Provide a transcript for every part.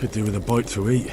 Could do with a bite to eat.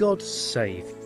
God save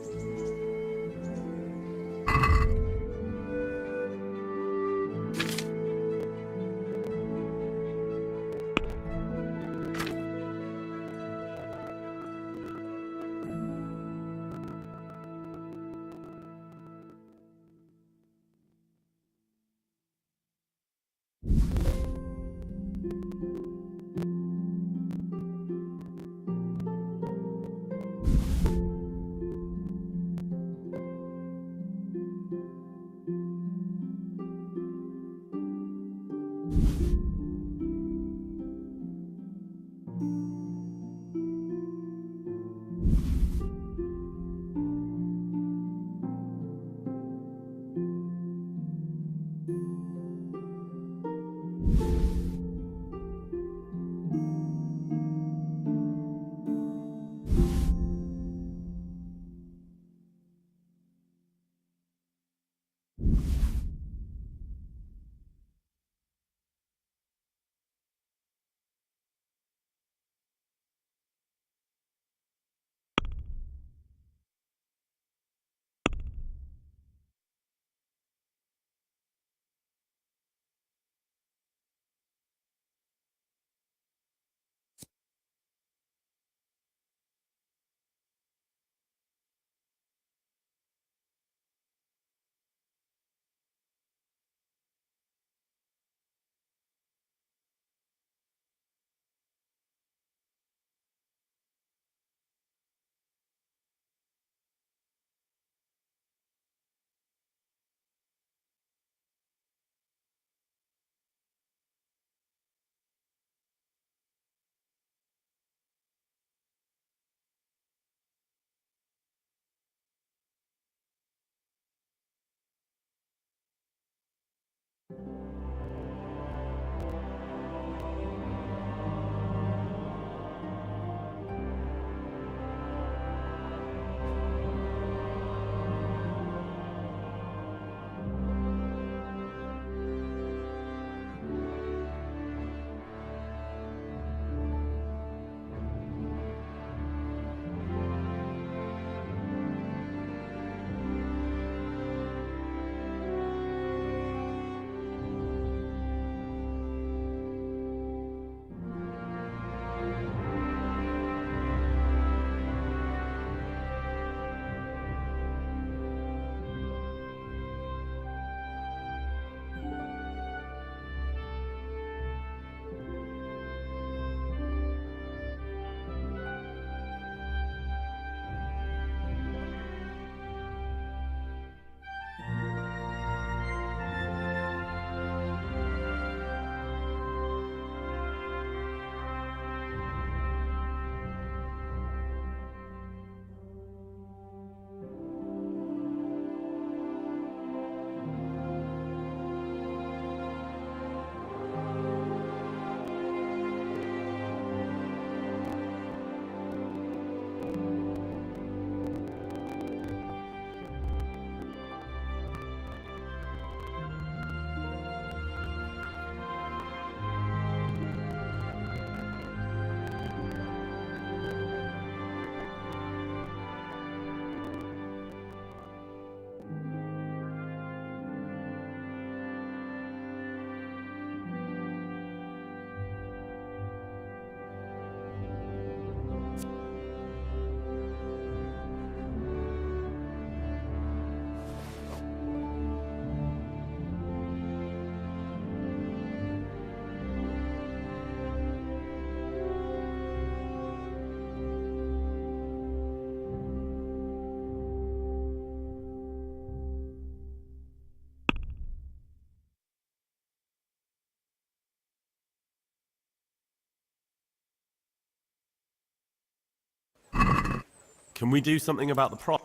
Can we do something about the price?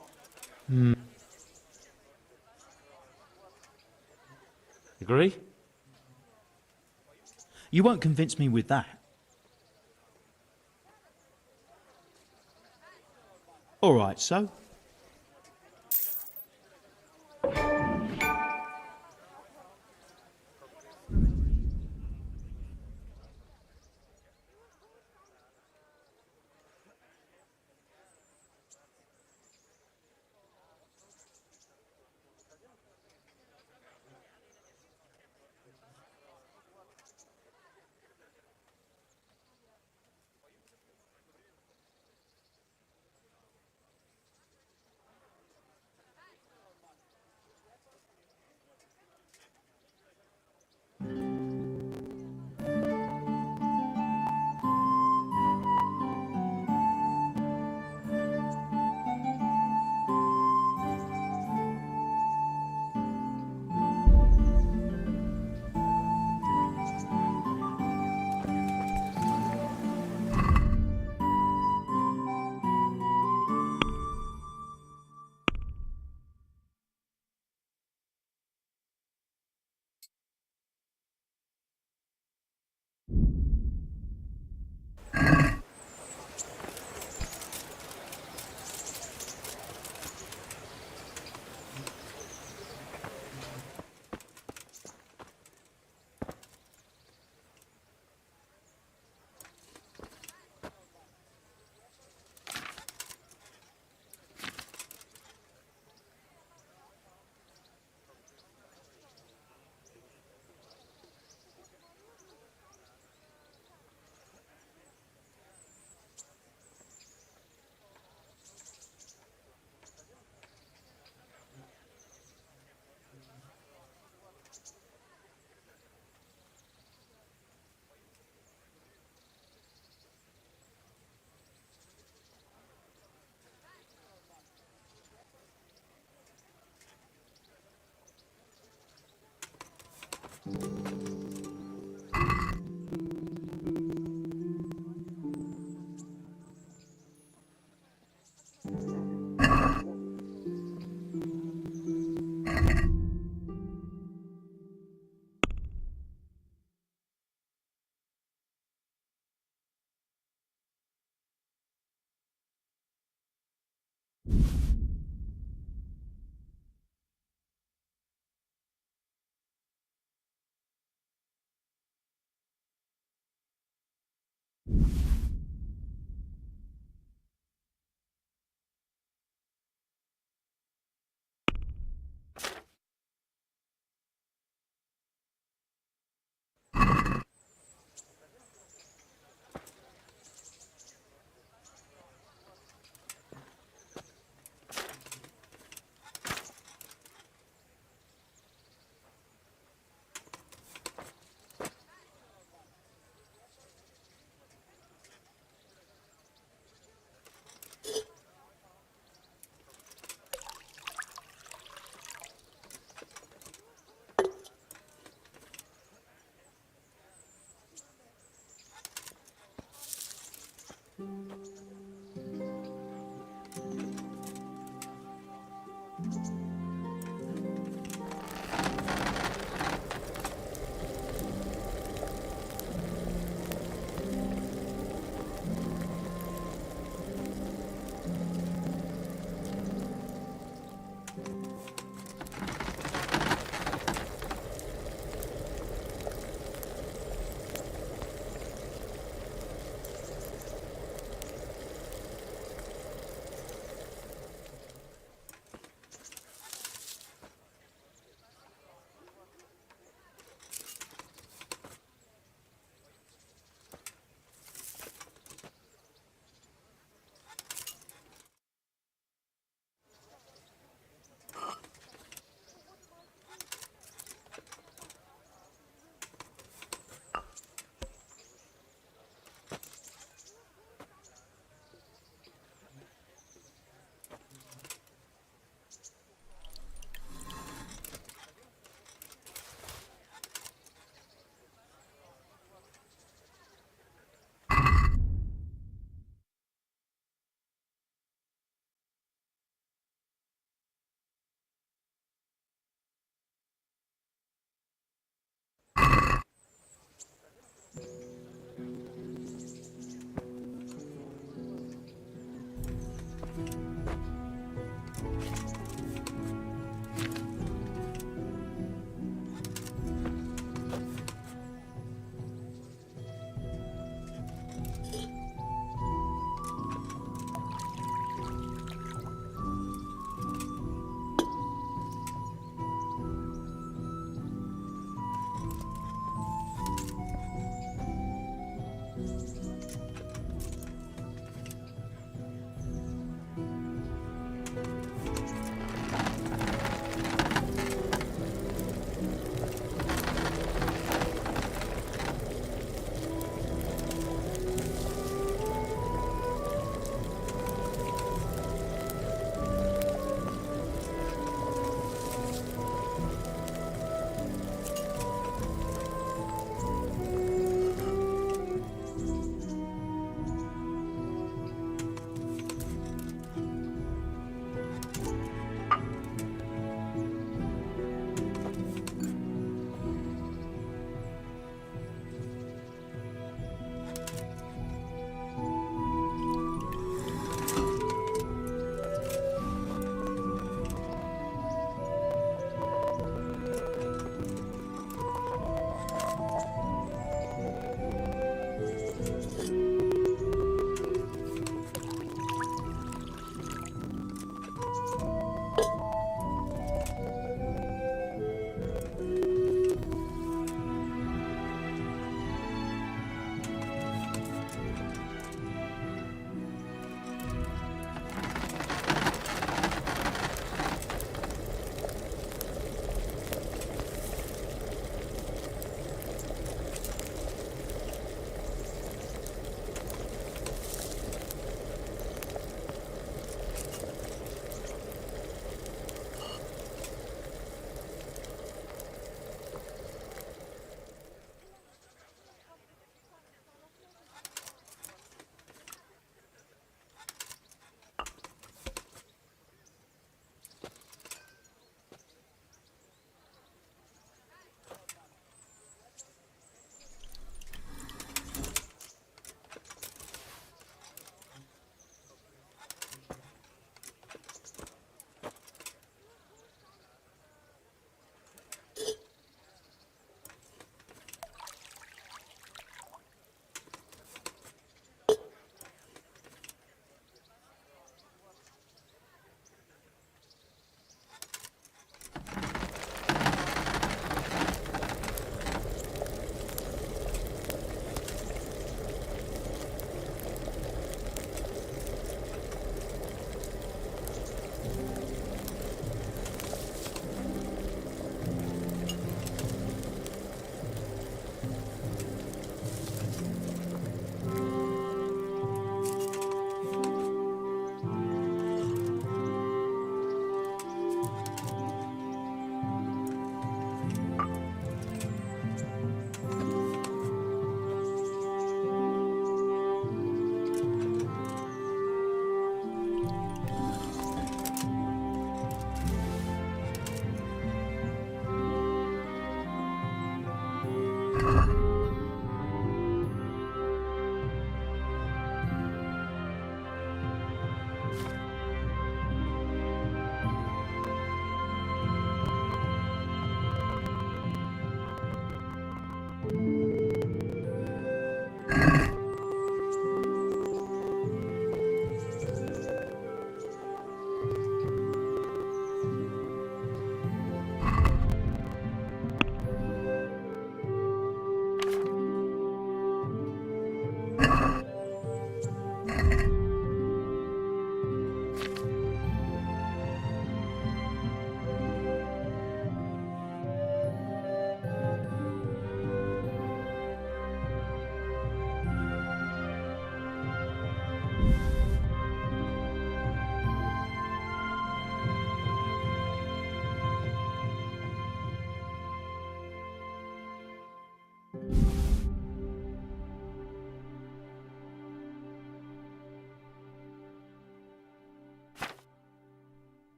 Agree? You won't convince me with that. All right, so?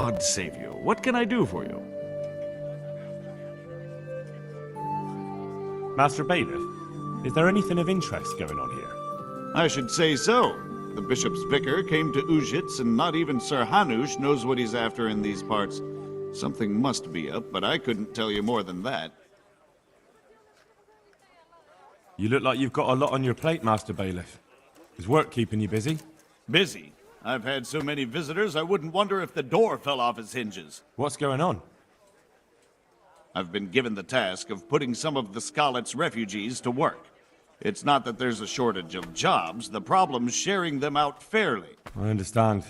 God save you. What can I do for you? Master Bailiff, is there anything of interest going on here? I should say so. The bishop's vicar came to Ujits, and not even Sir Hanush knows what he's after in these parts. Something must be up, but I couldn't tell you more than that. You look like you've got a lot on your plate, Master Bailiff. Is work keeping you busy? Busy? I've had so many visitors, I wouldn't wonder if the door fell off its hinges. What's going on? I've been given the task of putting some of the Scarlet's refugees to work. It's not that there's a shortage of jobs, the problem's sharing them out fairly. I understand.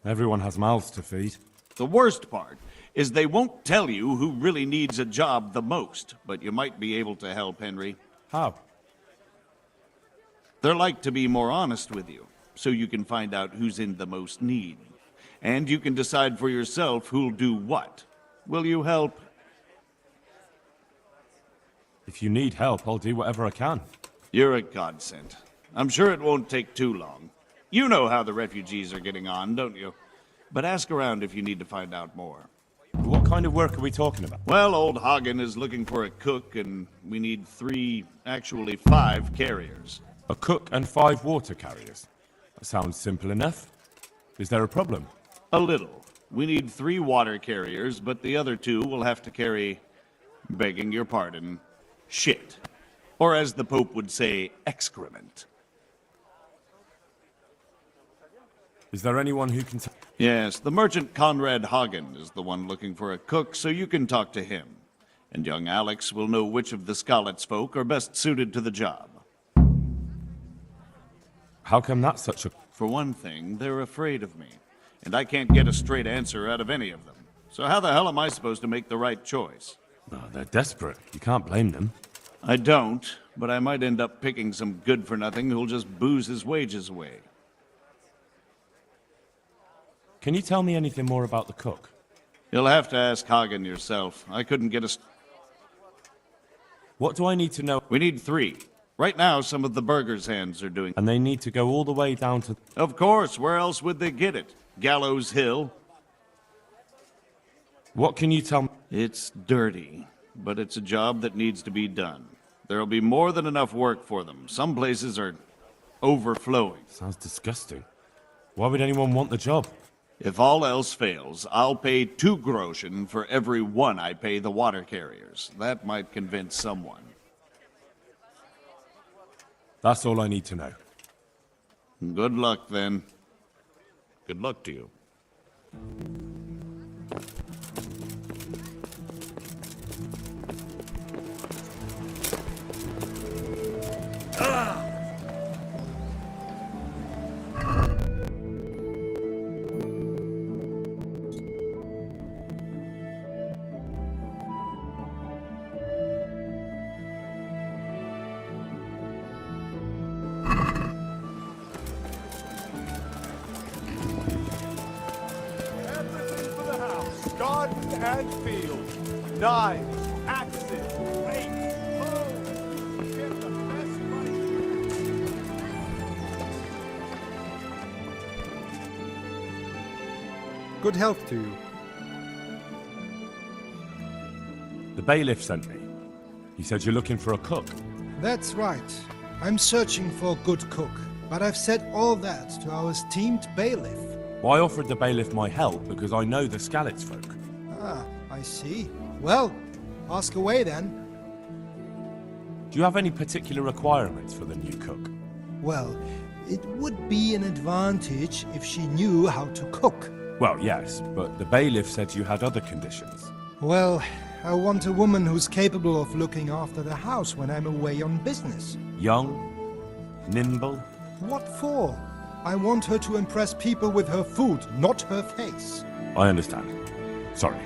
Everyone has mouths to feed. The worst part is they won't tell you who really needs a job the most, but you might be able to help, Henry. How? They're like to be more honest with you, so you can find out who's in the most need. And you can decide for yourself who'll do what. Will you help? If you need help, I'll do whatever I can. You're a godsend. I'm sure it won't take too long. You know how the refugees are getting on, don't you? But ask around if you need to find out more. What kind of work are we talking about? Well, old Hagen is looking for a cook, and we need 5 carriers. A cook and 5 water carriers. That sounds simple enough. Is there a problem? A little. We need 3 water carriers, but the other 2 will have to carry, begging your pardon, shit. Or as the Pope would say, excrement. Is there anyone who can... Yes, the merchant Conrad Hagen is the one looking for a cook, so you can talk to him. And young Alex will know which of the Scarlet's folk are best suited to the job. How come that's such a... For one thing, they're afraid of me. And I can't get a straight answer out of any of them. So how the hell am I supposed to make the right choice? Oh, they're desperate. You can't blame them. I don't, but I might end up picking some good-for-nothing who'll just booze his wages away. Can you tell me anything more about the cook? You'll have to ask Hagen yourself. I couldn't get a... What do I need to know? We need 3. Right now, some of the burgers' hands are doing... And they need to go all the way down to... Of course, where else would they get it? Gallows Hill? What can you tell me? It's dirty, but it's a job that needs to be done. There'll be more than enough work for them. Some places are overflowing. Sounds disgusting. Why would anyone want the job? If all else fails, I'll pay 2 groschen for every 1 I pay the water carriers. That might convince someone. That's all I need to know. Good luck, then. Good luck to you. Garden and field, knives, axes, rakes, hoes. Get the best price. Good health to you. The bailiff sent me. He said you're looking for a cook. That's right. I'm searching for a good cook, but I've said all that to our esteemed bailiff. Well, I offered the bailiff my help because I know the Scalitz folk. Ah, I see. Well, ask away then. Do you have any particular requirements for the new cook? Well, it would be an advantage if she knew how to cook. Well, yes, but the bailiff said you had other conditions. Well, I want a woman who's capable of looking after the house when I'm away on business. Young, nimble. What for? I want her to impress people with her food, not her face. I understand. Sorry.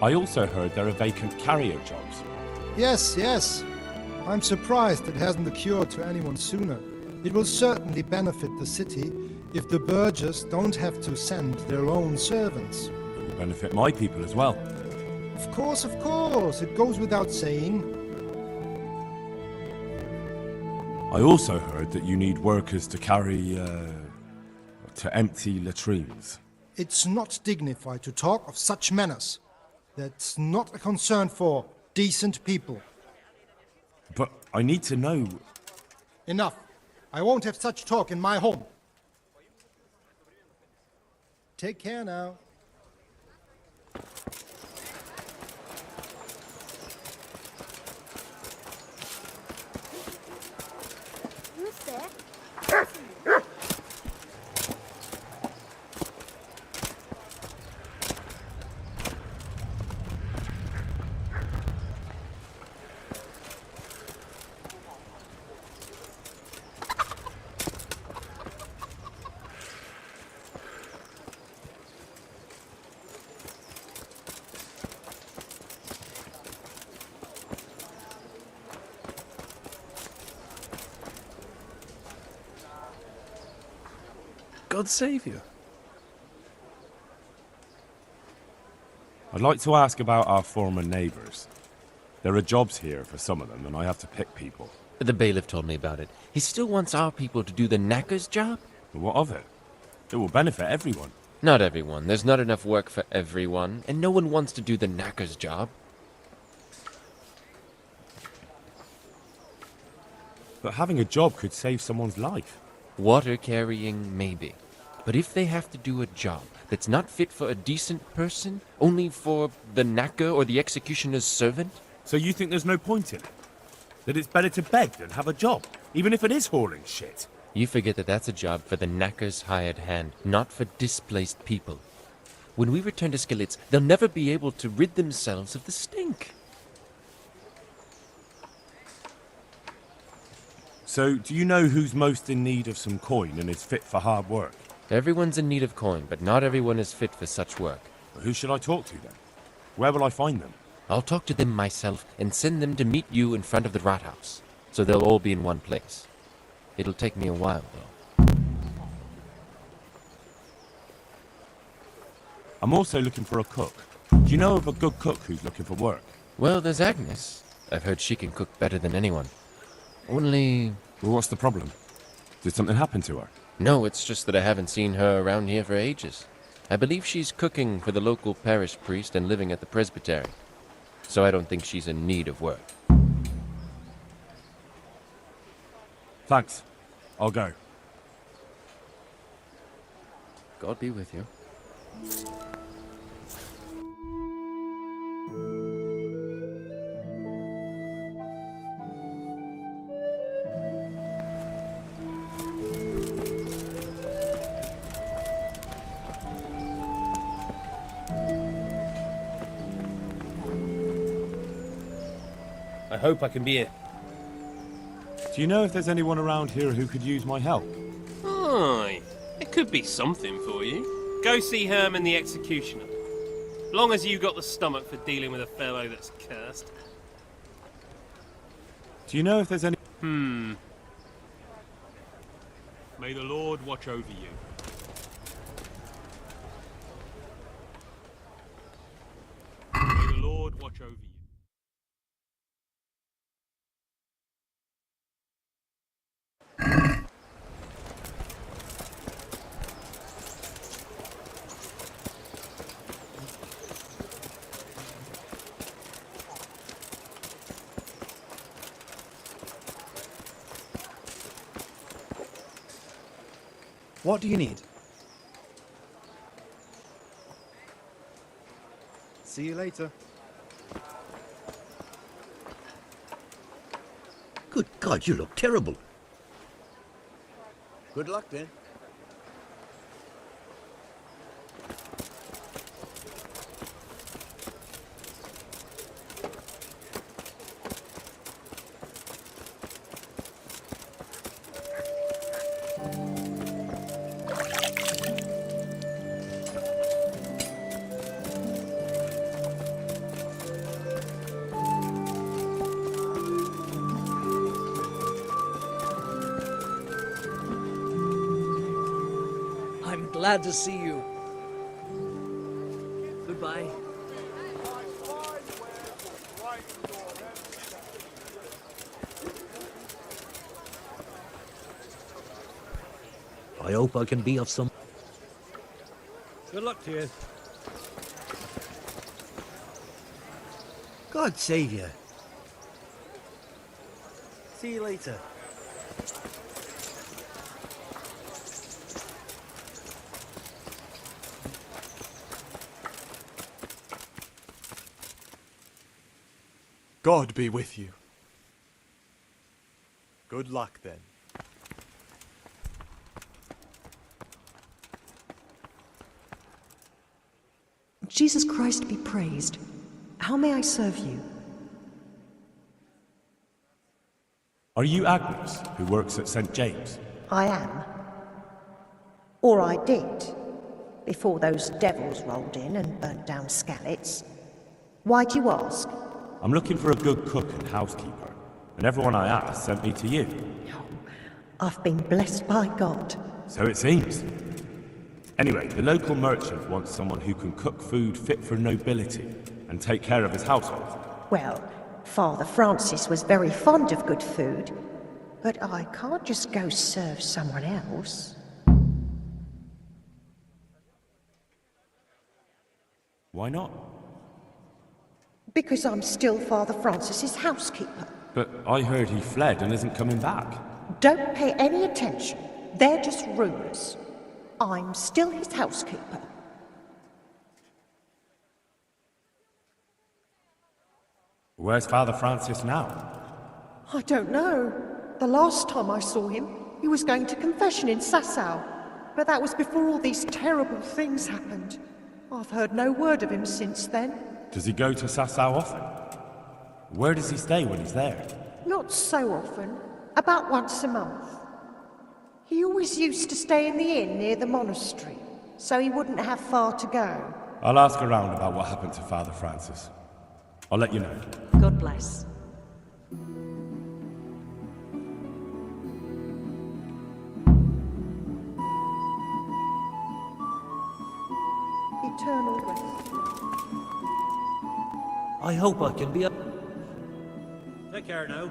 I also heard there are vacant carrier jobs. Yes, yes. I'm surprised it hasn't occurred to anyone sooner. It will certainly benefit the city if the burghers don't have to send their own servants. It will benefit my people as well. Of course, it goes without saying. I also heard that you need workers to carry, to empty latrines. It's not dignified to talk of such manners. That's not a concern for decent people. But I need to know... Enough. I won't have such talk in my home. Take care now. Who's there? God save you. I'd like to ask about our former neighbours. There are jobs here for some of them, and I have to pick people. The bailiff told me about it. He still wants our people to do the knacker's job? But what of it? It will benefit everyone. Not everyone. There's not enough work for everyone, and no one wants to do the knacker's job. But having a job could save someone's life. Water carrying, maybe. But if they have to do a job that's not fit for a decent person, only for the knacker or the executioner's servant? So you think there's no point in it? That it's better to beg than have a job, even if it is hauling shit? You forget that that's a job for the knacker's hired hand, not for displaced people. When we return to Skillets, they'll never be able to rid themselves of the stink. So, do you know who's most in need of some coin and is fit for hard work? Everyone's in need of coin, but not everyone is fit for such work. Who should I talk to then? Where will I find them? I'll talk to them myself and send them to meet you in front of the Rathaus, so they'll all be in one place. It'll take me a while, though. I'm also looking for a cook. Do you know of a good cook who's looking for work? Well, there's Agnes. I've heard she can cook better than anyone. Only... Well, what's the problem? Did something happen to her? No, it's just that I haven't seen her around here for ages. I believe she's cooking for the local parish priest and living at the presbytery. So I don't think she's in need of work. Thanks. I'll go. God be with you. I hope I can be here. Do you know if there's anyone around here who could use my help? Aye, it could be something for you. Go see Herman the Executioner. Long as you got the stomach for dealing with a fellow that's cursed. Do you know if there's any... May the Lord watch over you. May the Lord watch over you. What do you need? See you later. Good God, you look terrible. Good luck then. I'm glad to see you. Goodbye. I hope I can be of some... luck to you. God save you. See you later. God be with you. Good luck, then. Jesus Christ be praised. How may I serve you? Are you Agnes, who works at St. James? I am. Or I did, before those devils rolled in and burnt down Skalitz. Why do you ask? I'm looking for a good cook and housekeeper, and everyone I asked sent me to you. I've been blessed by God. So it seems. Anyway, the local merchant wants someone who can cook food fit for nobility and take care of his household. Well, Father Francis was very fond of good food, but I can't just go serve someone else. Why not? Because I'm still Father Francis's housekeeper. But I heard he fled and isn't coming back. Don't pay any attention. They're just rumors. I'm still his housekeeper. Where's Father Francis now? I don't know. The last time I saw him, he was going to confession in Sasau. But that was before all these terrible things happened. I've heard no word of him since then. Does he go to Sasau often? Where does he stay when he's there? Not so often. About once a month. He always used to stay in the inn near the monastery, so he wouldn't have far to go. I'll ask around about what happened to Father Francis. I'll let you know. God bless. Eternal rest. I hope I can be up. Take care now.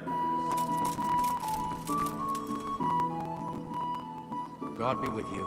God be with you.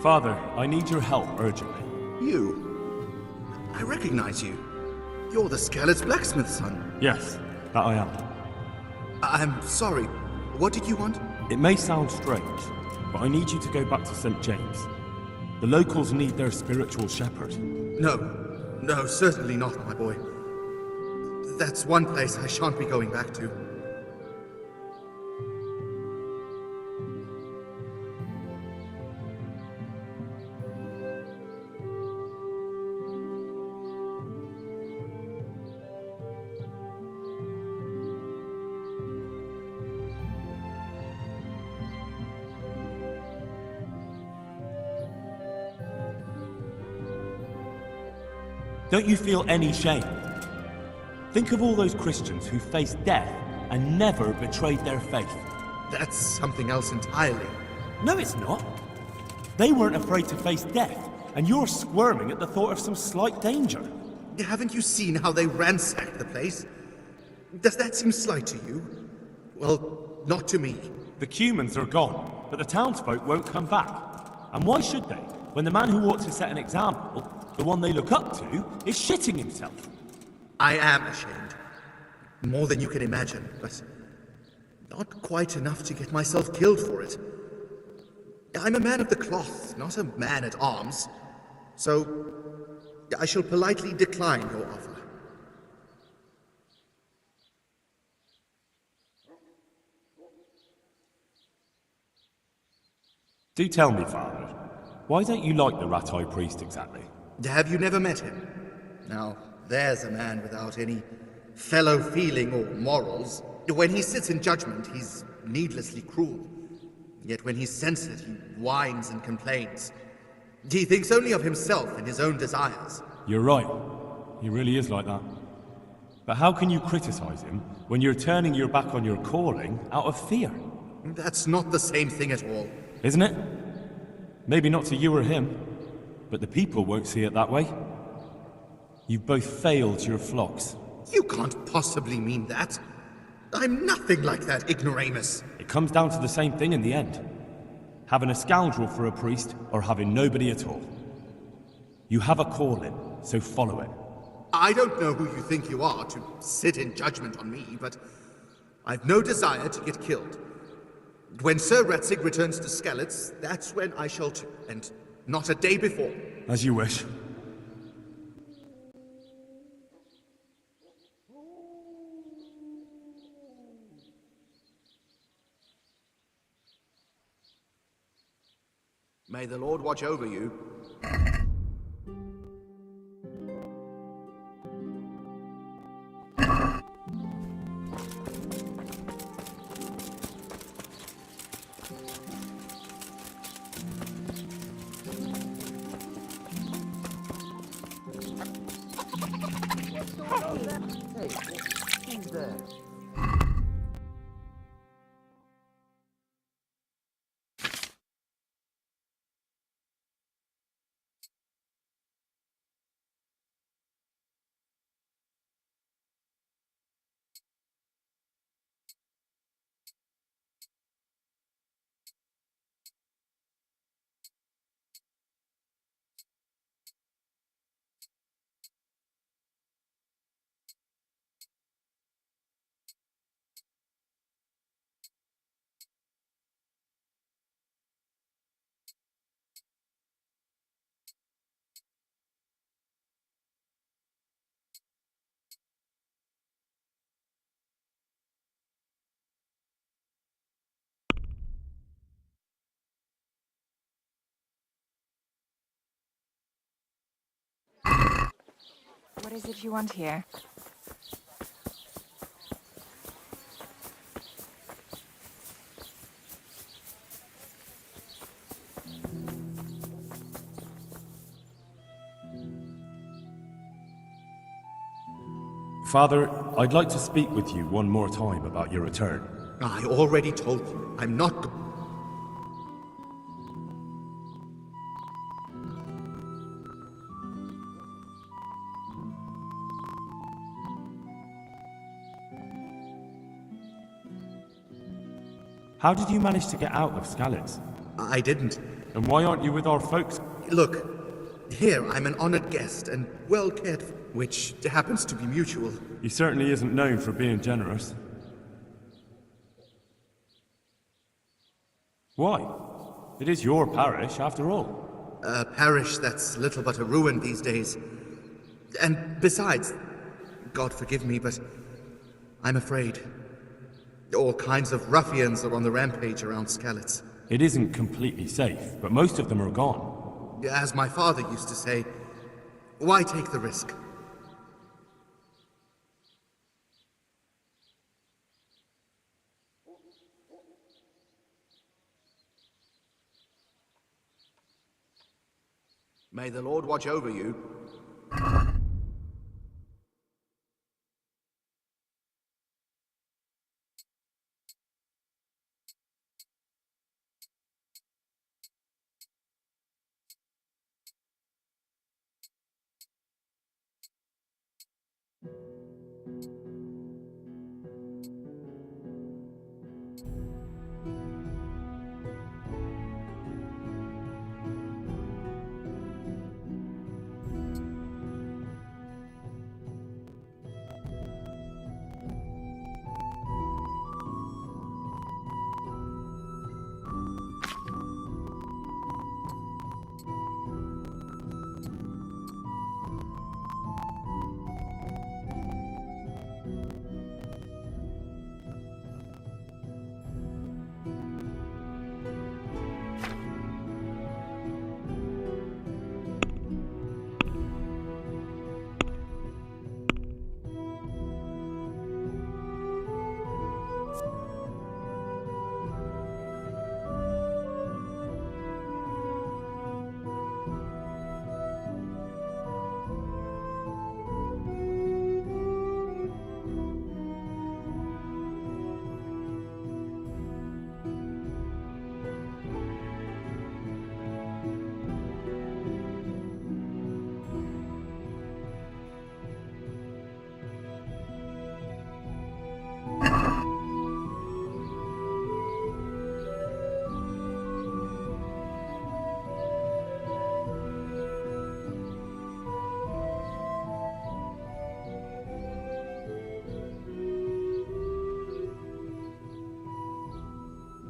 Father, I need your help urgently. You? I recognize you. You're the Skalitz blacksmith's son. Yes, that I am. I'm sorry. What did you want? It may sound strange, but I need you to go back to St. James. The locals need their spiritual shepherd. No, certainly not, my boy. That's one place I shan't be going back to. Don't you feel any shame? Think of all those Christians who faced death and never betrayed their faith. That's something else entirely. No, it's not. They weren't afraid to face death, and you're squirming at the thought of some slight danger. Haven't you seen how they ransacked the place? Does that seem slight to you? Well, not to me. The humans are gone, but the townsfolk won't come back. And why should they, when the man who ought to set an example, the one they look up to, is shitting himself? I am ashamed. More than you can imagine, but not quite enough to get myself killed for it. I'm a man of the cloth, not a man at arms. So, I shall politely decline your offer. Do tell me, Father, why don't you like the Rat Eye Priest exactly? Have you never met him? Now, there's a man without any fellow feeling or morals. When he sits in judgment, he's needlessly cruel. Yet when he's censored, he whines and complains. He thinks only of himself and his own desires. You're right. He really is like that. But how can you criticize him when you're turning your back on your calling out of fear? That's not the same thing at all. Isn't it? Maybe not to you or him, but the people won't see it that way. You've both failed your flocks. You can't possibly mean that. I'm nothing like that ignoramus. It comes down to the same thing in the end. Having a scoundrel for a priest, or having nobody at all. You have a calling, so follow it. I don't know who you think you are to sit in judgment on me, but I've no desire to get killed. When Sir Ratzig returns to Skalitz, that's when I shall and not a day before. As you wish. May the Lord watch over you. What is it you want here? Father, I'd like to speak with you one more time about your return. I already told you, I'm not... How did you manage to get out of Skalitz? I didn't. And why aren't you with our folks? Look, here I'm an honored guest and well cared for, which happens to be mutual. He certainly isn't known for being generous. Why? It is your parish, after all. A parish that's little but a ruin these days. And besides, God forgive me, but I'm afraid. All kinds of ruffians are on the rampage around Skalitz. It isn't completely safe, but most of them are gone. As my father used to say, why take the risk? May the Lord watch over you.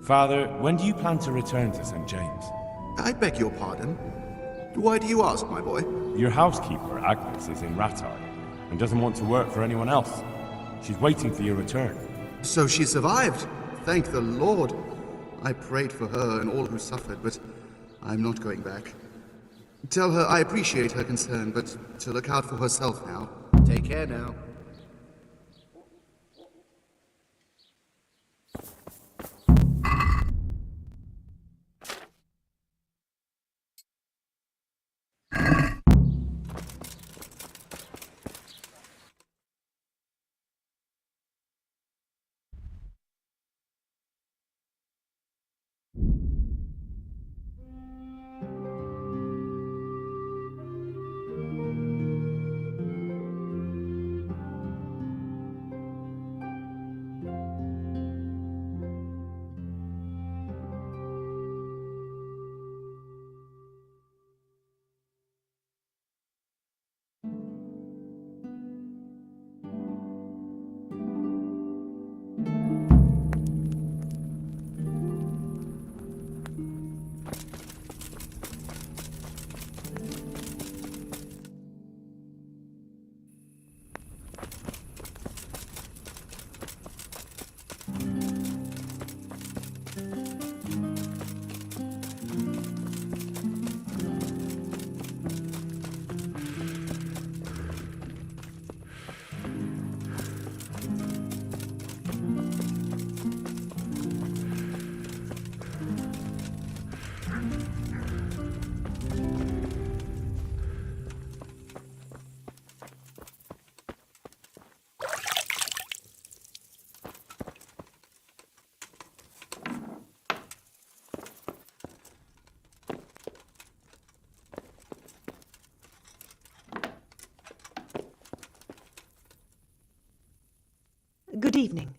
Father, when do you plan to return to St. James? I beg your pardon. Why do you ask, my boy? Your housekeeper, Agnes, is in Rattay and doesn't want to work for anyone else. She's waiting for your return. So she survived. Thank the Lord. I prayed for her and all who suffered, but I'm not going back. Tell her I appreciate her concern, but to look out for herself now. Take care now. Good evening.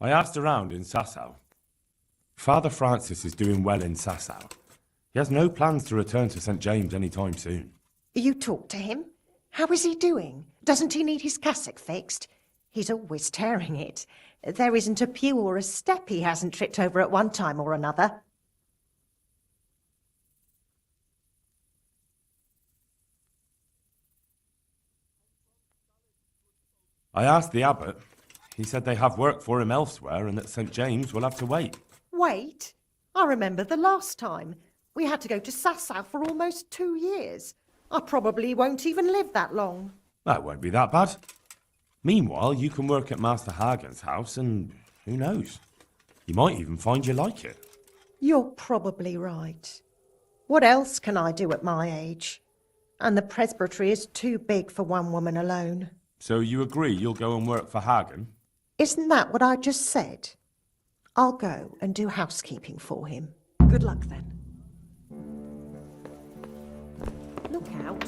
I asked around in Sasau. Father Francis is doing well in Sasau. He has no plans to return to St. James anytime soon. You talked to him? How is he doing? Doesn't he need his cassock fixed? He's always tearing it. There isn't a pew or a step he hasn't tripped over at one time or another. I asked the abbot. He said they have work for him elsewhere and that St. James will have to wait. Wait? I remember the last time. We had to go to Sasau for almost 2 years. I probably won't even live that long. That won't be that bad. Meanwhile, you can work at Master Hagen's house and who knows? You might even find you like it. You're probably right. What else can I do at my age? And the presbytery is too big for one woman alone. So you agree you'll go and work for Hagen? Isn't that what I just said? I'll go and do housekeeping for him. Good luck then. Look out.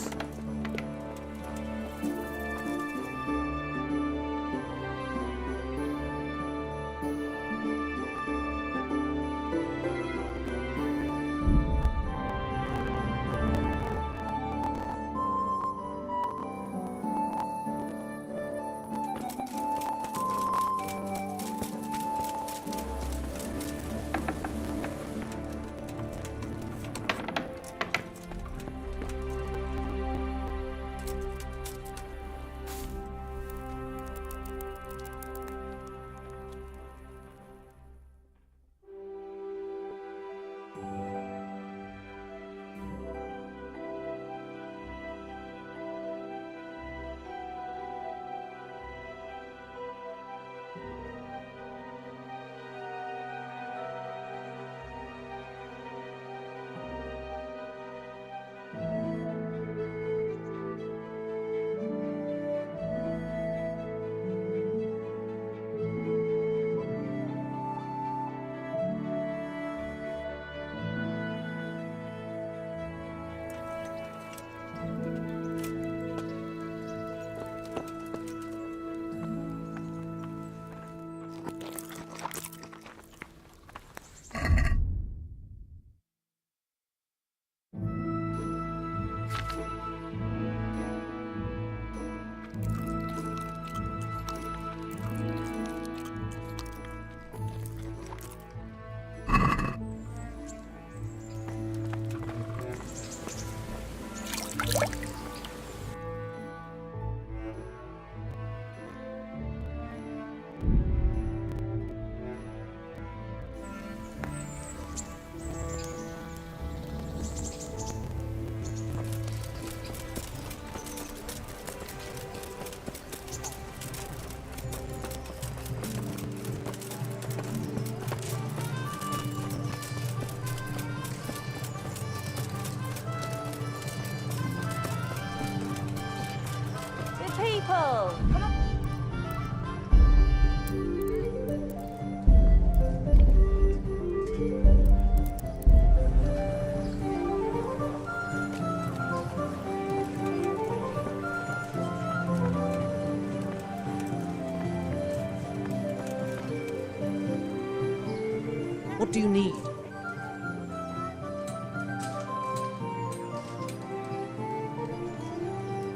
What do you need?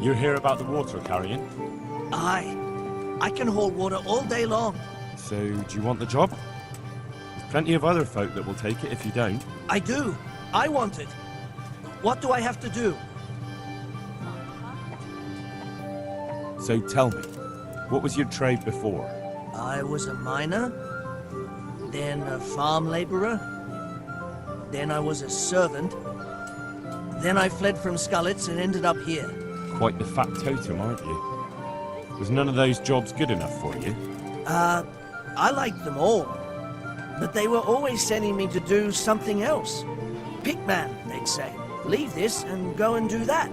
You hear about the water carrying? Aye. I can haul water all day long. So, do you want the job? There's plenty of other folk that will take it if you don't. I do. I want it. What do I have to do? So tell me, what was your trade before? I was a miner, then a farm laborer, then I was a servant, then I fled from Scullets and ended up here. Quite the factotum, aren't you? Was none of those jobs good enough for you? I liked them all, but they were always sending me to do something else. Pickman, they'd say. Leave this and go and do that.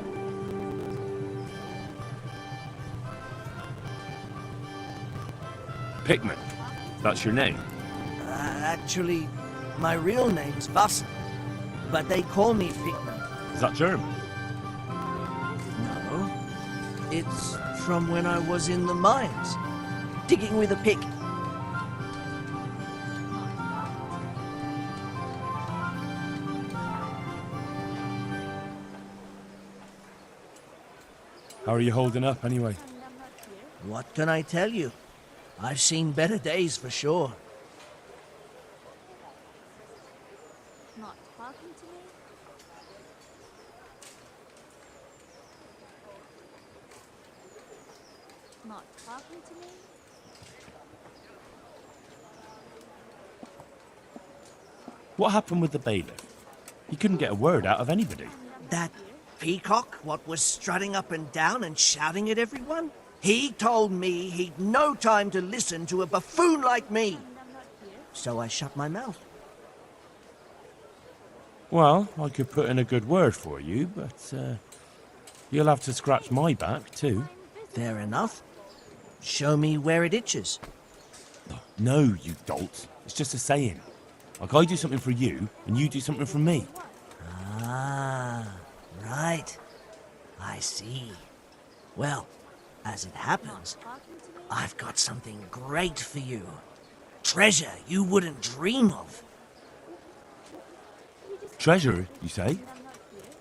Pickman? That's your name? Actually, my real name's Vassen, but they call me Pickman. Is that German? No. It's from when I was in the mines, digging with a pick. How are you holding up, anyway? What can I tell you? I've seen better days for sure. Not talking to me? Not talking to me? What happened with the bailiff? He couldn't get a word out of anybody. That peacock, what was strutting up and down and shouting at everyone? He told me he'd no time to listen to a buffoon like me. So I shut my mouth. Well, I could put in a good word for you, but you'll have to scratch my back, too. Fair enough. Show me where it itches. No, you dolt. It's just a saying. Like I do something for you, and you do something for me. Ah, right. I see. Well, as it happens, I've got something great for you. Treasure you wouldn't dream of. Treasure, you say?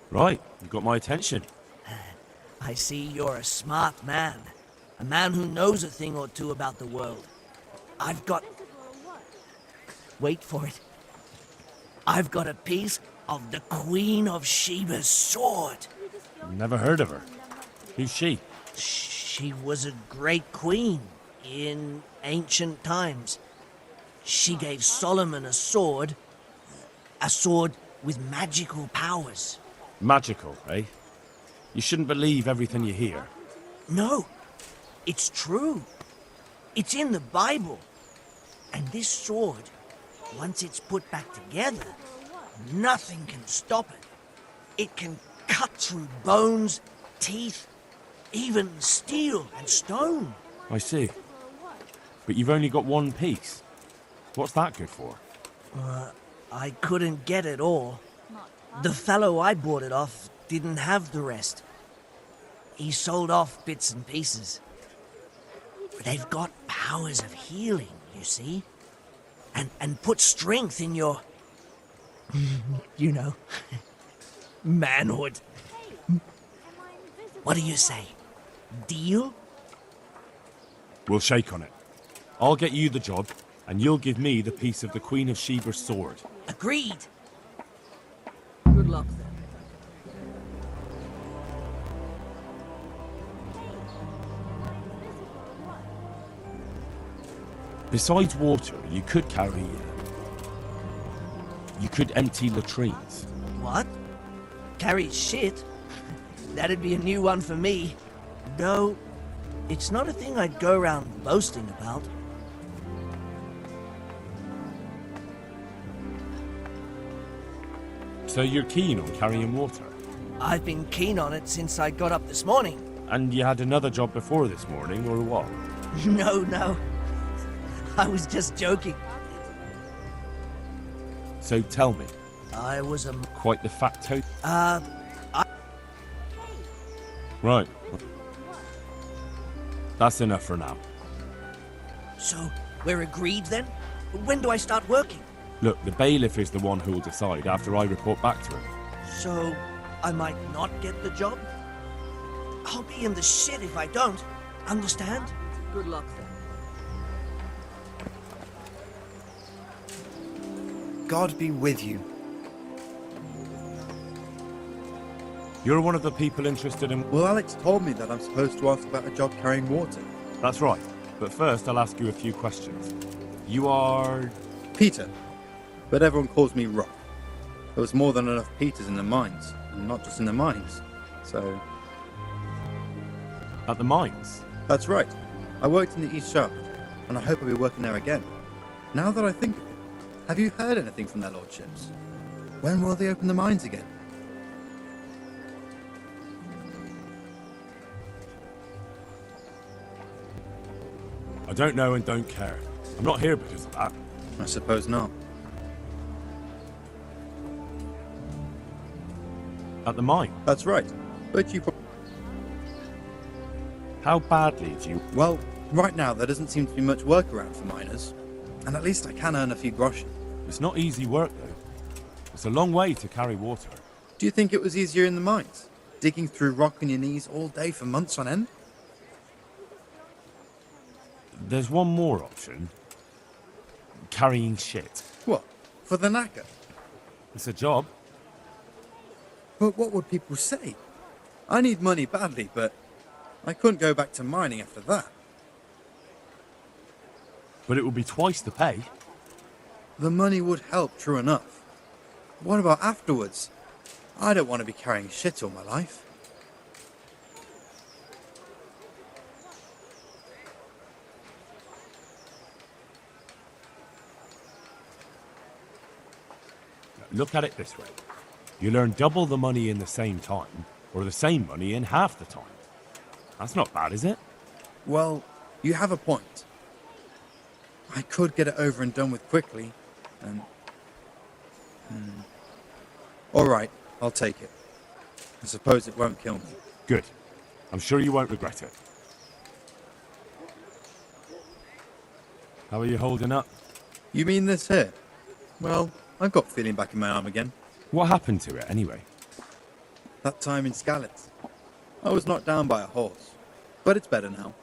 Right, you got my attention. I see you're a smart man. A man who knows a thing or two about the world. I've got... Wait for it. I've got a piece of the Queen of Sheba's sword. Never heard of her. Who's she? She was a great queen in ancient times. She gave Solomon a sword with magical powers. Magical, eh? You shouldn't believe everything you hear. No, it's true. It's in the Bible. And this sword, once it's put back together, nothing can stop it. It can cut through bones, teeth, even steel and stone. I see. But you've only got one piece. What's that good for? I couldn't get it all. The fellow I bought it off didn't have the rest. He sold off bits and pieces. They've got powers of healing, you see? And put strength in your... you know, manhood. What do you say? Deal? We'll shake on it. I'll get you the job, and you'll give me the piece of the Queen of Sheba's sword. Agreed. Good luck then. Besides water, you could carry... you could empty latrines. What? Carry shit? That'd be a new one for me. No, it's not a thing I'd go around boasting about. So you're keen on carrying water? I've been keen on it since I got up this morning. And you had another job before this morning, or what? No. I was just joking. So tell me. I was a... Quite the facto... Right. That's enough for now. So, we're agreed then? When do I start working? Look, the bailiff is the one who'll decide after I report back to him. So, I might not get the job? I'll be in the shit if I don't. Understand? Good luck then. God be with you. You're one of the people interested in... Well, Alex told me that I'm supposed to ask about a job carrying water. That's right. But first, I'll ask you a few questions. You are... Peter. But everyone calls me Rock. There was more than enough Peters in the mines. And not just in the mines. So... At the mines? That's right. I worked in the East Shaft. And I hope I'll be working there again. Now that I think of it, have you heard anything from their lordships? When will they open the mines again? I don't know and don't care. I'm not here because of that. I suppose not. At the mine? That's right. But you... How badly do you... Well, right now there doesn't seem to be much work around for miners. And at least I can earn a few groschen. It's not easy work, though. It's a long way to carry water. Do you think it was easier in the mines? Digging through rock on your knees all day for months on end? There's one more option. Carrying shit. What? For the knacker? It's a job. But what would people say? I need money badly, but I couldn't go back to mining after that. But it would be twice the pay. The money would help, true enough. What about afterwards? I don't want to be carrying shit all my life. Look at it this way. You'll earn double the money in the same time, or the same money in half the time. That's not bad, is it? Well, you have a point. I could get it over and done with quickly, and... All right, I'll take it. I suppose it won't kill me. Good. I'm sure you won't regret it. How are you holding up? You mean this here? Well, I've got feeling back in my arm again. What happened to it, anyway? That time in Skalitz. I was knocked down by a horse, but it's better now.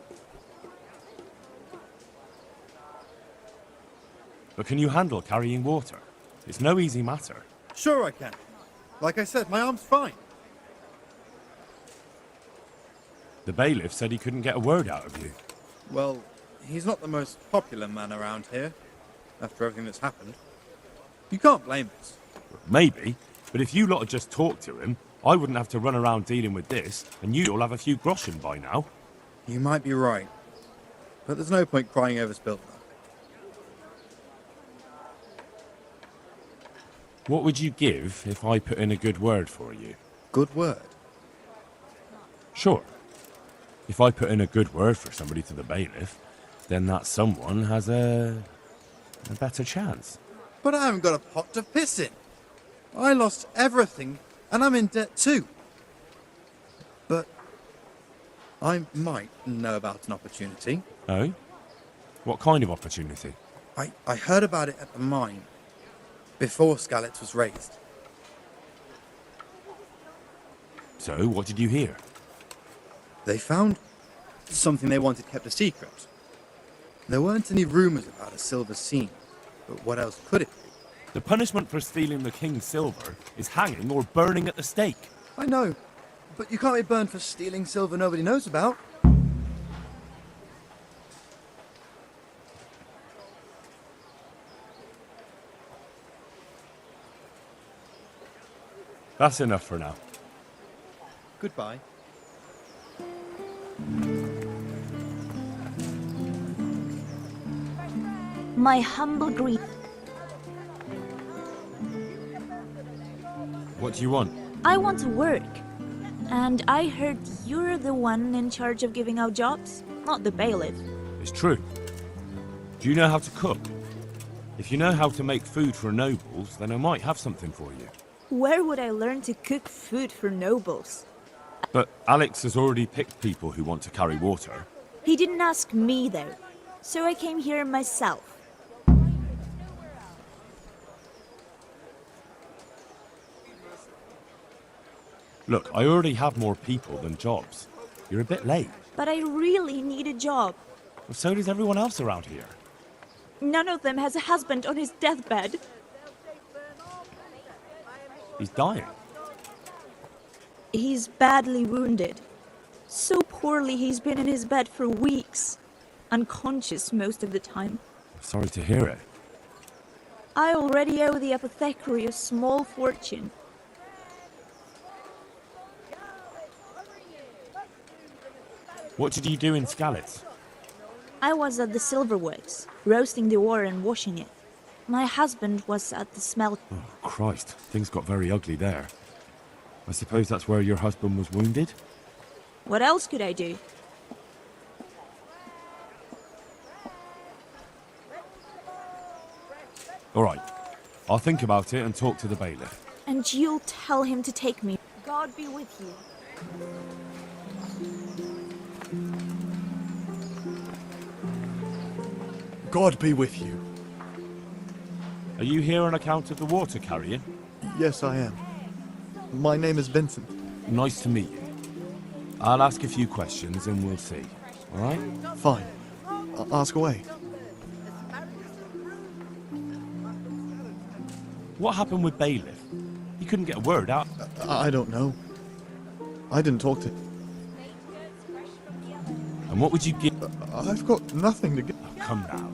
But can you handle carrying water? It's no easy matter. Sure I can. Like I said, my arm's fine. The bailiff said he couldn't get a word out of you. Well, he's not the most popular man around here, after everything that's happened. You can't blame us. Maybe, but if you lot had just talked to him, I wouldn't have to run around dealing with this, and you'd all have a few groschen by now. You might be right, but there's no point crying over spilt milk. What would you give if I put in a good word for you? Good word? Sure. If I put in a good word for somebody to the bailiff, then that someone has a better chance. But I haven't got a pot to piss in. I lost everything, and I'm in debt too. But I might know about an opportunity. Oh? What kind of opportunity? I heard about it at the mine, before Skalitz was raised. So, what did you hear? They found something they wanted kept a secret. There weren't any rumours about a silver scene, but what else could it be? The punishment for stealing the king's silver is hanging or burning at the stake. I know, but you can't be burned for stealing silver nobody knows about. That's enough for now. Goodbye. My humble grief. What do you want? I want to work. And I heard you're the one in charge of giving out jobs, not the bailiff. It's true. Do you know how to cook? If you know how to make food for nobles, then I might have something for you. Where would I learn to cook food for nobles? But Alex has already picked people who want to carry water. He didn't ask me, though. So I came here myself. Look, I already have more people than jobs. You're a bit late. But I really need a job. Well, so does everyone else around here. None of them has a husband on his deathbed. He's dying. He's badly wounded. So poorly he's been in his bed for weeks. Unconscious most of the time. Sorry to hear it. I already owe the apothecary a small fortune. What did you do in Skalitz? I was at the silverworks, roasting the ore and washing it. My husband was at the smelt. Oh, Christ. Things got very ugly there. I suppose that's where your husband was wounded? What else could I do? All right. I'll think about it and talk to the bailiff. And you'll tell him to take me. God be with you. God be with you. Are you here on account of the water carrying? Yes, I am. My name is Vincent. Nice to meet you. I'll ask a few questions and we'll see. All right? Fine. Ask away. What happened with bailiff? He couldn't get a word out. I don't know. I didn't talk to him. And what would you give? I've got nothing to give. Oh, come now.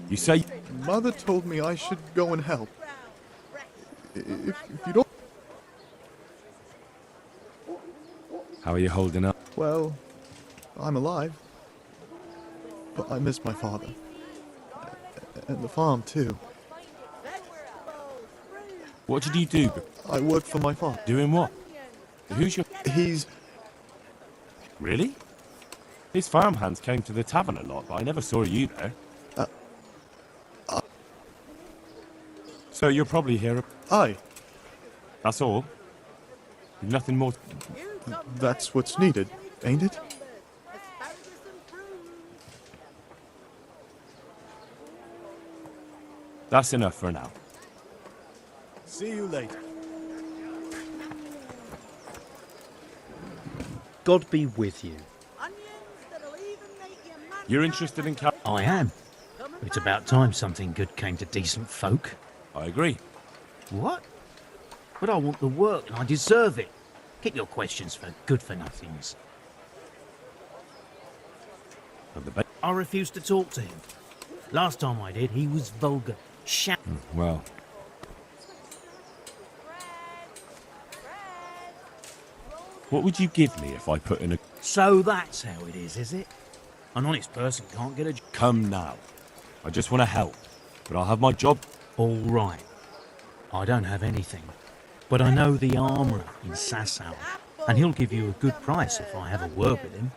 You say... Mother told me I should go and help. If you don't... How are you holding up? Well, I'm alive. But I miss my father. And the farm, too. What did you do? I work for my father. Doing what? Who's your... He's... Really? His farmhands came to the tavern a lot, but I never saw you there. So you're probably here... Aye. That's all? Nothing more... That's what's needed, ain't it? That's enough for now. See you later. God be with you. You're interested in... I am. It's about time something good came to decent folk. I agree. What? But I want the work and I deserve it. Keep your questions for good-for-nothings. I refused to talk to him. Last time I did, he was vulgar. Well... What would you give me if I put in a... So that's how it is it? An honest person can't get a... Come now. I just want to help. But I'll have my job... All right. I don't have anything. But I know the armourer in Sasau. And he'll give you a good price if I have a word with him.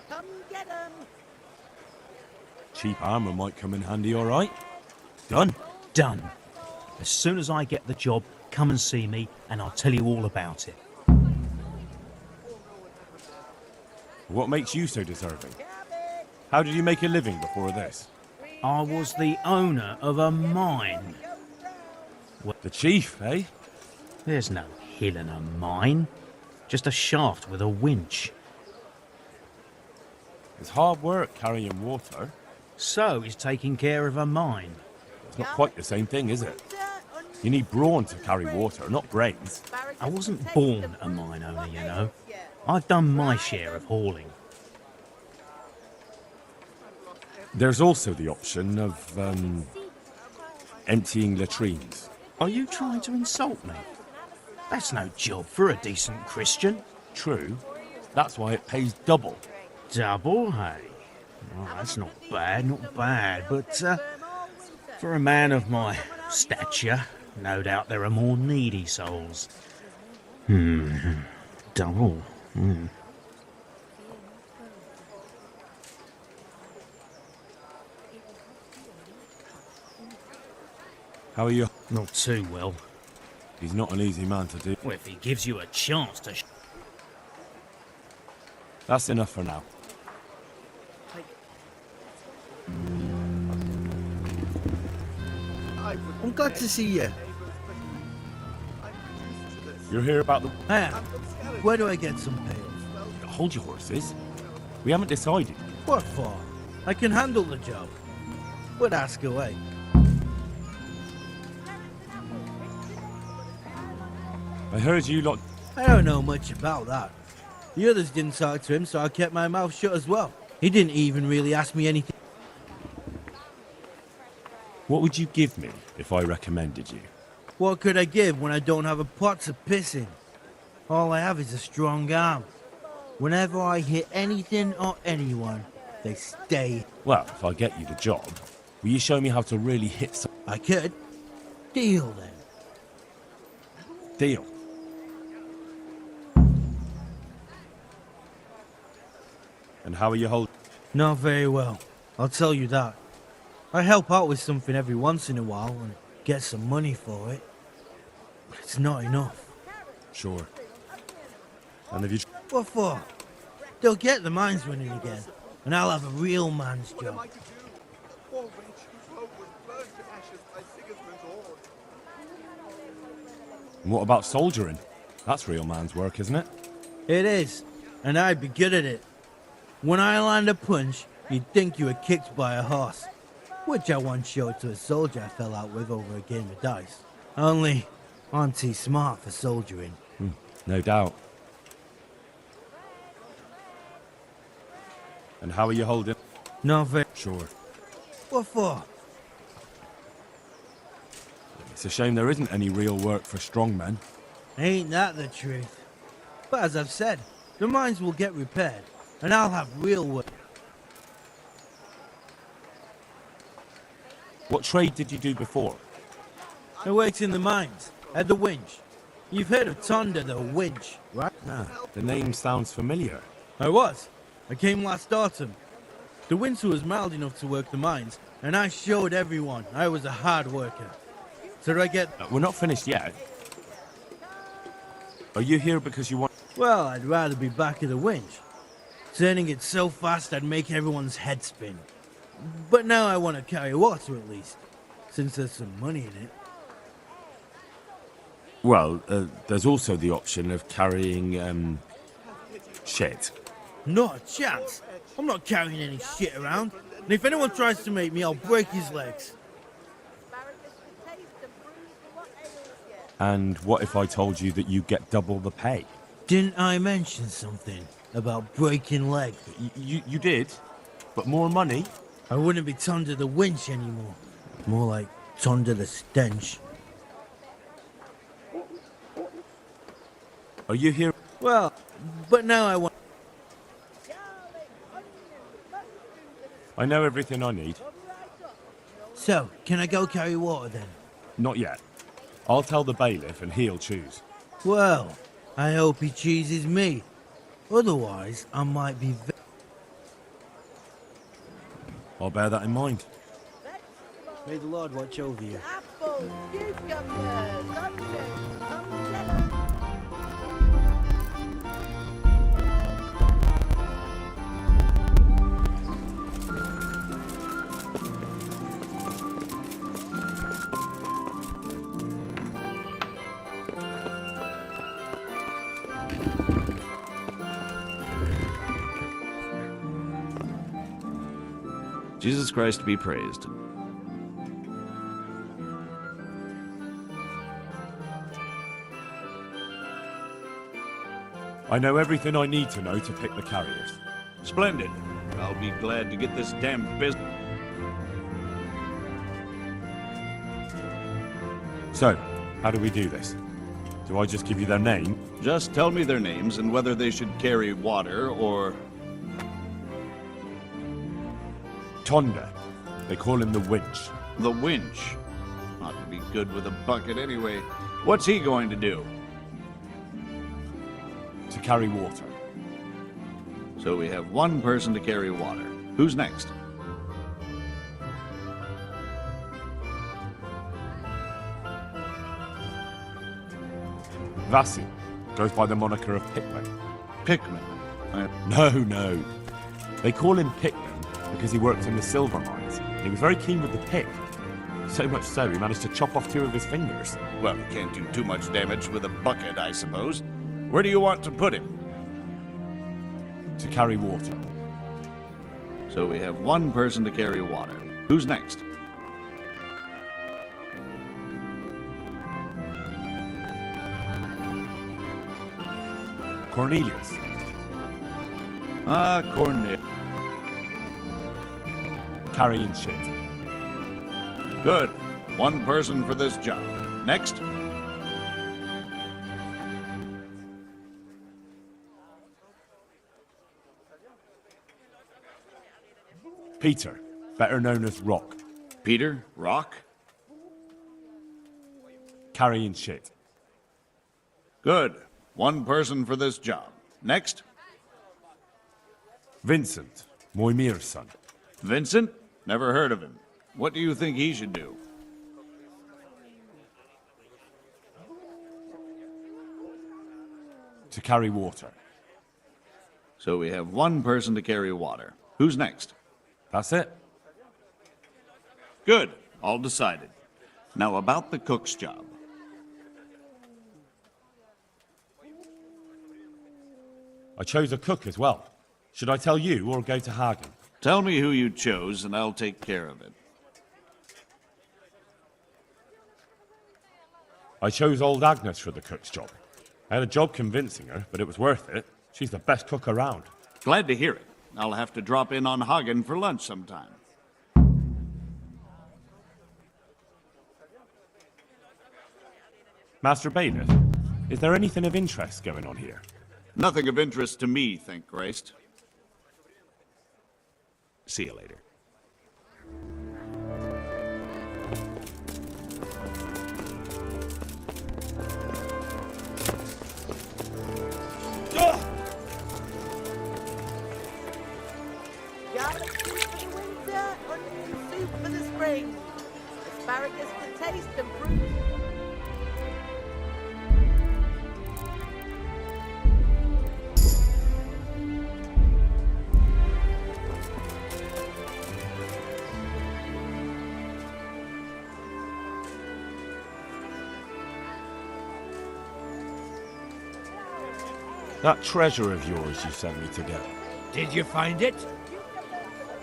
Cheap armour might come in handy, all right? Done. Done. As soon as I get the job, come and see me and I'll tell you all about it. What makes you so deserving? How did you make a living before this? I was the owner of a mine. The chief, eh? There's no hill in a mine. Just a shaft with a winch. It's hard work carrying water. So he's taking care of a mine. It's not quite the same thing, is it? You need brawn to carry water, not brains. I wasn't born a mine owner, you know. I've done my share of hauling. There's also the option of, emptying latrines. Are you trying to insult me? That's no job for a decent Christian. True. That's why it pays double. Double, hey? Oh, that's not bad, but for a man of my stature, no doubt there are more needy souls. Double. How are you? Not too well. He's not an easy man to do. Well, if he gives you a chance to... That's enough for now. I'm glad to see you. You're here about the... Hey, where do I get some pails? Hold your horses. We haven't decided. What for? I can handle the job. But ask away. I heard you lot... I don't know much about that. The others didn't talk to him, so I kept my mouth shut as well. He didn't even really ask me anything. What would you give me if I recommended you? What could I give when I don't have a pot to piss in? All I have is a strong arm. Whenever I hit anything or anyone, they stay. Well, if I get you the job, will you show me how to really hit some... I could. Deal then. Deal. And how are you holding? Not very well, I'll tell you that. I help out with something every once in a while and get some money for it. But it's not enough. Sure. And have you... What for? They'll get the mines running again, and I'll have a real man's job. And what about soldiering? That's real man's work, isn't it? It is, and I'd be good at it. When I land a punch, you'd think you were kicked by a horse, which I once showed to a soldier I fell out with over a game of dice. Only, I'm too smart for soldiering. No doubt. And how are you holding? Not very... Sure. What for? It's a shame there isn't any real work for strong men. Ain't that the truth? But as I've said, the mines will get repaired, and I'll have real work. What trade did you do before? I worked in the mines, at the winch. You've heard of Tonda the winch, right? Ah, the name sounds familiar. I was. I came last autumn. The winter was mild enough to work the mines, and I showed everyone I was a hard worker. So I get... We're not finished yet. Are you here because you want... Well, I'd rather be back at the winch. Turning it so fast I'd make everyone's head spin. But now I want to carry water at least, since there's some money in it. Well, there's also the option of carrying, shit. Not a chance. I'm not carrying any shit around. And if anyone tries to make me, I'll break his legs. And what if I told you that you get double the pay? Didn't I mention something about breaking legs? You did, but more money? I wouldn't be Tonda the winch anymore. More like Tonda the stench. Are you here? Well, but now I want... I know everything I need. So, can I go carry water then? Not yet. I'll tell the bailiff and he'll choose. Well, I hope he chooses me. Otherwise, I might be... I'll bear that in mind. May the Lord watch over you. Jesus Christ be praised. I know everything I need to know to pick the carriers. Splendid. I'll be glad to get this damn business. So, how do we do this? Do I just give you their name? Just tell me their names and whether they should carry water or... Tonda. They call him the winch. The winch. Ought to be good with a bucket anyway. What's he going to do? To carry water. So we have one person to carry water. Who's next? Vassi. Goes by the moniker of Pickman. Pickman? No. They call him Pickman because he worked in the silver mines. He was very keen with the pick. So much so, he managed to chop off 2 of his fingers. Well, he can't do too much damage with a bucket, I suppose. Where do you want to put him? To carry water. So we have 1 person to carry water. Who's next? Cornelius. Cornelius. Carrying shit. Good. 1 person for this job. Next. Peter, better known as Rock. Peter? Rock? Carrying shit. Good. 1 person for this job. Next. Vincent, Moimir's son. Vincent? Never heard of him. What do you think he should do? To carry water. So we have 1 person to carry water. Who's next? That's it. Good. All decided. Now about the cook's job. I chose a cook as well. Should I tell you or go to Hagen? Tell me who you chose and I'll take care of it. I chose old Agnes for the cook's job. I had a job convincing her, but it was worth it. She's the best cook around. Glad to hear it. I'll have to drop in on Hagen for lunch sometime. Master Bailiff, is there anything of interest going on here? Nothing of interest to me, thank Christ. See you later. Garlic soup for the winter, onion soup for the spring. Asparagus for taste and fruit. That treasure of yours you sent me to get. Did you find it?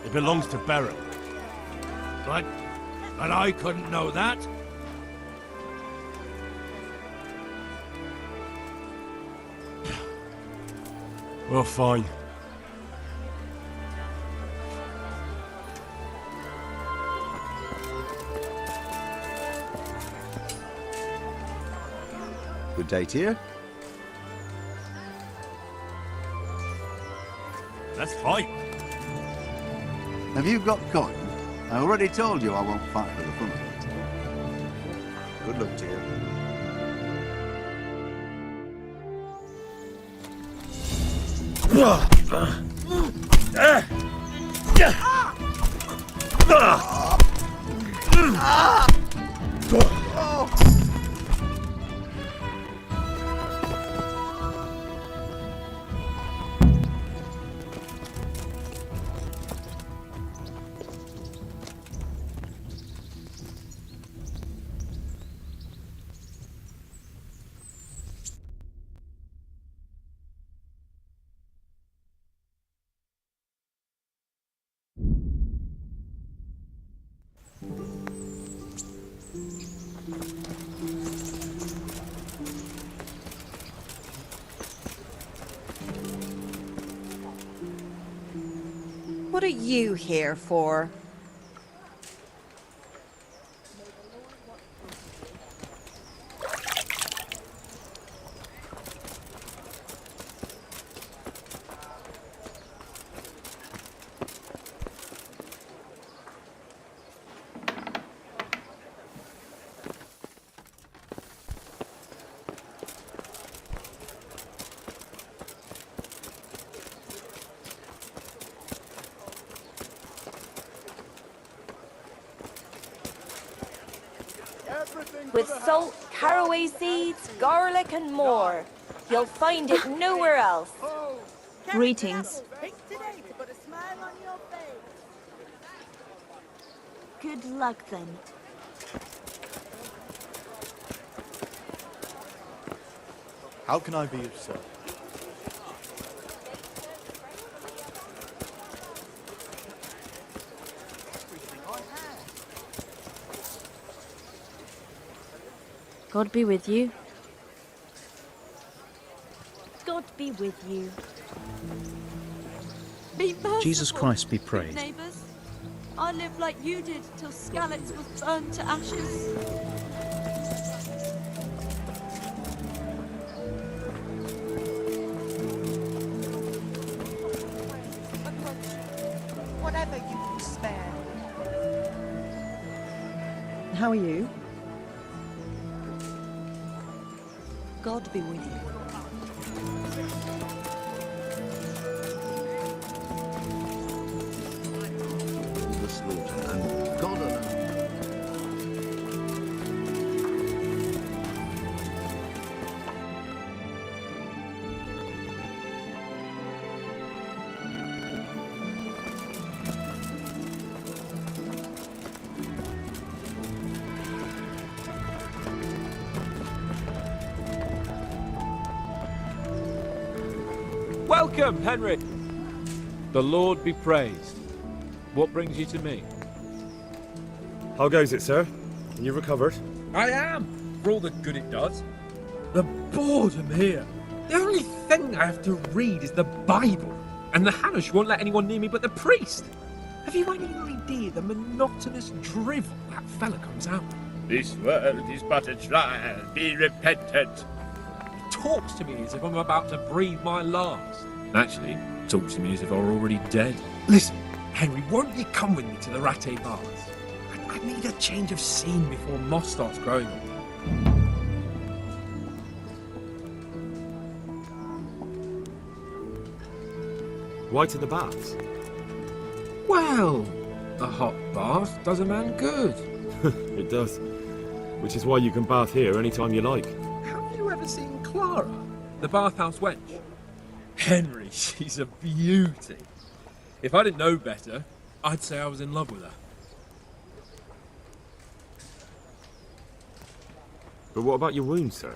It belongs to Beryl. But I couldn't know that. Well, fine. Good day to you. Let's fight. Have you got coin? I already told you I won't fight for the fun of it. Good luck to you. What are you here for? With salt, caraway seeds, garlic and more. You'll find it nowhere else. Greetings. Good luck then. How can I be of service? God be with you. God be with you. Be merciful, Jesus Christ be good praised. neighbours. I lived like you did till Skalitz was burned to ashes. Whatever you can spare. How are you? God be with you. The slaughter and God alone. Welcome, Henry. The Lord be praised. What brings you to me? How goes it, sir? You recovered? I am, for all the good it does. The boredom here. The only thing I have to read is the Bible, and the Hanush won't let anyone near me but the priest. Have you any idea the monotonous drivel that fella comes out with? This world is but a trial. Be repentant. He talks to me as if I'm about to breathe my last. Actually, talks to me as if I were already dead. Listen, Henry, won't you come with me to the Ratte Bars? I need a change of scene before moss starts growing on me. Why to the baths? Well, a hot bath does a man good. It does. Which is why you can bath here anytime you like. Have you ever seen Clara, the bathhouse wench? Henry, she's a beauty. If I didn't know better, I'd say I was in love with her. But what about your wound, sir?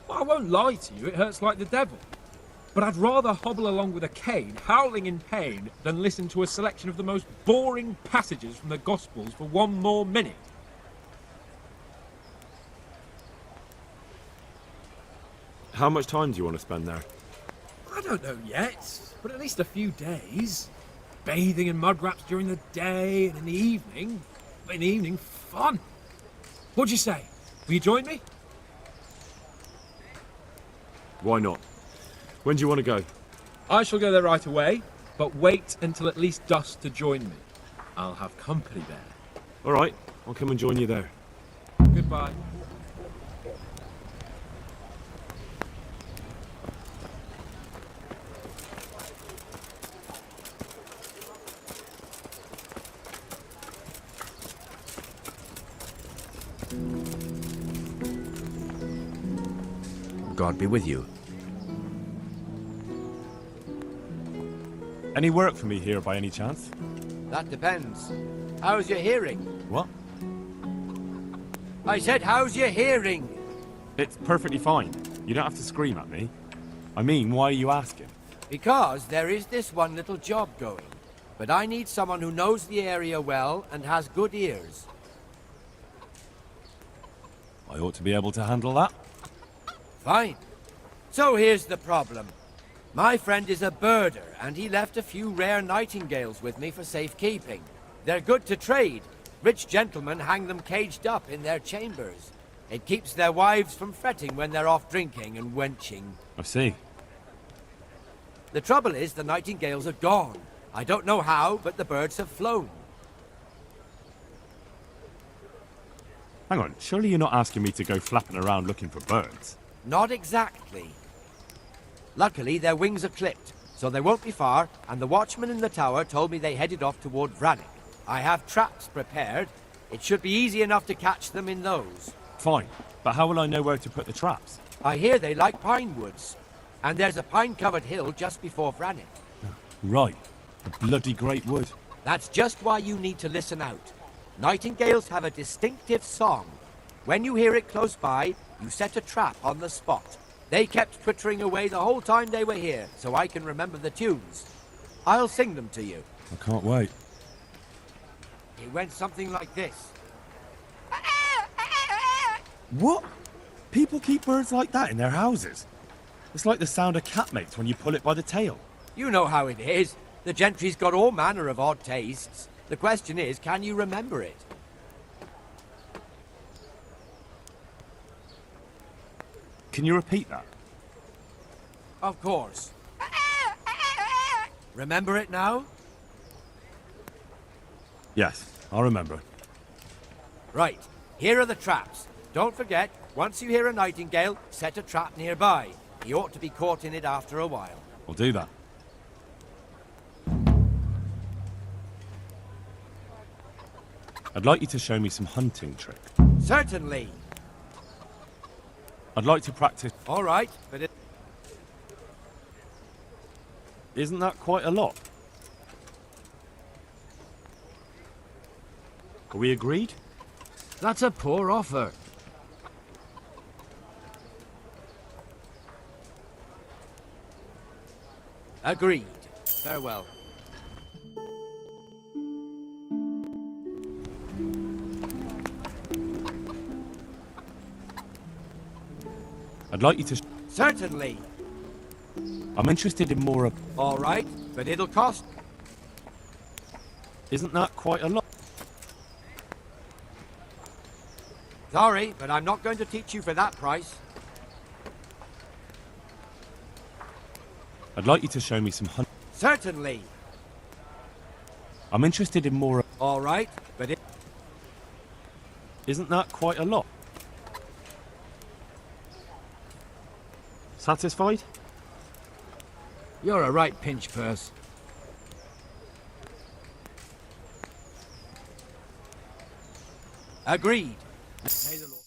Well, I won't lie to you, it hurts like the devil. But I'd rather hobble along with a cane, howling in pain, than listen to a selection of the most boring passages from the Gospels for one more minute. How much time do you want to spend there? I don't know yet, but at least a few days. Bathing in mud wraps during the day, and in the evening, fun. What'd you say? Will you join me? Why not? When do you want to go? I shall go there right away, but wait until at least dusk to join me. I'll have company there. All right, I'll come and join you there. Goodbye. God be with you. Any work for me here by any chance? That depends. How's your hearing? What? I said, how's your hearing? It's perfectly fine. You don't have to scream at me. I mean, why are you asking? Because there is this one little job going. But I need someone who knows the area well and has good ears. I ought to be able to handle that. Fine. So here's the problem. My friend is a birder, and he left a few rare nightingales with me for safekeeping. They're good to trade. Rich gentlemen hang them caged up in their chambers. It keeps their wives from fretting when they're off drinking and wenching. I see. The trouble is the nightingales are gone. I don't know how, but the birds have flown. Hang on, surely you're not asking me to go flapping around looking for birds? Not exactly. Luckily, their wings are clipped, so they won't be far, and the watchman in the tower told me they headed off toward Vranik. I have traps prepared. It should be easy enough to catch them in those. Fine, but how will I know where to put the traps? I hear they like pine woods, and there's a pine-covered hill just before Vranik. Right, a bloody great wood. That's just why you need to listen out. Nightingales have a distinctive song. When you hear it close by, you set a trap on the spot. They kept twittering away the whole time they were here, so I can remember the tunes. I'll sing them to you. I can't wait. It went something like this. What? People keep birds like that in their houses? It's like the sound a cat makes when you pull it by the tail. You know how it is. The gentry's got all manner of odd tastes. The question is, can you remember it? Can you repeat that? Of course. Remember it now? Yes, I'll remember. Right, here are the traps. Don't forget, once you hear a nightingale, set a trap nearby. He ought to be caught in it after a while. I'll do that. I'd like you to show me some hunting tricks. Certainly. I'd like to practice. All right, but Isn't that quite a lot? Are we agreed? That's a poor offer. Agreed. Farewell. I'd like you to... Certainly. I'm interested in more of... All right, but it'll cost... Isn't that quite a lot? Sorry, but I'm not going to teach you for that price. I'd like you to show me some hunt... Certainly. I'm interested in more of... All right, but it... Isn't that quite a lot? Satisfied? You're a right pinch purse. Agreed. May the Lord...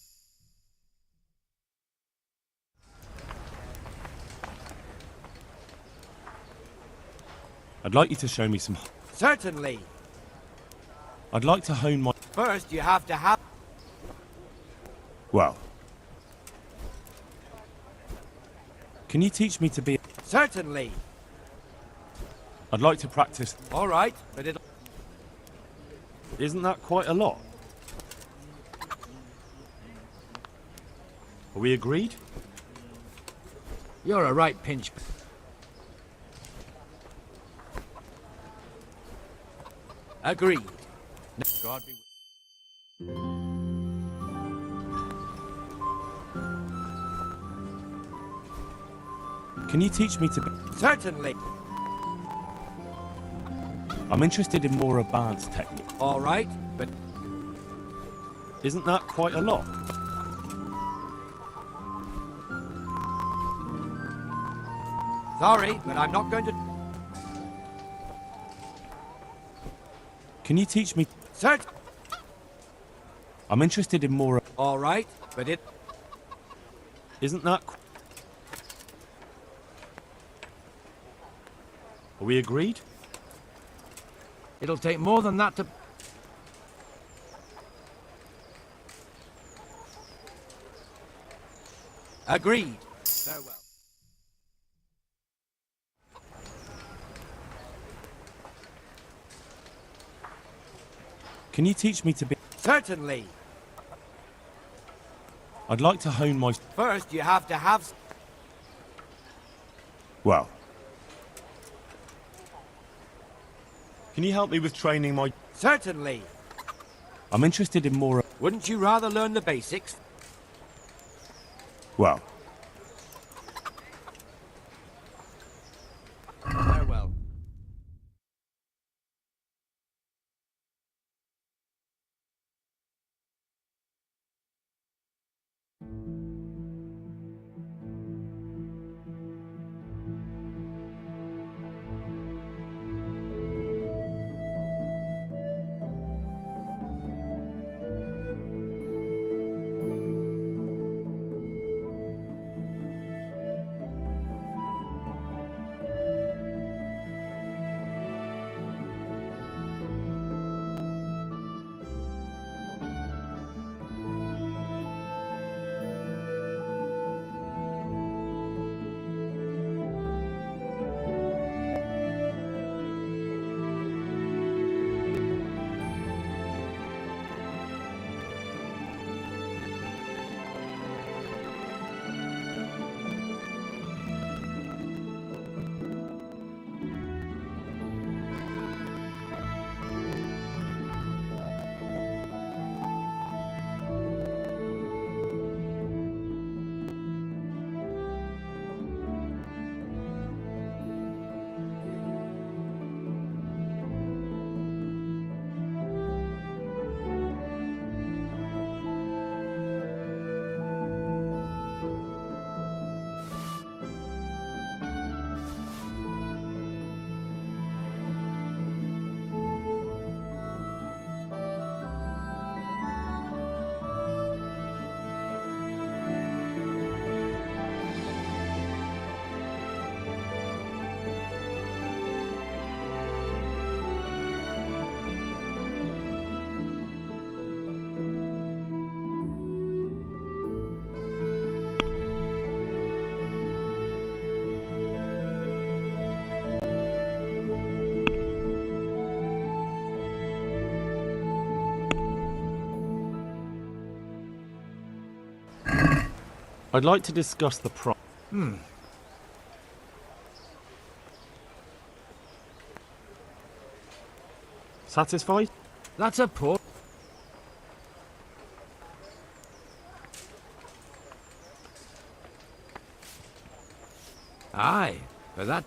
I'd like you to show me some... Certainly. I'd like to hone my... First, you have to have... Well... Can you teach me to be... Certainly. I'd like to practice... All right, but it... Isn't that quite a lot? Are we agreed? You're a right pinch. Agreed. God be with you. Can you teach me to be... Certainly. I'm interested in more advanced technique. All right, but... Isn't that quite a lot? Sorry, but I'm not going to... Can you teach me... Cert... I'm interested in more... All right, but it... Isn't that... Are we agreed? It'll take more than that to... Agreed. Farewell. Can you teach me to be... Certainly. I'd like to hone my... First, you have to have... Well... Can you help me with training my... Certainly. I'm interested in more... Wouldn't you rather learn the basics? Well... Farewell. I'd like to discuss the price. Satisfied? That's a poor... Aye, but that...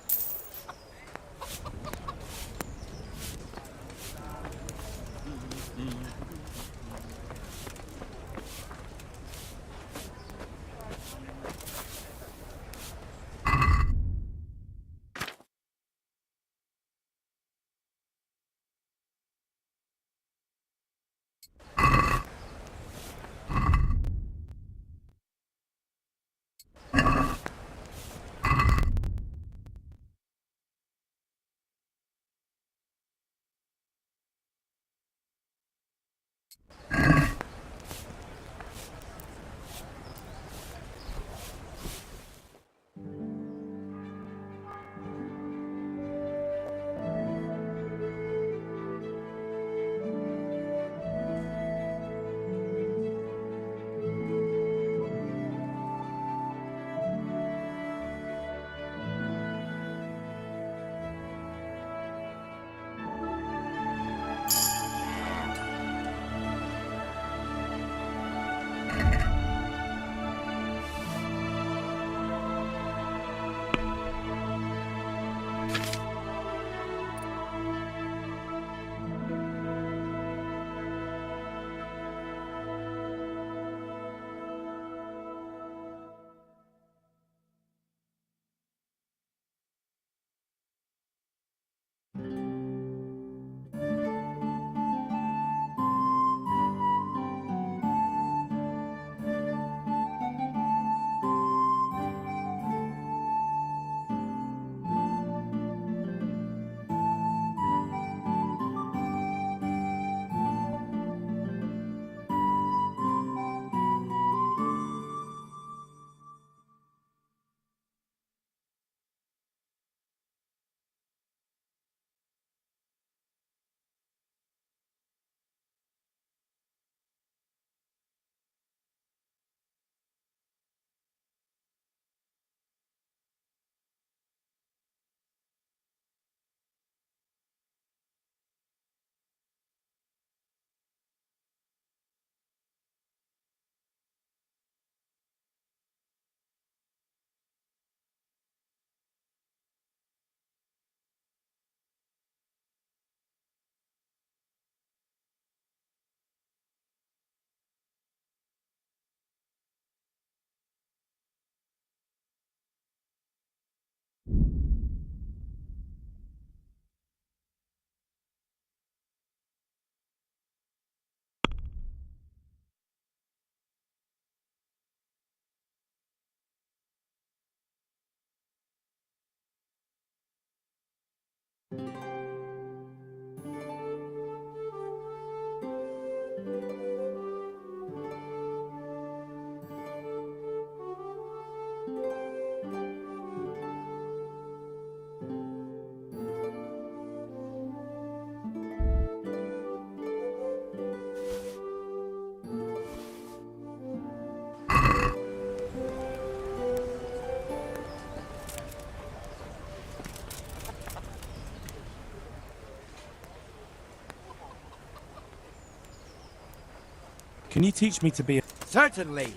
Can you teach me to be a... Certainly.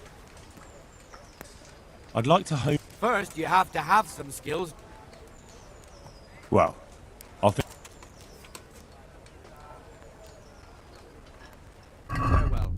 I'd like to hone... First, you have to have some skills. Well, I think... Farewell.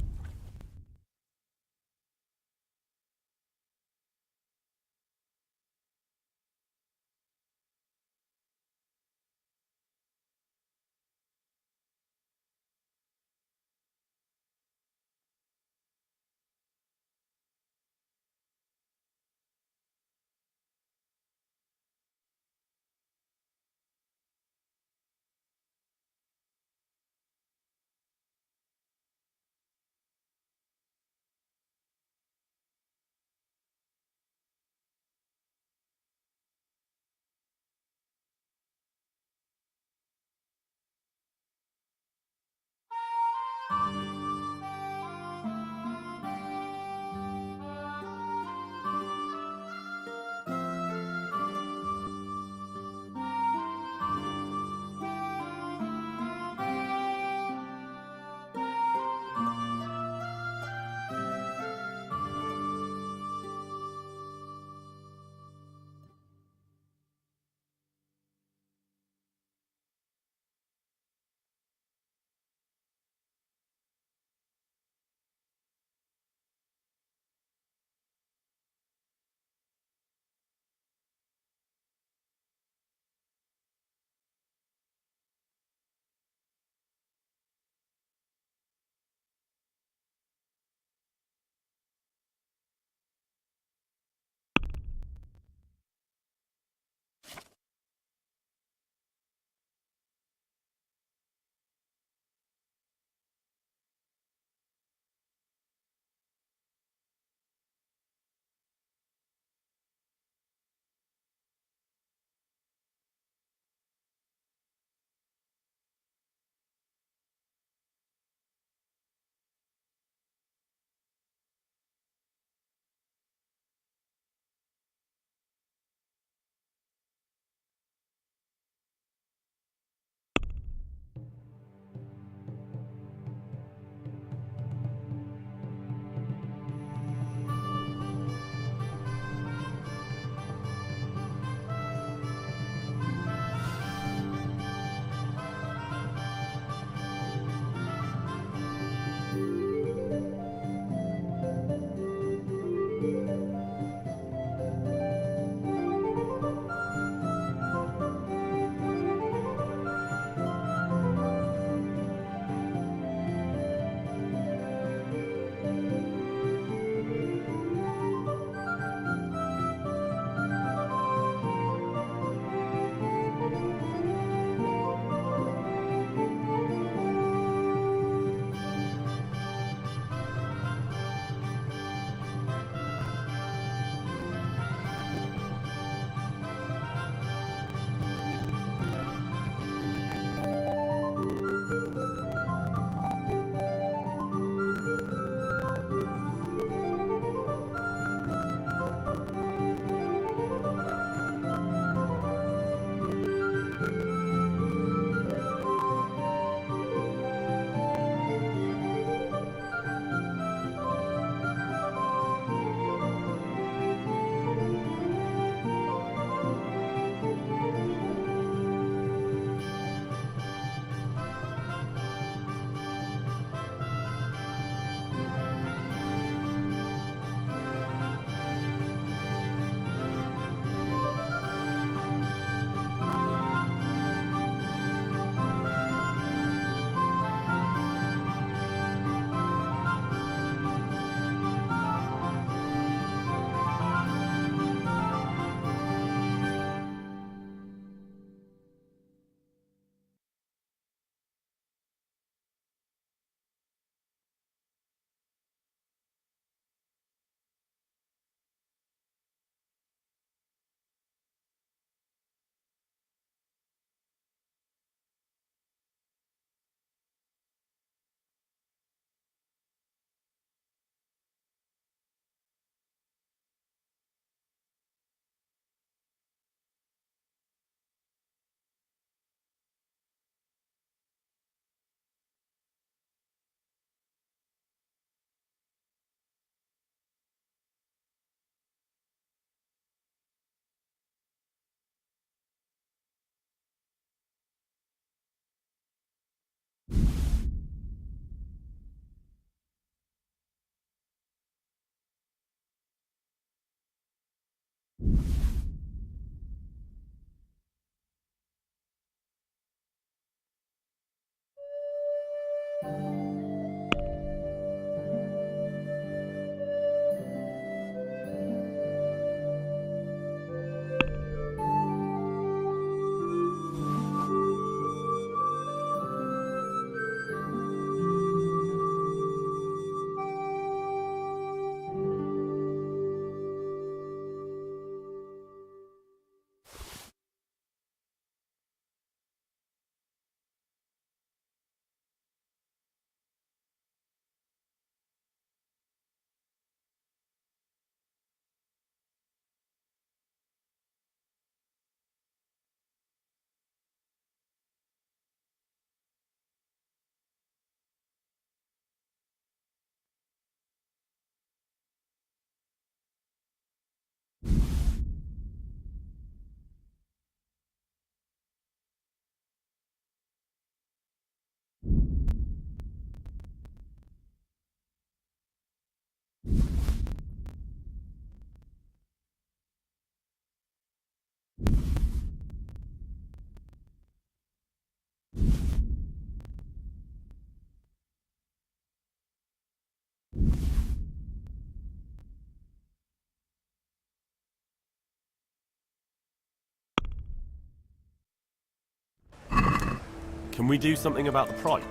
Can we do something about the price?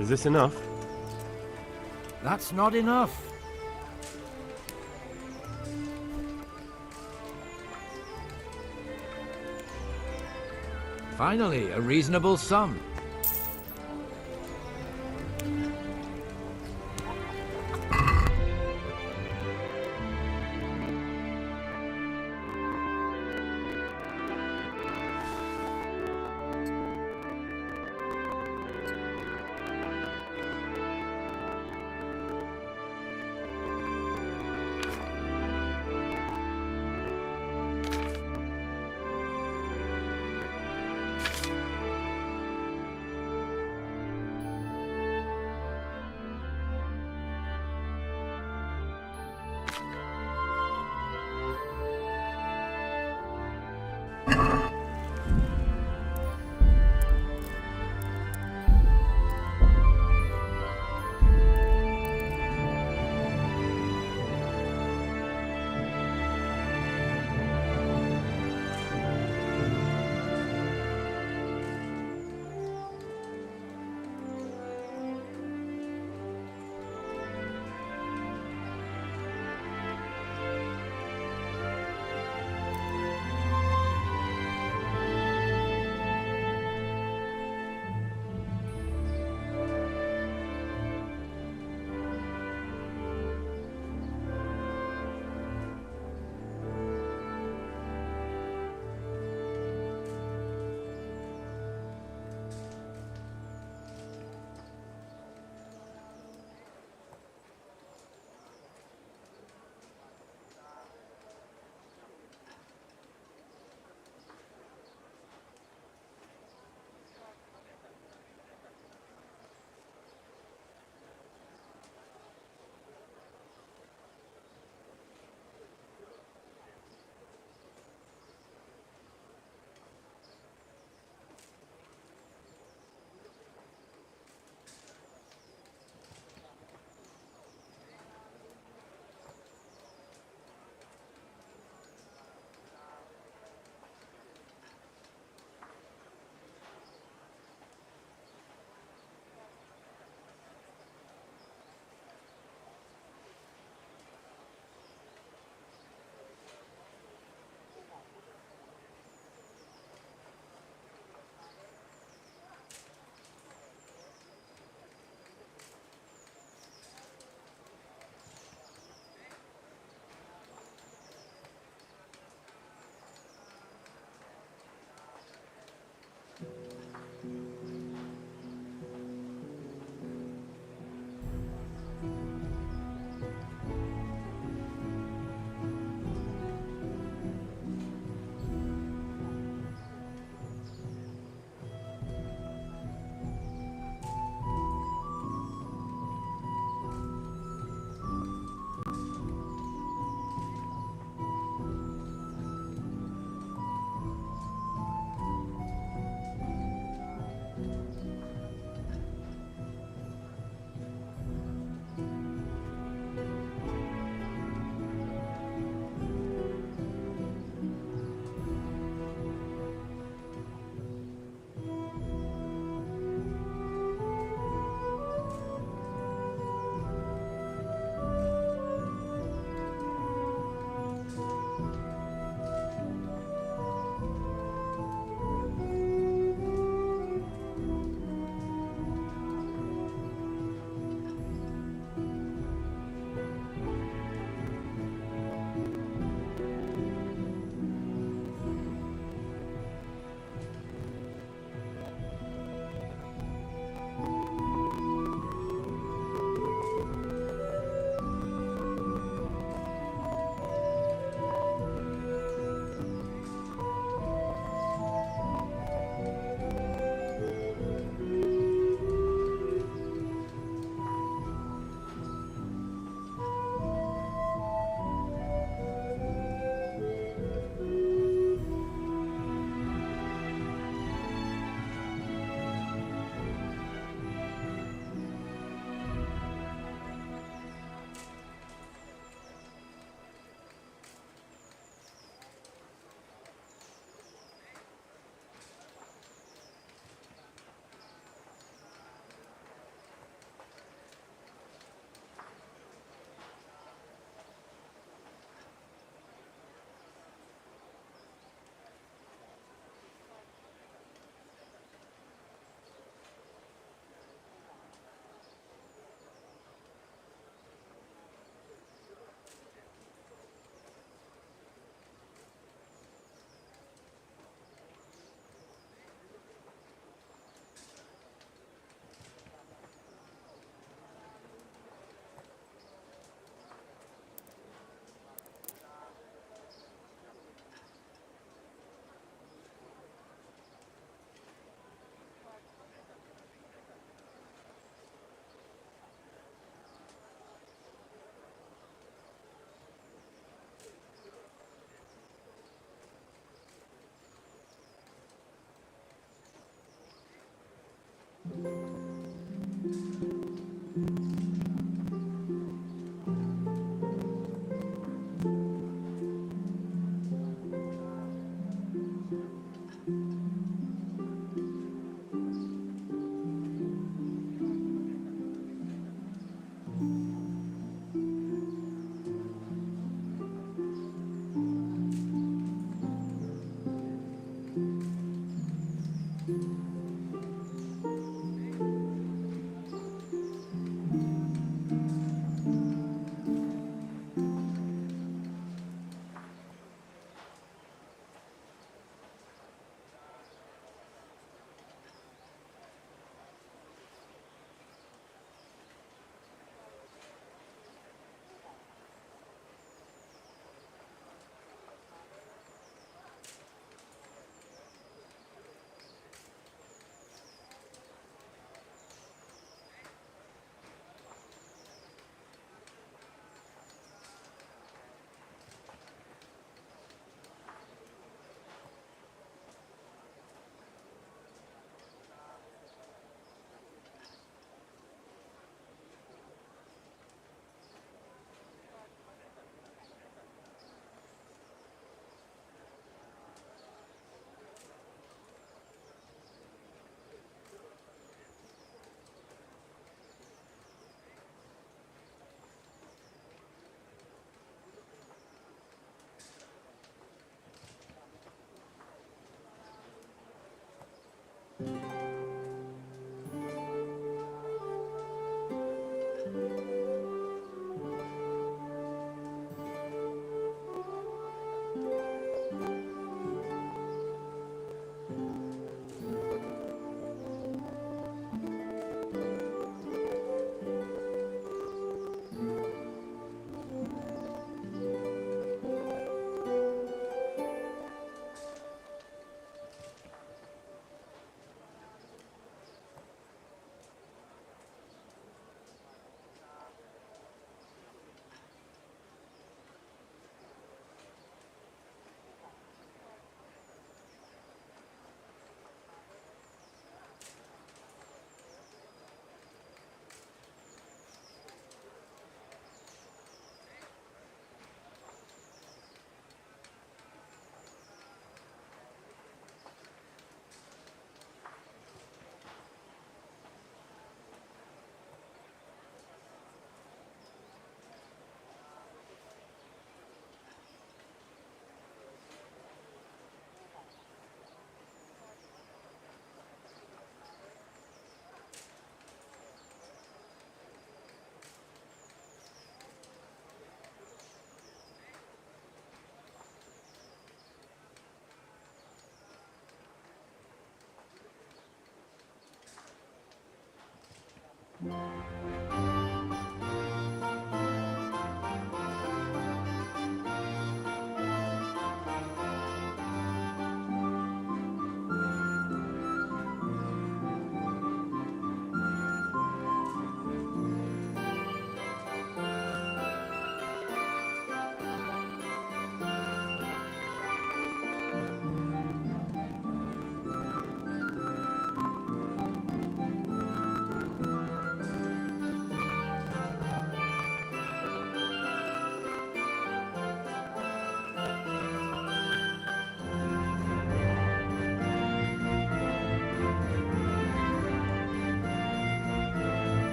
Is this enough? That's not enough. Finally, a reasonable sum.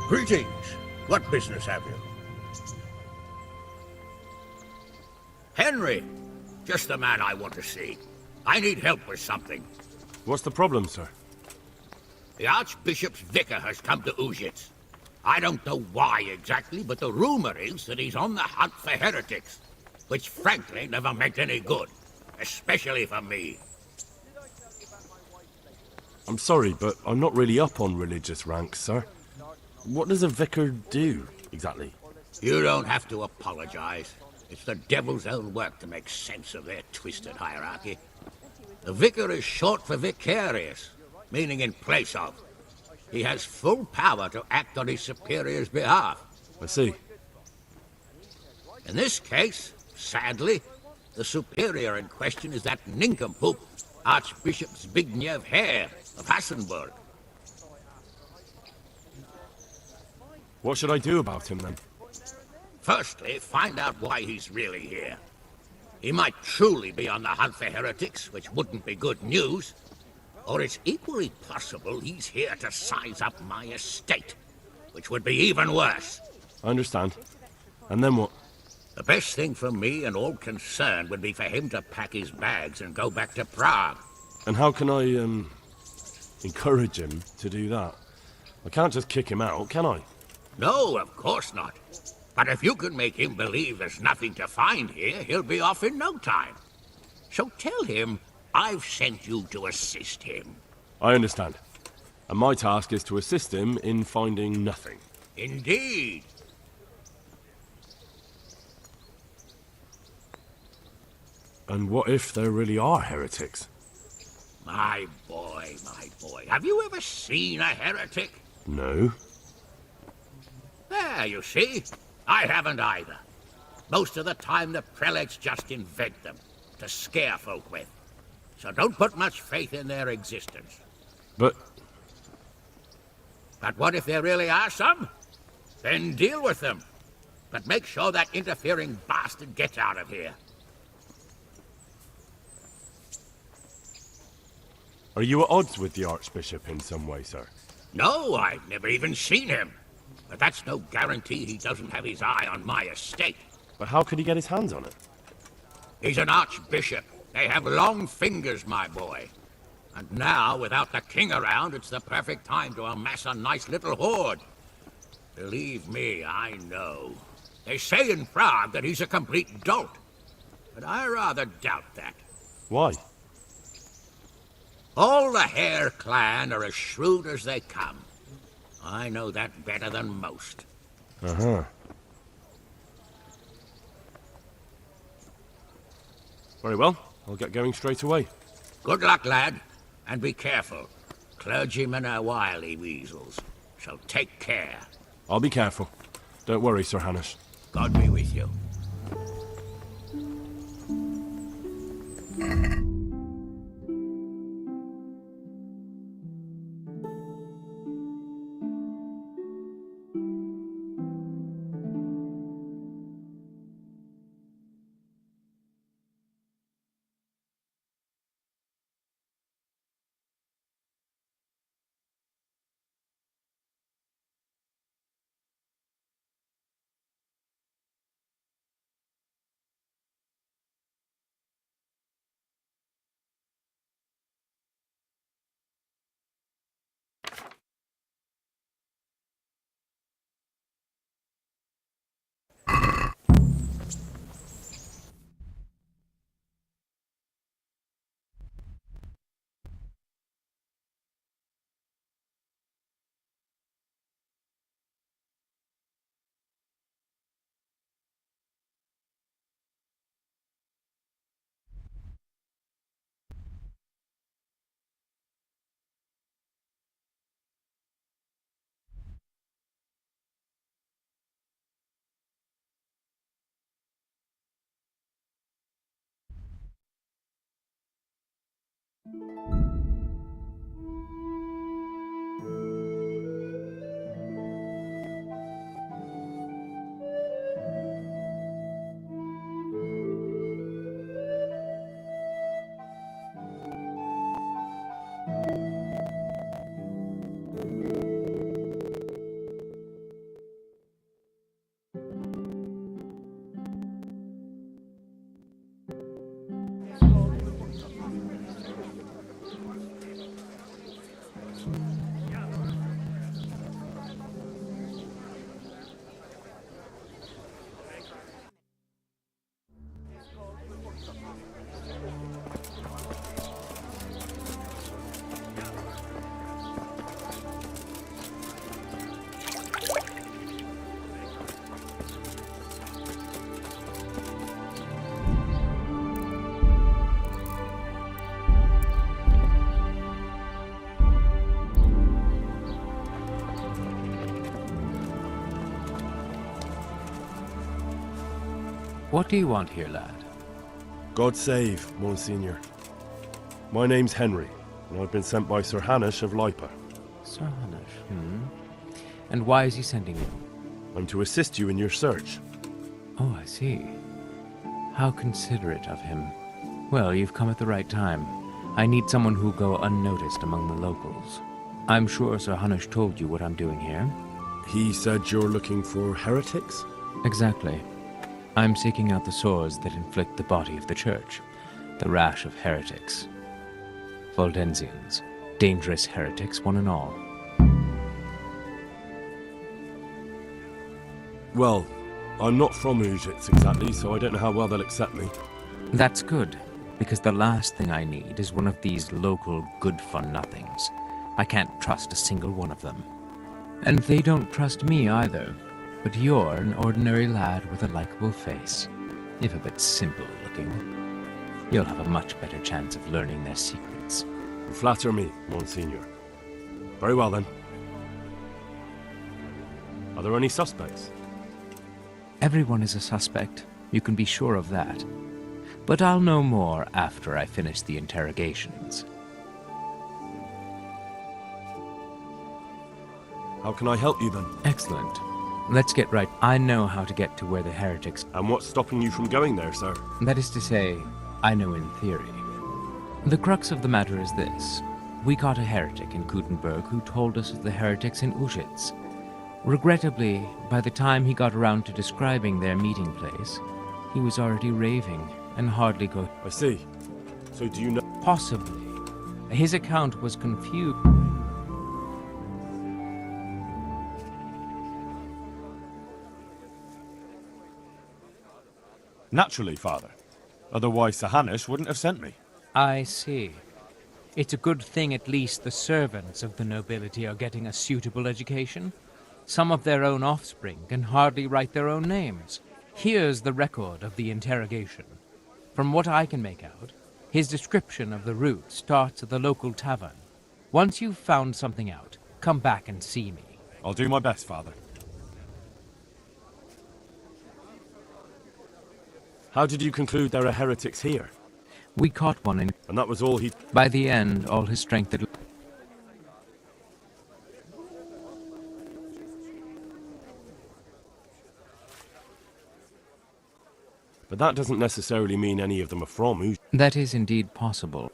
Greetings. What business have you? Henry! Just the man I want to see. I need help with something. What's the problem, sir? The Archbishop's vicar has come to Uzhitz. I don't know why exactly, but the rumor is that he's on the hunt for heretics, which frankly never meant any good, especially for me. I'm sorry, but I'm not really up on religious ranks, sir. What does a vicar do, exactly? You don't have to apologize. It's the devil's own work to make sense of their twisted hierarchy. The vicar is short for vicarious, meaning in place of. He has full power to act on his superior's behalf. I see. In this case, sadly, the superior in question is that nincompoop, Archbishop Zbigniew Hare of Hassenburg. What should I do about him, then? Firstly, find out why he's really here. He might truly be on the hunt for heretics, which wouldn't be good news. Or it's equally possible he's here to size up my estate, which would be even worse. I understand. And then what? The best thing for me and all concerned would be for him to pack his bags and go back to Prague. And how can I, encourage him to do that? I can't just kick him out, can I? No, of course not. But if you can make him believe there's nothing to find here, he'll be off in no time. So tell him I've sent you to assist him. I understand. And my task is to assist him in finding nothing. Indeed. And what if there really are heretics? My boy, have you ever seen a heretic? No. There, you see. I haven't either. Most of the time the prelates just invent them to scare folk with. So don't put much faith in their existence. But what if there really are some? Then deal with them. But make sure that interfering bastard gets out of here. Are you at odds with the Archbishop in some way, sir? No, I've never even seen him. But that's no guarantee he doesn't have his eye on my estate. But how could he get his hands on it? He's an archbishop. They have long fingers, my boy. And now, without the king around, it's the perfect time to amass a nice little hoard. Believe me, I know. They say in Prague that he's a complete dolt. But I rather doubt that. Why? All the Hare clan are as shrewd as they come. I know that better than most. Uh-huh. Very well. I'll get going straight away. Good luck, lad. And be careful. Clergymen are wily weasels. So take care. I'll be careful. Don't worry, Sir Hanush. God be with you. What do you want here, lad? God save, Monsignor. My name's Henry, and I've been sent by Sir Hanush of Lipa. Sir Hanush, And why is he sending you? I'm to assist you in your search. Oh, I see. How considerate of him. Well, you've come at the right time. I need someone who'll go unnoticed among the locals. I'm sure Sir Hanush told you what I'm doing here. He said you're looking for heretics? Exactly. I'm seeking out the sores that inflict the body of the church. The rash of heretics. Valdensians. Dangerous heretics, one and all. Well, I'm not from Ujits exactly, so I don't know how well they'll accept me. That's good, because the last thing I need is one of these local good-for-nothings. I can't trust a single one of them. And they don't trust me either. But you're an ordinary lad with a likable face, if a bit simple-looking. You'll have a much better chance of learning their secrets. You flatter me, Monsignor. Very well, then. Are there any suspects? Everyone is a suspect. You can be sure of that. But I'll know more after I finish the interrogations. How can I help you, then? Excellent. Let's get right. I know how to get to where the heretics... And what's stopping you from going there, sir? That is to say, I know in theory. The crux of the matter is this. We caught a heretic in Gutenberg who told us of the heretics in Ujits. Regrettably, by the time he got around to describing their meeting place, he was already raving and hardly go... I see. So do you know... Possibly. His account was confused. Naturally, Father. Otherwise Sir Hanush wouldn't have sent me. I see. It's a good thing at least the servants of the nobility are getting a suitable education. Some of their own offspring can hardly write their own names. Here's the record of the interrogation. From what I can make out, his description of the route starts at the local tavern. Once you've found something out, come back and see me. I'll do my best, Father. How did you conclude there are heretics here? We caught one in... And that was all he... By the end, all his strength had... But that doesn't necessarily mean any of them are from Ujits. That is indeed possible.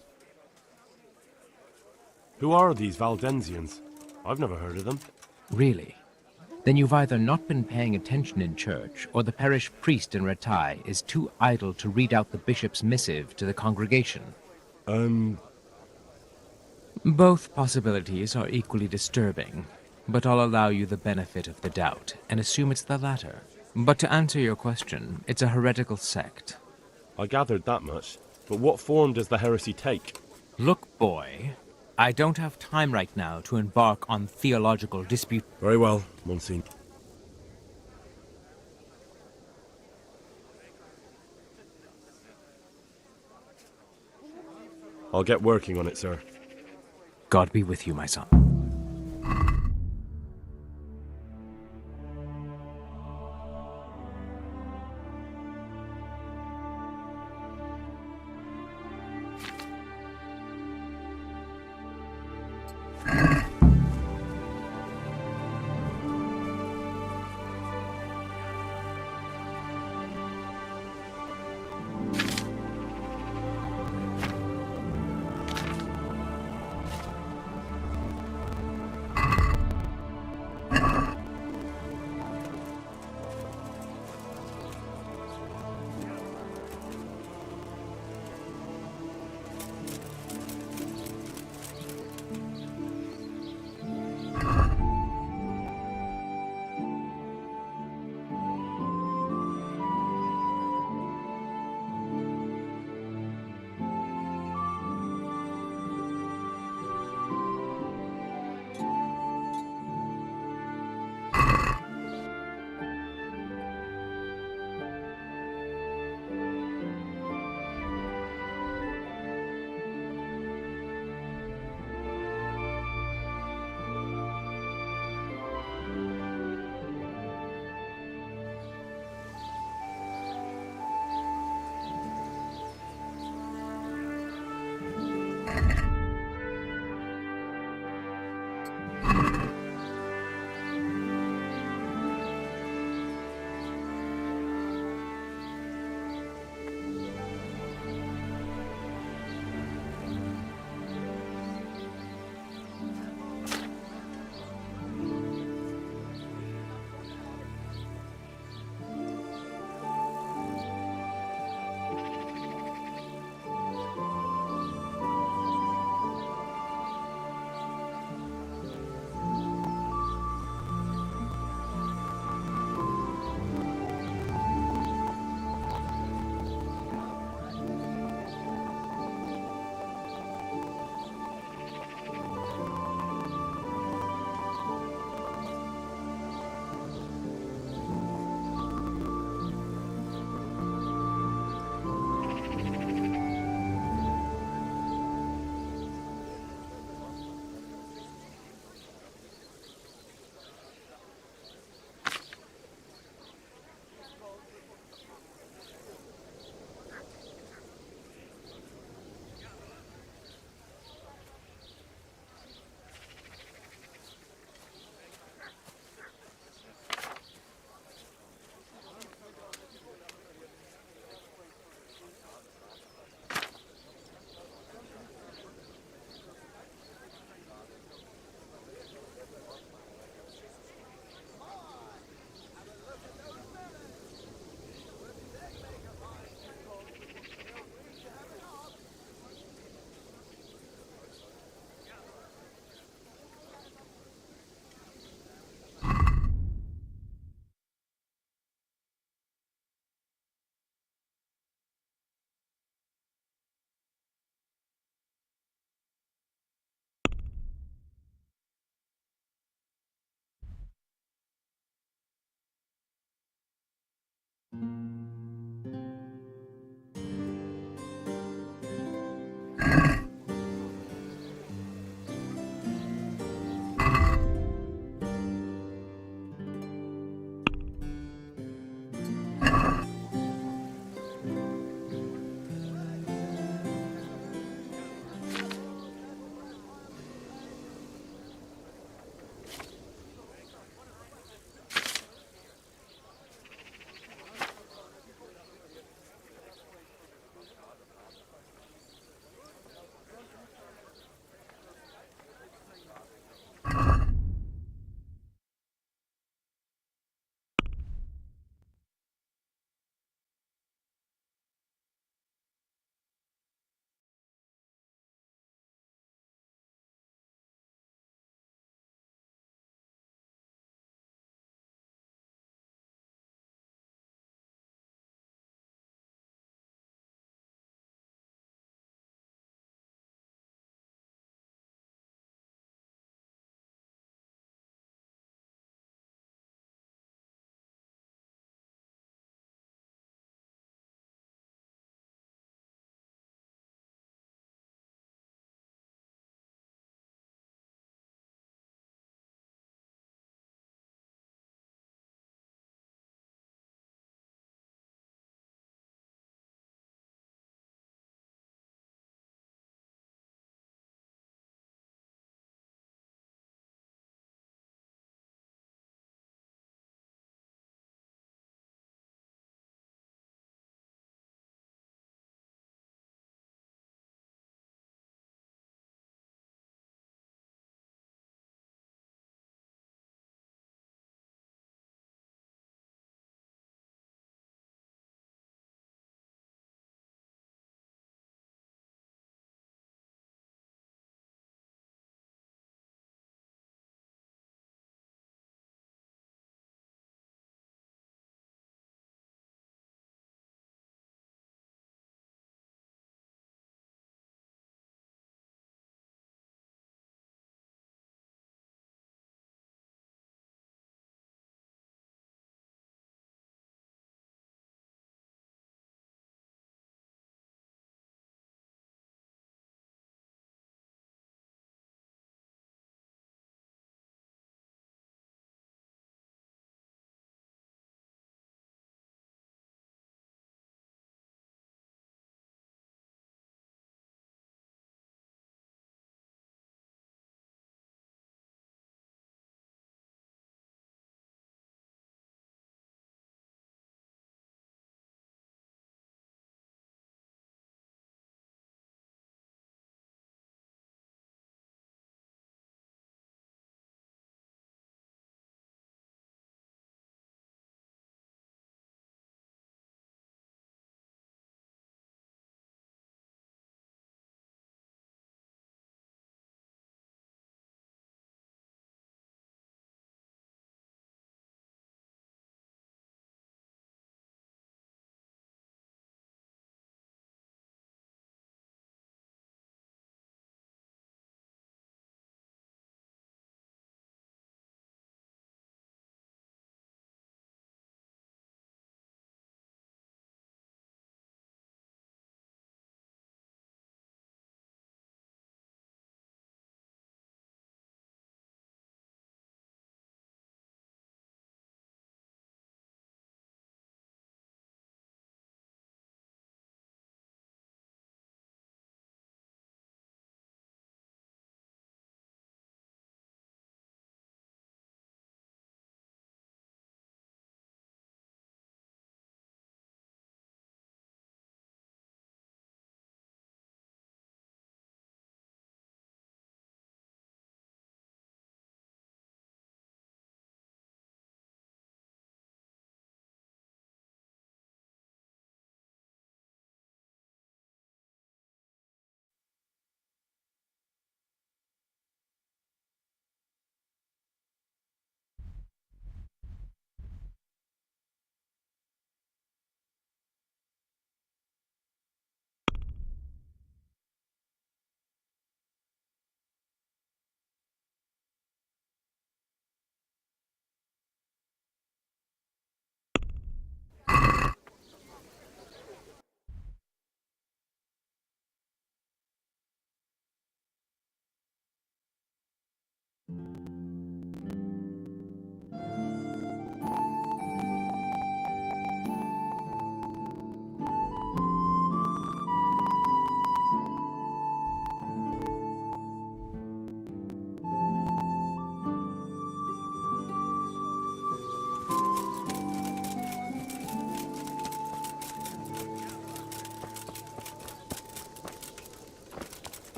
Who are these Valdensians? I've never heard of them. Really? Then you've either not been paying attention in church, or the parish priest in Ratai is too idle to read out the bishop's missive to the congregation. Both possibilities are equally disturbing, but I'll allow you the benefit of the doubt, and assume it's the latter. But to answer your question, it's a heretical sect. I gathered that much, but what form does the heresy take? Look, boy, I don't have time right now to embark on theological dispute. Very well, Monsignor. I'll get working on it, sir. God be with you, my son.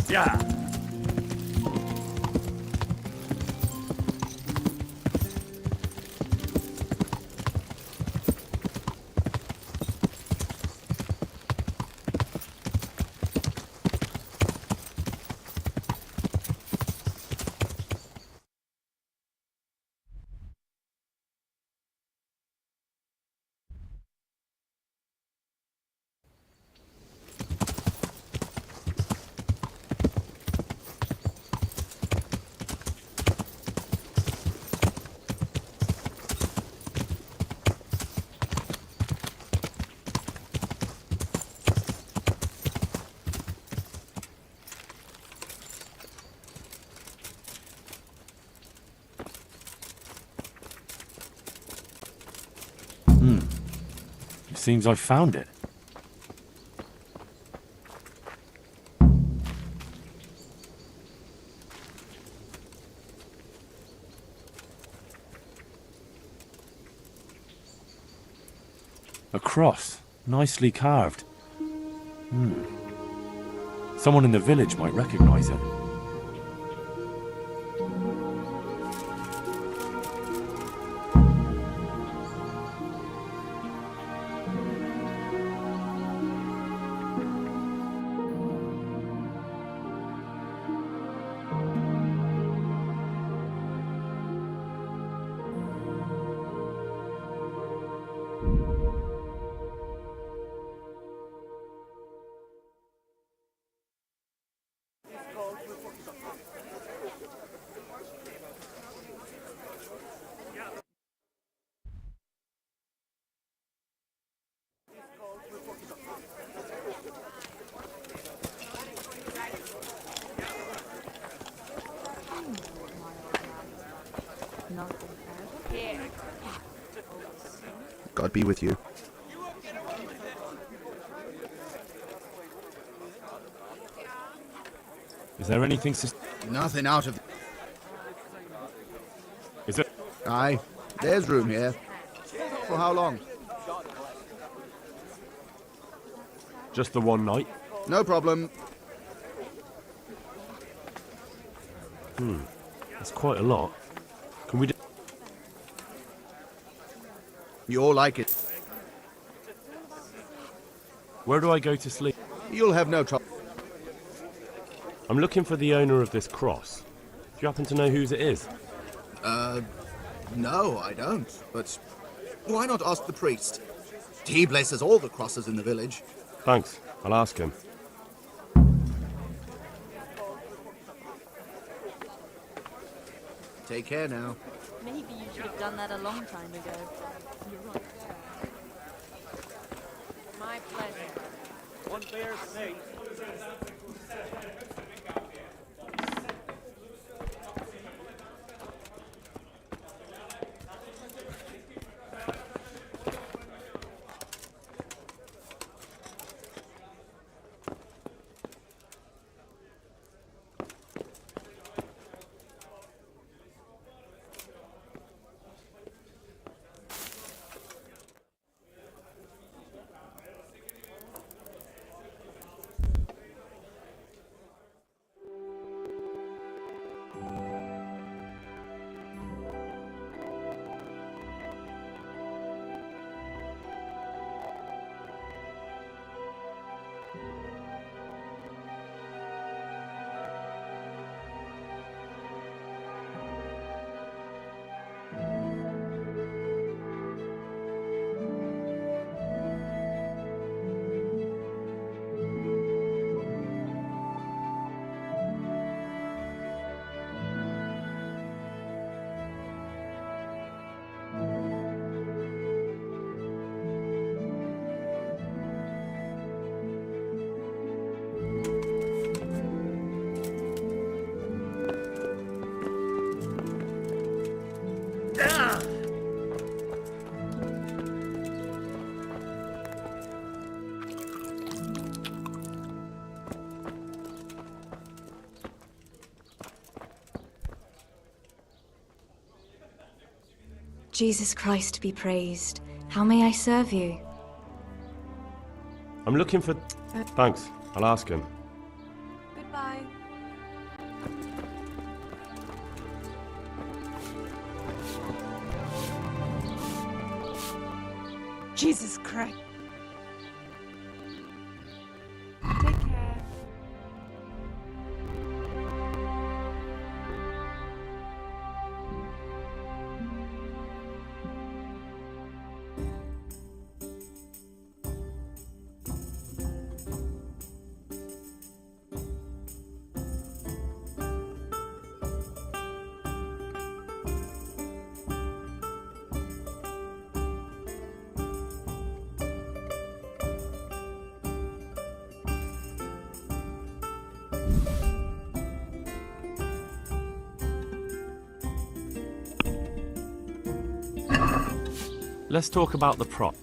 Yeah. It seems I found it. A cross, nicely carved. Someone in the village might recognize it. God be with you. Is there anything Nothing out of... Is it? Aye, there's room here. For how long? Just the one night? No problem. That's quite a lot. Can we do... You'll like it. Where do I go to sleep? You'll have no trouble. I'm looking for the owner of this cross. Do you happen to know whose it is? No, I don't. But why not ask the priest? He blesses all the crosses in the village. Thanks. I'll ask him. Take care now. Maybe you should have done that a long time ago. My pleasure. One bear snake. Jesus Christ be praised. How may I serve you? I'm looking for... Thanks. I'll ask him. Goodbye. Jesus Christ. Take care. Let's talk about the prop.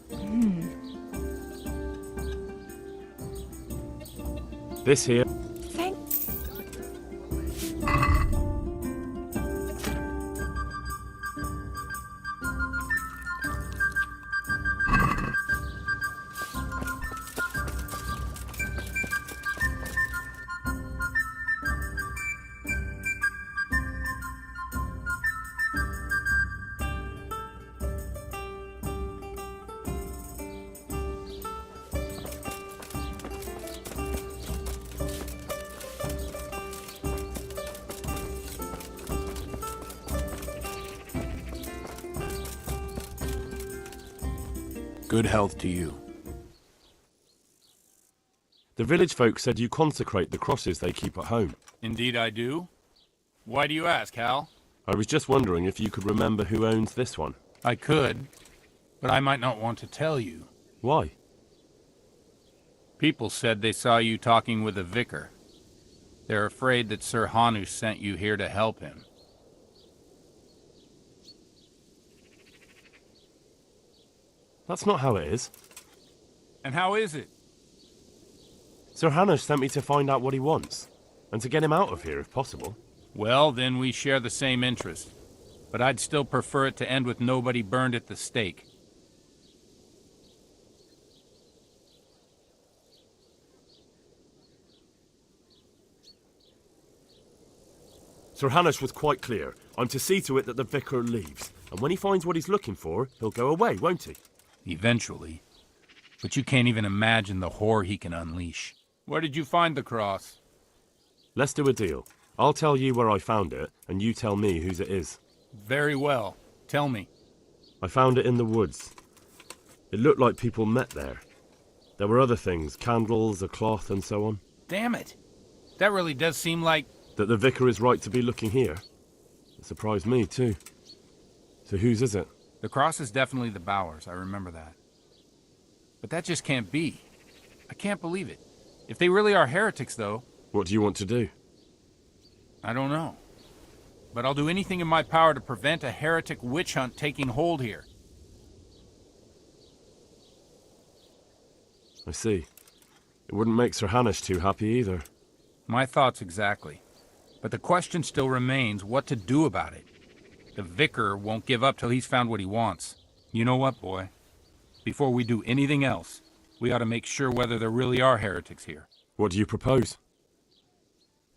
This here. Thank... Good health to you. The village folk said you consecrate the crosses they keep at home. Indeed I do. Why do you ask, Hal? I was just wondering if you could remember who owns this one. I could, but I might not want to tell you. Why? People said they saw you talking with a vicar. They're afraid that Sir Hanush sent you here to help him. That's not how it is. And how is it? Sir Hanush sent me to find out what he wants, and to get him out of here if possible. Well, then we share the same interest. But I'd still prefer it to end with nobody burned at the stake. Sir Hanush was quite clear. I'm to see to it that the vicar leaves, and when he finds what he's looking for, he'll go away, won't he? Eventually. But you can't even imagine the horror he can unleash. Where did you find the cross? Let's do a deal. I'll tell you where I found it, and you tell me whose it is. Very well. Tell me. I found it in the woods. It looked like people met there. There were other things, candles, a cloth, and so on. Damn it. That really does seem like... That the vicar is right to be looking here? It surprised me, too. So whose is it? The cross is definitely the Bowers, I remember that. But that just can't be. I can't believe it. If they really are heretics, though... What do you want to do? I don't know. But I'll do anything in my power to prevent a heretic witch hunt taking hold here. I see. It wouldn't make Sir Hanush too happy either. My thoughts exactly. But the question still remains what to do about it. The vicar won't give up till he's found what he wants. You know what, boy? Before we do anything else, we ought to make sure whether there really are heretics here. What do you propose?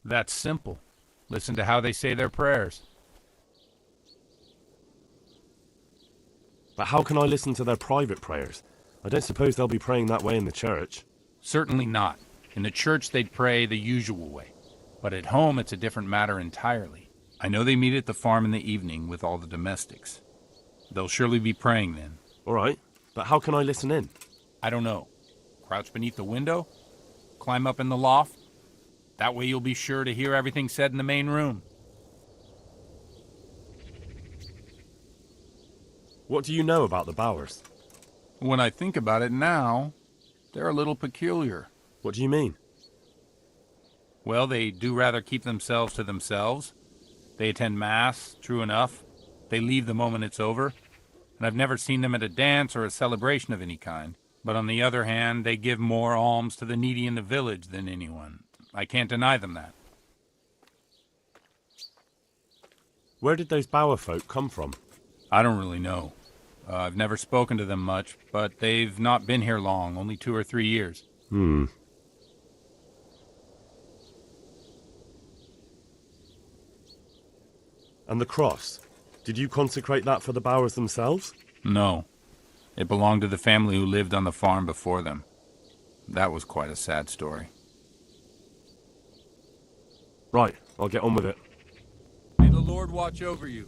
That's simple. Listen to how they say their prayers. But how can I listen to their private prayers? I don't suppose they'll be praying that way in the church. Certainly not. In the church they'd pray the usual way. But at home it's a different matter entirely. I know they meet at the farm in the evening with all the domestics. They'll surely be praying then. All right, but how can I listen in? I don't know. Crouch beneath the window? Climb up in the loft? That way you'll be sure to hear everything said in the main room. What do you know about the Bowers? When I think about it now, they're a little peculiar. What do you mean? Well, they do rather keep themselves to themselves. They attend Mass, true enough. They leave the moment it's over. And I've never seen them at a dance or a celebration of any kind. But on the other hand, they give more alms to the needy in the village than anyone. I can't deny them that. Where did those Bower folk come from? I don't really know. I've never spoken to them much, but they've not been here long, only 2 or 3 years. And the cross? Did you consecrate that for the Bowers themselves? No. It belonged to the family who lived on the farm before them. That was quite a sad story. Right, I'll get on with it. May the Lord watch over you.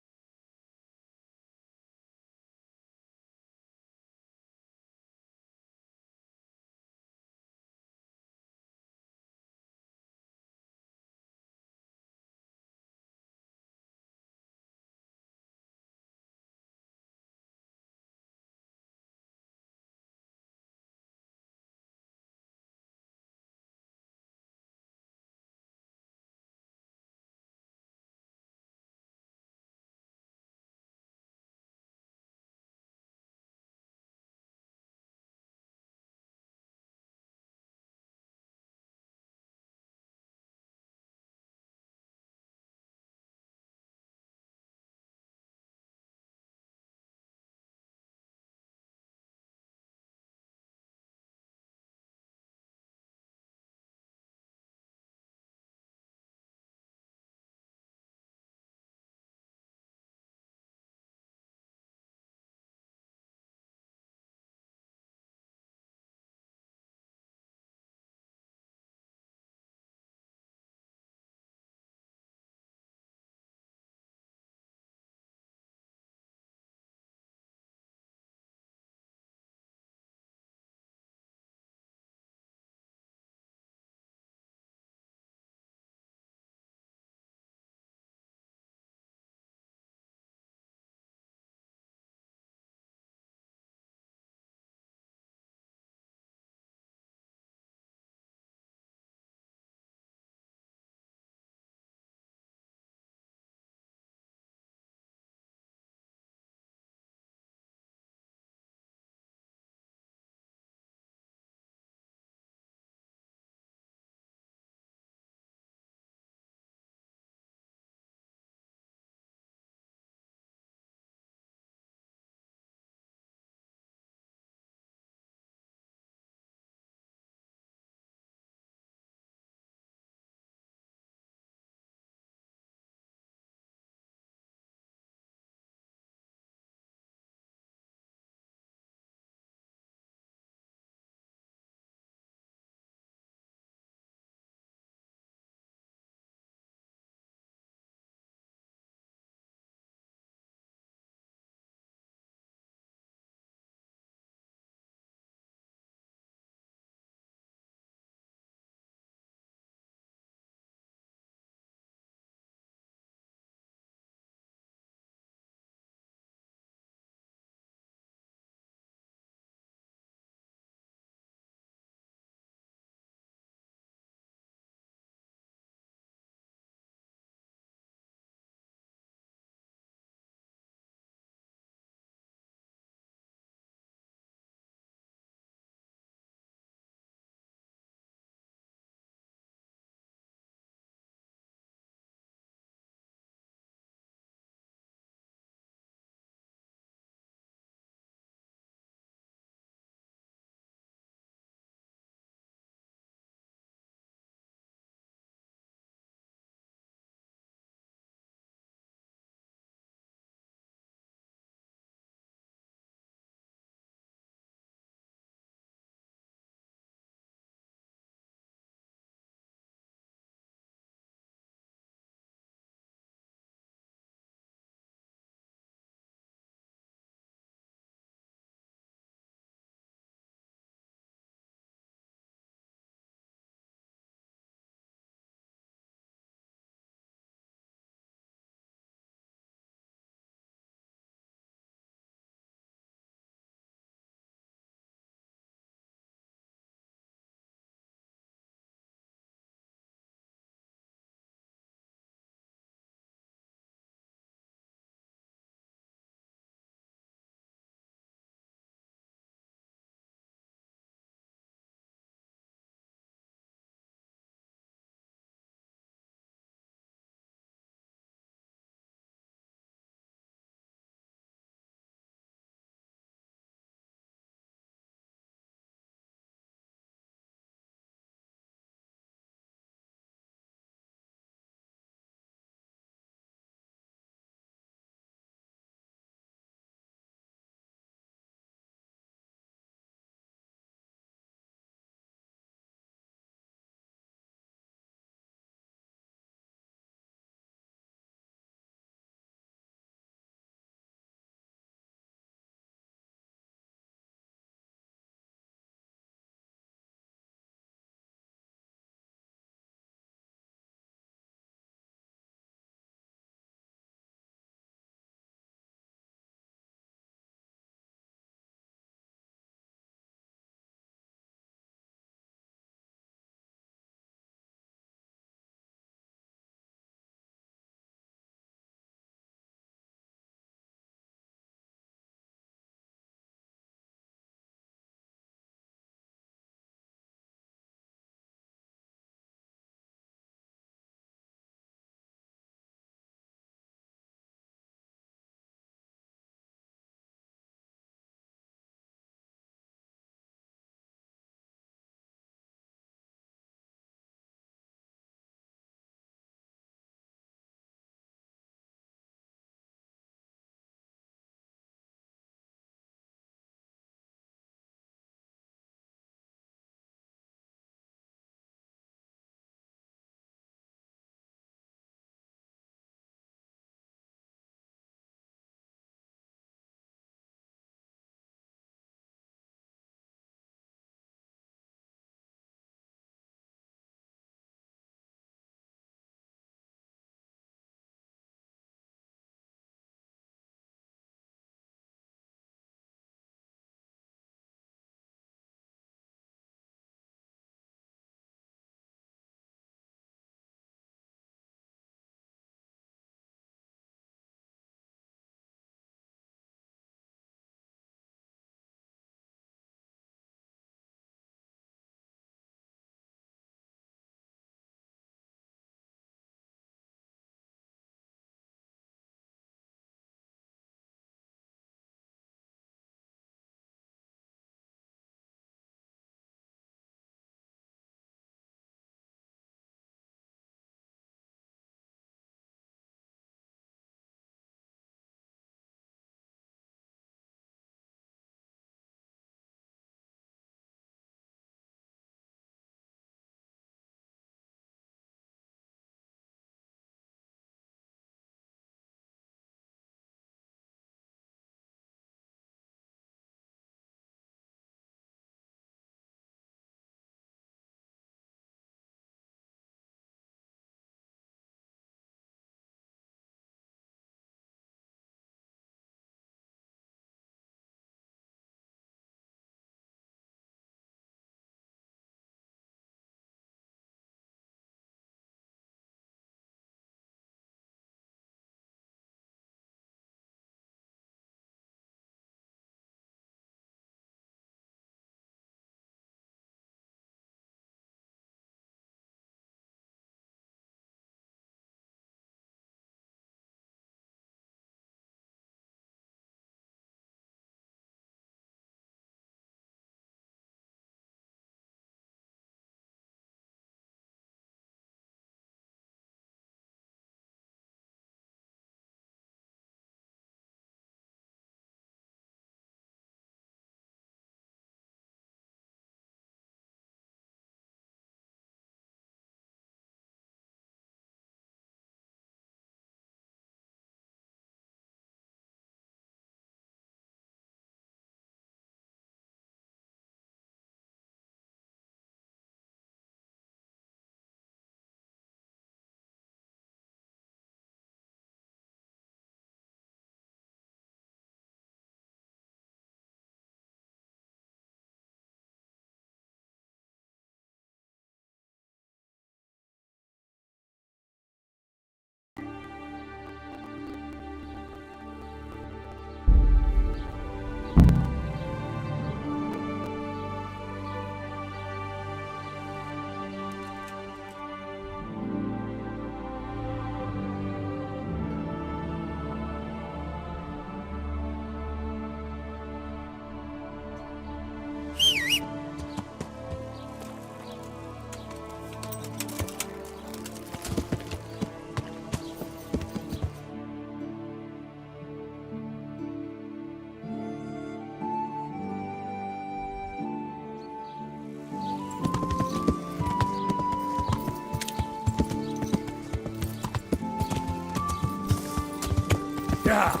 Yeah.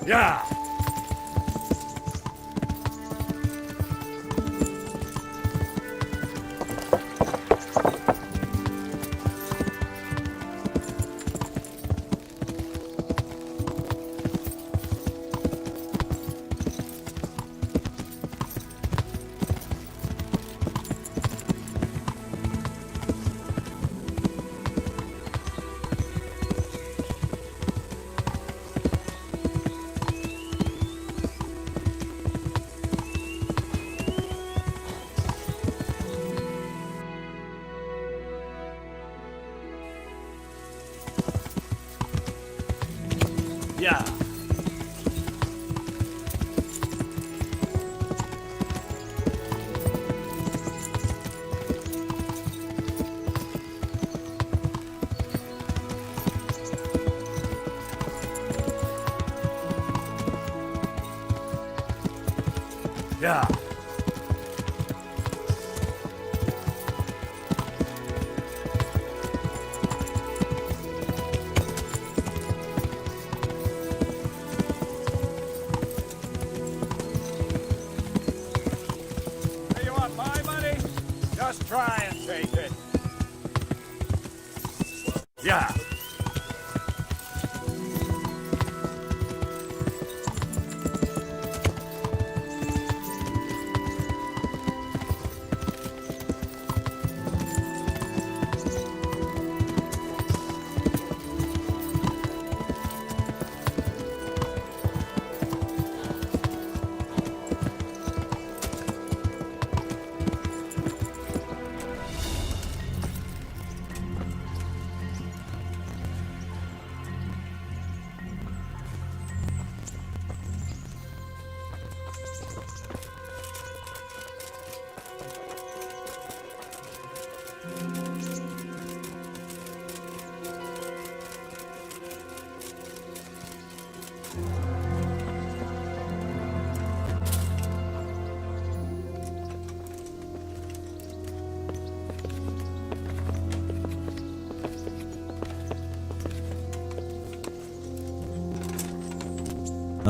Yeah. Yeah. Yeah. Hey, you want pie, buddy? Just try and take it. Yeah.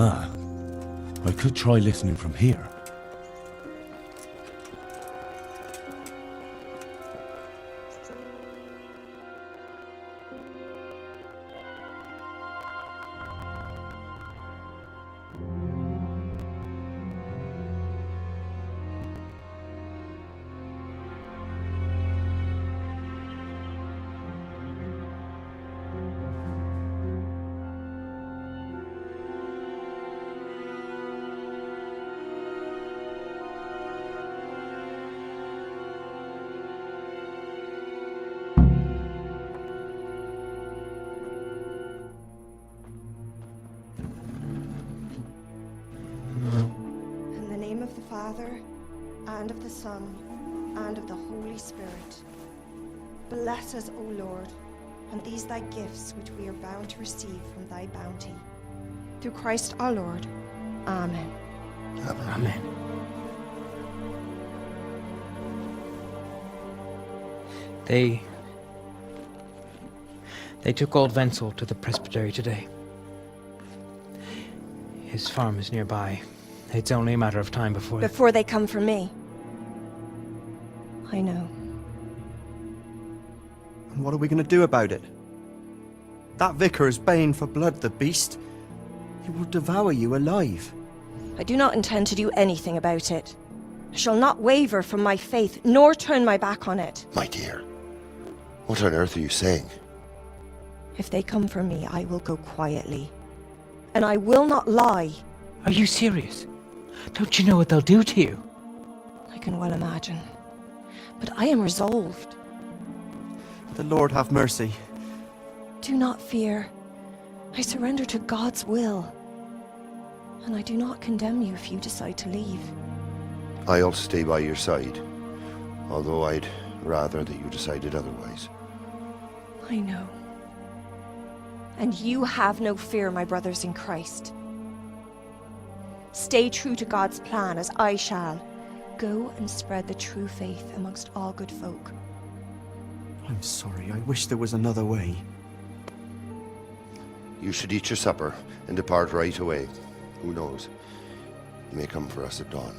Ah, I could try listening from here. In the name of the Father, and of the Son, and of the Holy Spirit. Bless us, O Lord, and these thy gifts which we are bound to receive from thy bounty. Through Christ our Lord. Amen. Amen. They took old Wenzel to the presbytery today. His farm is nearby. It's only a matter of time before... Before they come for me. I know. And what are we going to do about it? That vicar is baying for blood, the beast. He will devour you alive. I do not intend to do anything about it. I shall not waver from my faith, nor turn my back on it. My dear, what on earth are you saying? If they come for me, I will go quietly. And I will not lie. Are you serious? Don't you know what they'll do to you? I can well imagine. But I am resolved. The Lord have mercy. Do not fear. I surrender to God's will. And I do not condemn you if you decide to leave. I'll stay by your side. Although I'd rather that you decided otherwise. I know. And you have no fear, my brothers in Christ. Stay true to God's plan, as I shall. Go and spread the true faith amongst all good folk. I'm sorry, I wish there was another way. You should eat your supper and depart right away. Who knows? You may come for us at dawn.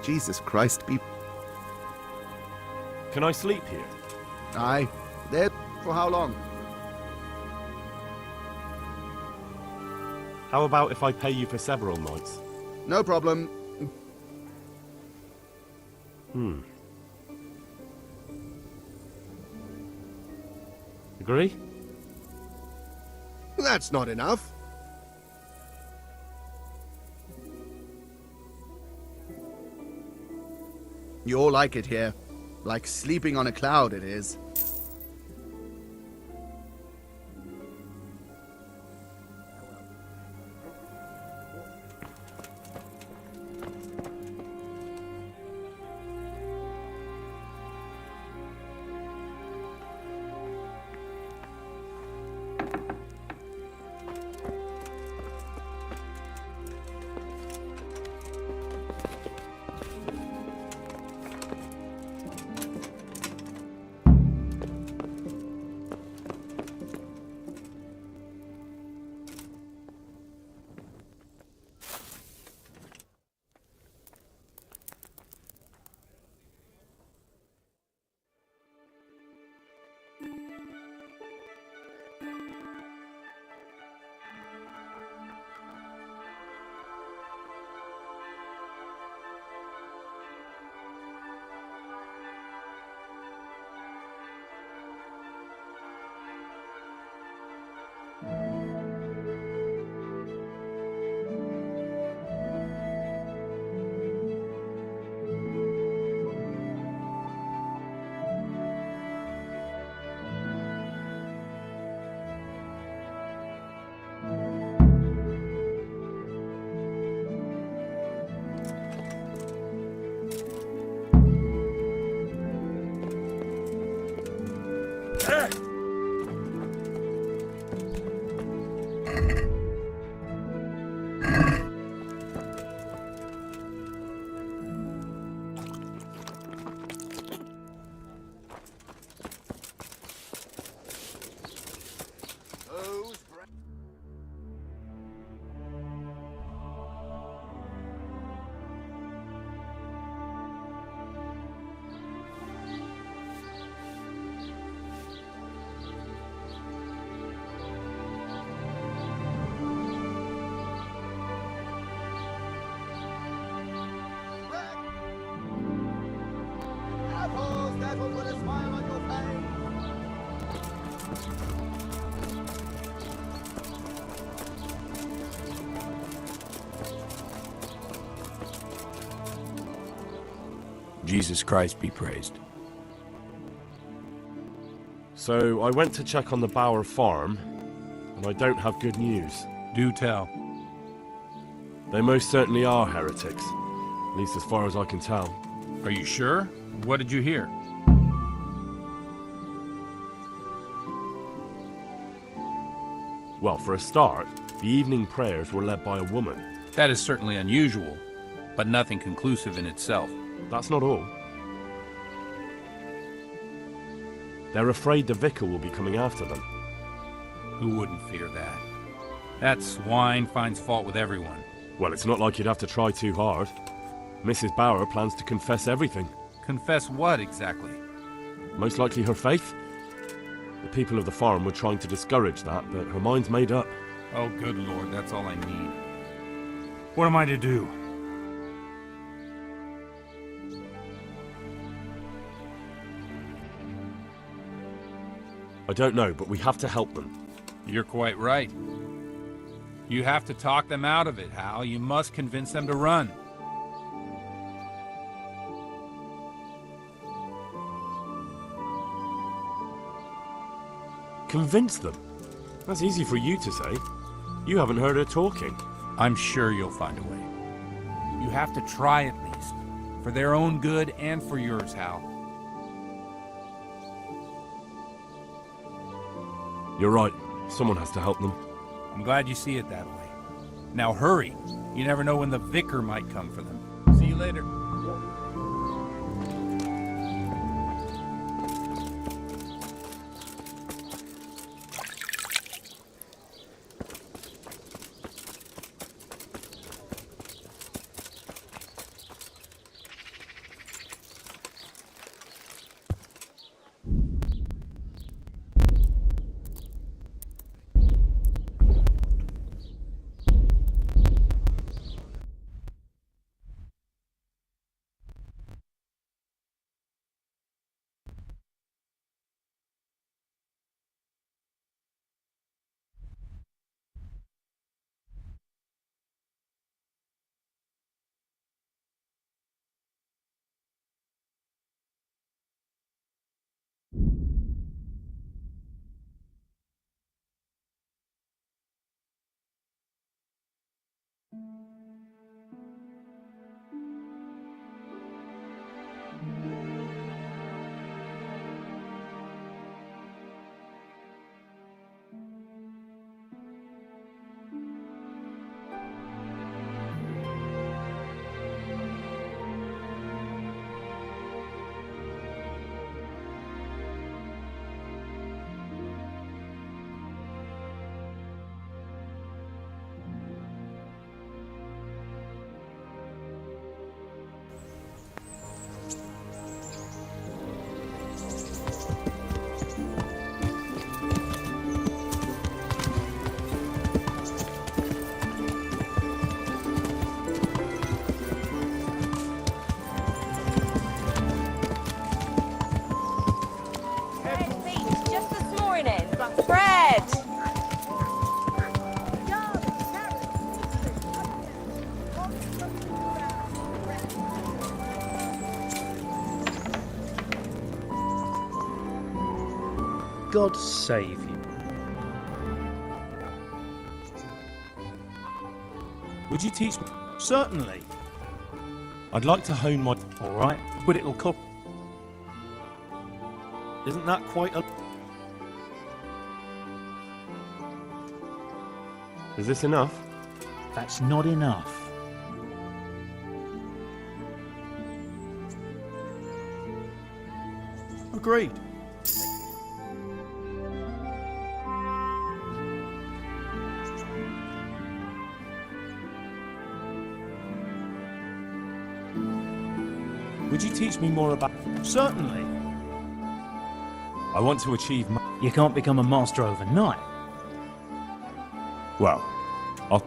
Jesus Christ, be... Can I sleep here? Aye. There for how long? How about if I pay you for several nights? No problem. Agree? That's not enough. You'll like it here. Like sleeping on a cloud, it is. Jesus Christ be praised. So, I went to check on the Bower farm, and I don't have good news. Do tell. They most certainly are heretics, at least as far as I can tell. Are you sure? What did you hear? Well, for a start, the evening prayers were led by a woman. That is certainly unusual, but nothing conclusive in itself. That's not all. They're afraid the vicar will be coming after them. Who wouldn't fear that? That swine finds fault with everyone. Well, it's not like you'd have to try too hard. Mrs. Bower plans to confess everything. Confess what, exactly? Most likely her faith. The people of the farm were trying to discourage that, but her mind's made up. Oh, good Lord, that's all I need. What am I to do? I don't know, but we have to help them. You're quite right. You have to talk them out of it, Hal. You must convince them to run. Convince them? That's easy for you to say. You haven't heard her talking. I'm sure you'll find a way. You have to try at least. For their own good and for yours, Hal. You're right. Someone has to help them. I'm glad you see it that way. Now hurry. You never know when the vicar might come for them. See you later. God save you. Would you teach me? Certainly. I'd like to hone my... All right, but it'll cost... Isn't that quite a... Is this enough? That's not enough. Agreed. Would you teach me more about... Certainly. I want to achieve... You can't become a master overnight. Well, I'll...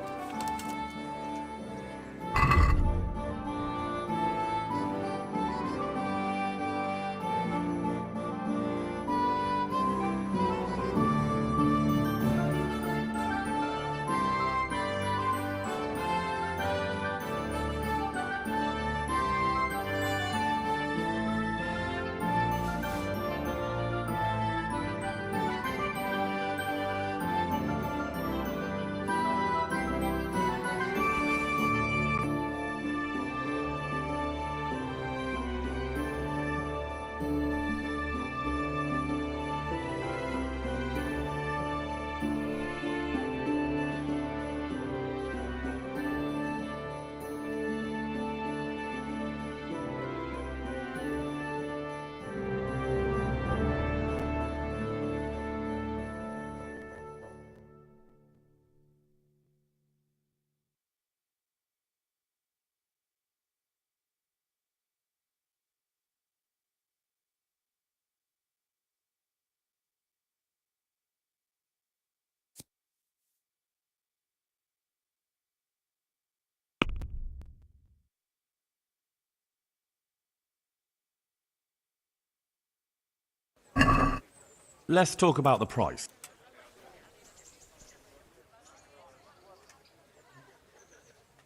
Let's talk about the price.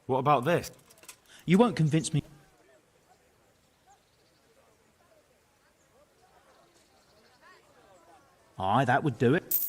What about this? You won't convince me. Aye, that would do it.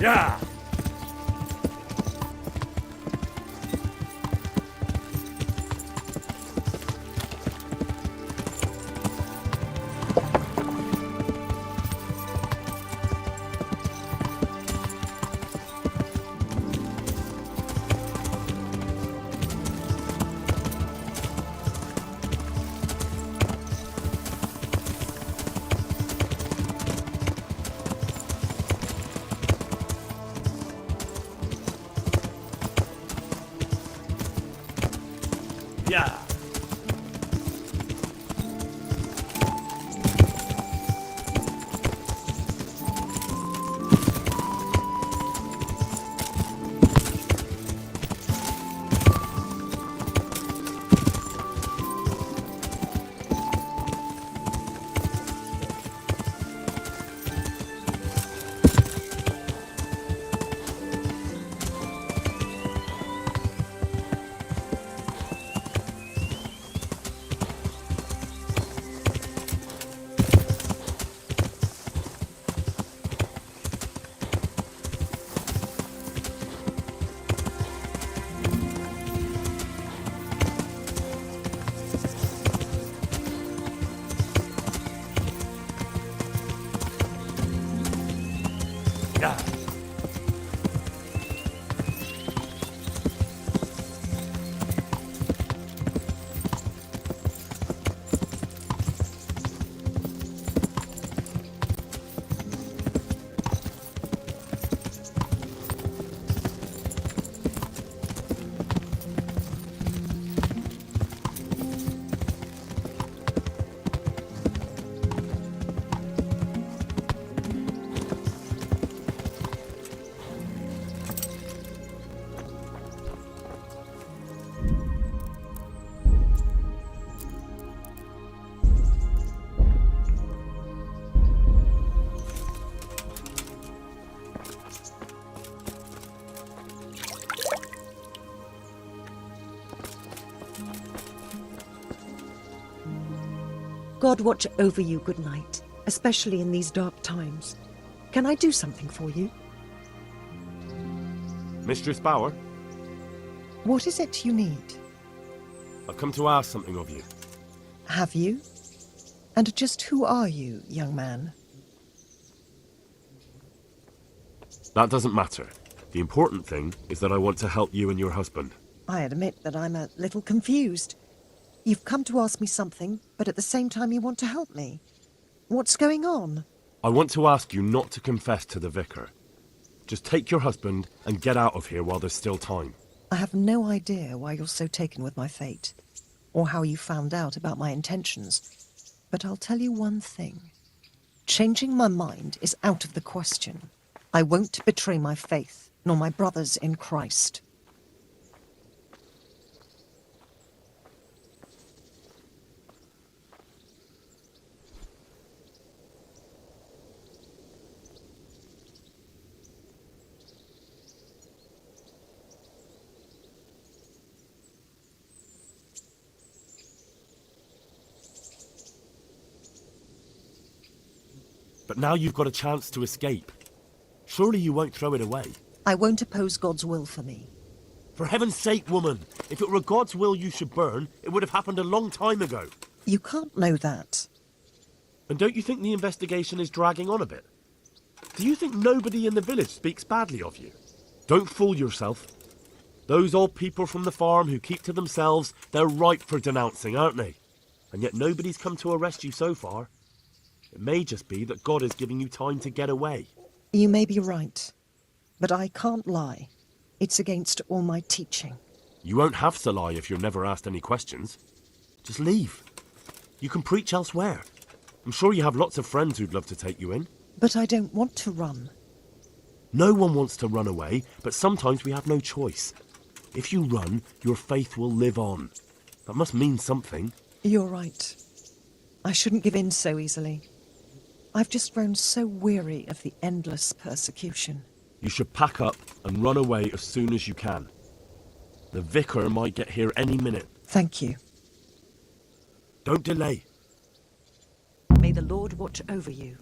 Yeah! Yeah! Yeah! God watch over you, good night. especially in these dark times. Can I do something for you? Mistress Bauer, What is it you need? I've come to ask something of you. Have you? And just who are you, young man? That doesn't matter. The important thing is that I want to help you and your husband. I admit that I'm a little confused. You've come to ask me something, but at the same time you want to help me. What's going on? I want to ask you not to confess to the vicar. Just take your husband and get out of here while there's still time. I have no idea why you're so taken with my fate, or how you found out about my intentions. But I'll tell you one thing. Changing my mind is out of the question. I won't betray my faith, nor my brothers in Christ. But now you've got a chance to escape. Surely you won't throw it away. I won't oppose God's will for me. For heaven's sake, woman! If it were God's will you should burn, it would have happened a long time ago. You can't know that. And don't you think the investigation is dragging on a bit? Do you think nobody in the village speaks badly of you? Don't fool yourself. Those old people from the farm who keep to themselves, they're ripe for denouncing, aren't they? And yet nobody's come to arrest you so far. It may just be that God is giving you time to get away. You may be right, but I can't lie. It's against all my teaching. You won't have to lie if you're never asked any questions. Just leave. You can preach elsewhere. I'm sure you have lots of friends who'd love to take you in. But I don't want to run. No one wants to run away, but sometimes we have no choice. If you run, your faith will live on. That must mean something. You're right. I shouldn't give in so easily. I've just grown so weary of the endless persecution. You should pack up and run away as soon as you can. The vicar might get here any minute. Thank you. Don't delay. May the Lord watch over you.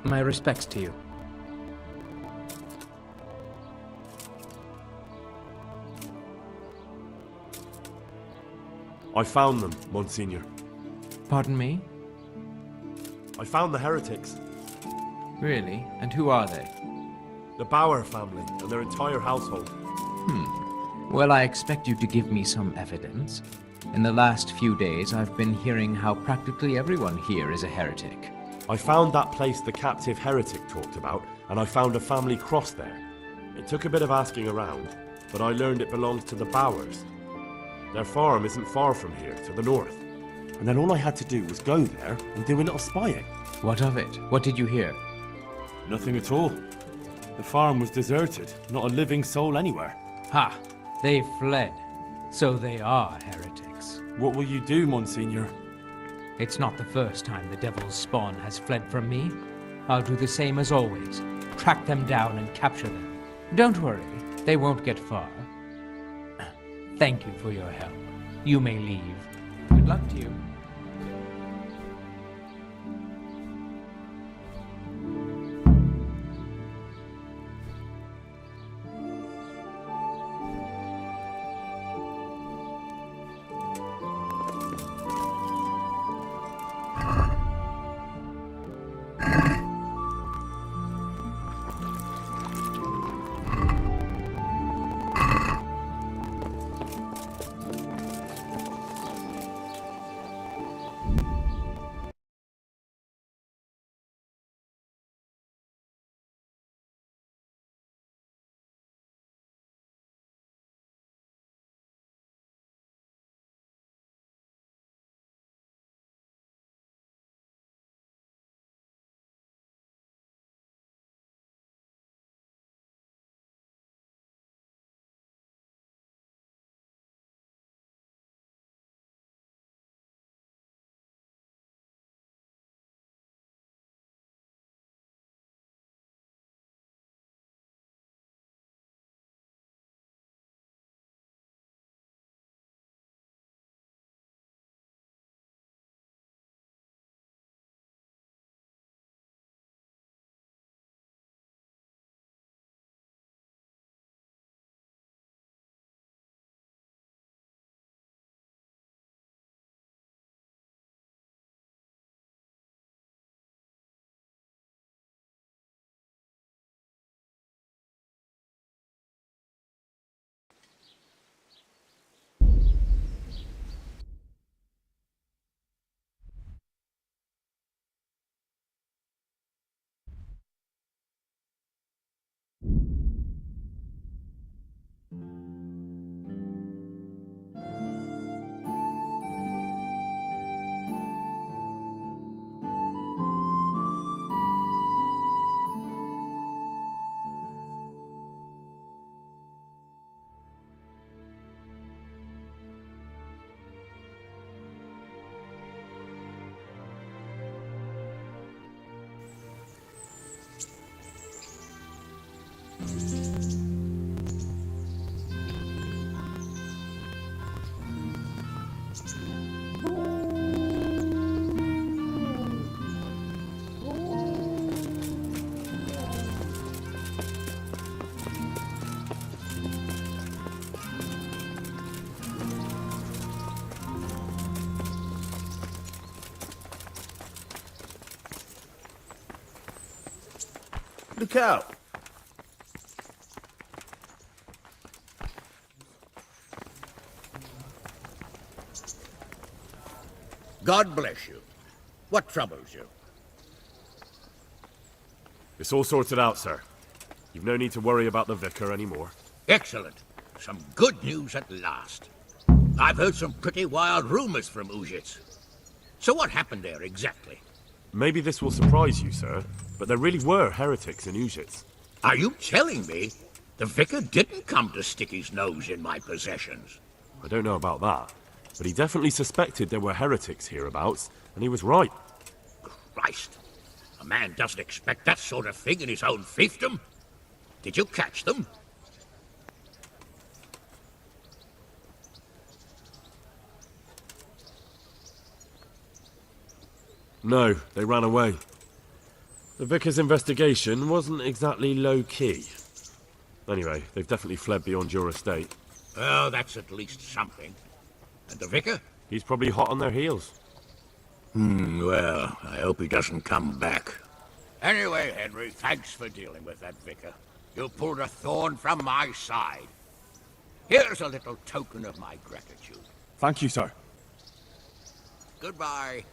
My respects to you. I found them, Monsignor. Pardon me? I found the heretics. Really? And who are they? The Bauer family and their entire household. Well, I expect you to give me some evidence. In the last few days, I've been hearing how practically everyone here is a heretic. I found that place the captive heretic talked about, and I found a family cross there. It took a bit of asking around, but I learned it belongs to the Bauers. Their farm isn't far from here, to the north. And then all I had to do was go there and do a little spying. What of it? What did you hear? Nothing at all. The farm was deserted, not a living soul anywhere. Ha! They fled. So they are heretics. What will you do, Monsignor? It's not the first time the devil's spawn has fled from me. I'll do the same as always. Track them down and capture them. Don't worry, they won't get far. Thank you for your help. You may leave. Good luck to you. Look out! God bless you. What troubles you? It's all sorted out, sir. You've no need to worry about the vicar anymore. Excellent. Some good news at last. I've heard some pretty wild rumors from Uzhitz. So what happened there exactly? Maybe this will surprise you, sir, but there really were heretics in Uzhitz. Are you telling me the vicar didn't come to stick his nose in my possessions? I don't know about that, but he definitely suspected there were heretics hereabouts, and he was right. Christ. A man doesn't expect that sort of thing in his own fiefdom. Did you catch them? No, they ran away. The vicar's investigation wasn't exactly low-key. Anyway, they've definitely fled beyond your estate. Well, that's at least something. And the vicar? He's probably hot on their heels. Well, I hope he doesn't come back. Anyway, Henry, thanks for dealing with that vicar. You pulled a thorn from my side. Here's a little token of my gratitude. Thank you, sir. Goodbye.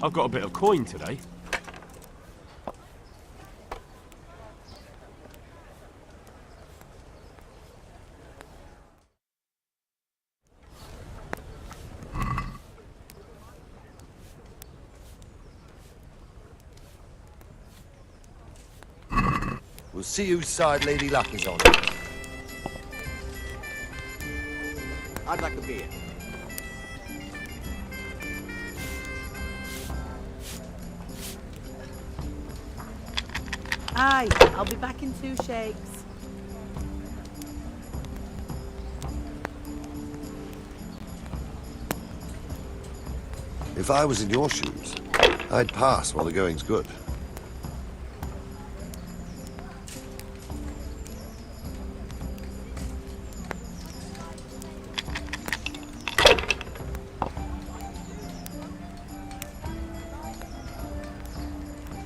I've got a bit of coin today. We'll see whose side Lady Luck is on. I'd like a beer. Aye, I'll be back in 2 shakes. If I was in your shoes, I'd pass while the going's good.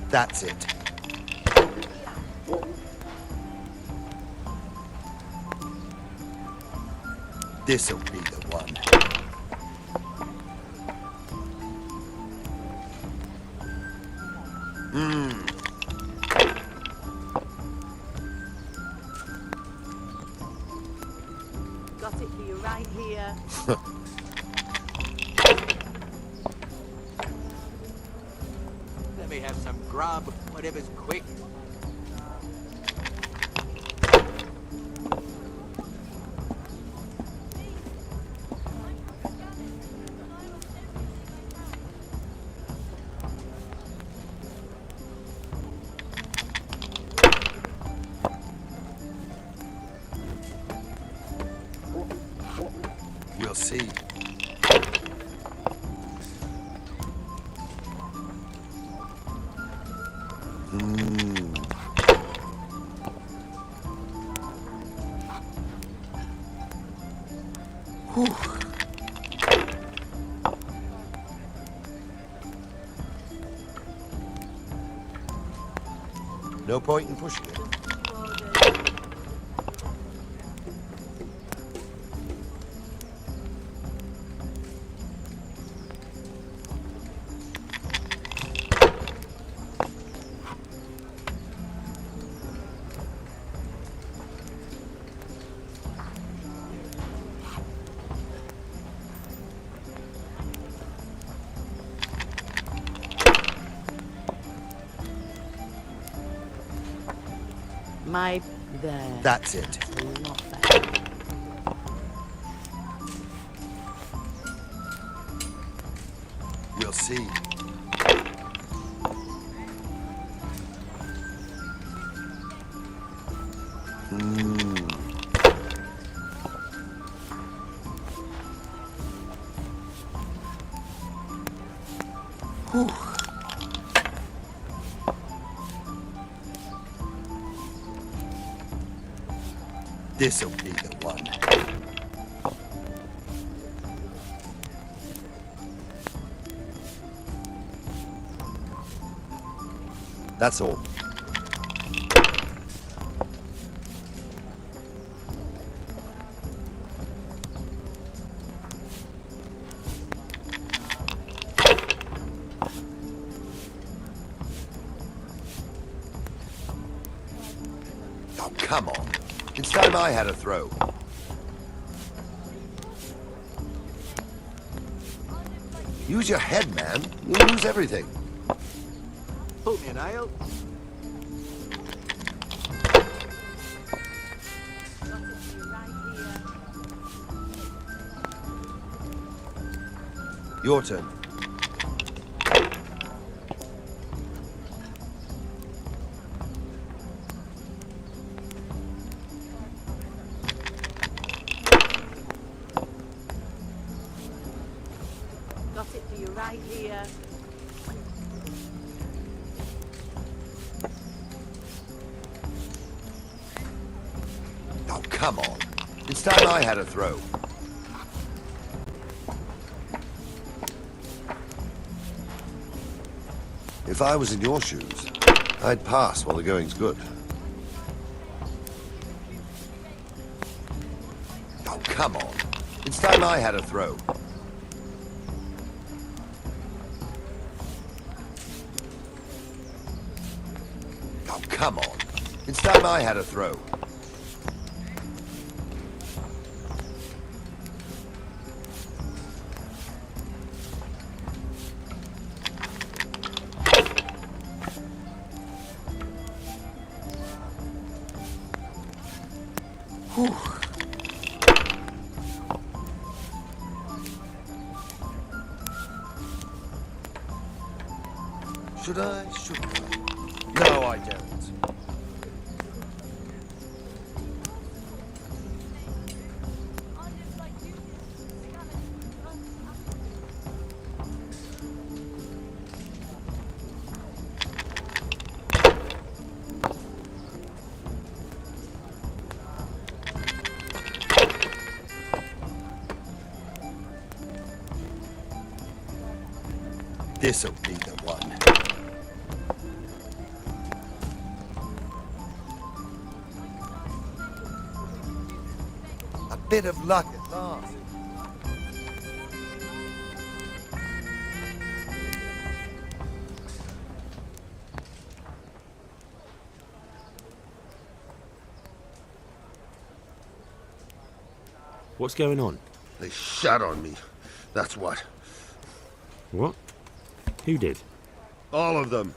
That's it. This'll be the one. Got it for you right here. Let me have some grub, whatever's quick. We'll see. No point in pushing it. My there. That's it. Not bad. We'll see. This'll be the one. That's all. Oh, come on. It's time I had a throw. Use your head, man. You'll lose everything. Pull me an ale. Your turn. Got it for you right here. Oh, come on. It's time I had a throw. If I was in your shoes, I'd pass while the going's good. come on. It's time I had a throw. Oh, come on. It's time I had a throw. Whew. Should I? Shouldn't I? No, I don't. This'll be the one. A bit of luck at last. What's going on? They shot on me. That's what. What? Who did? All of them.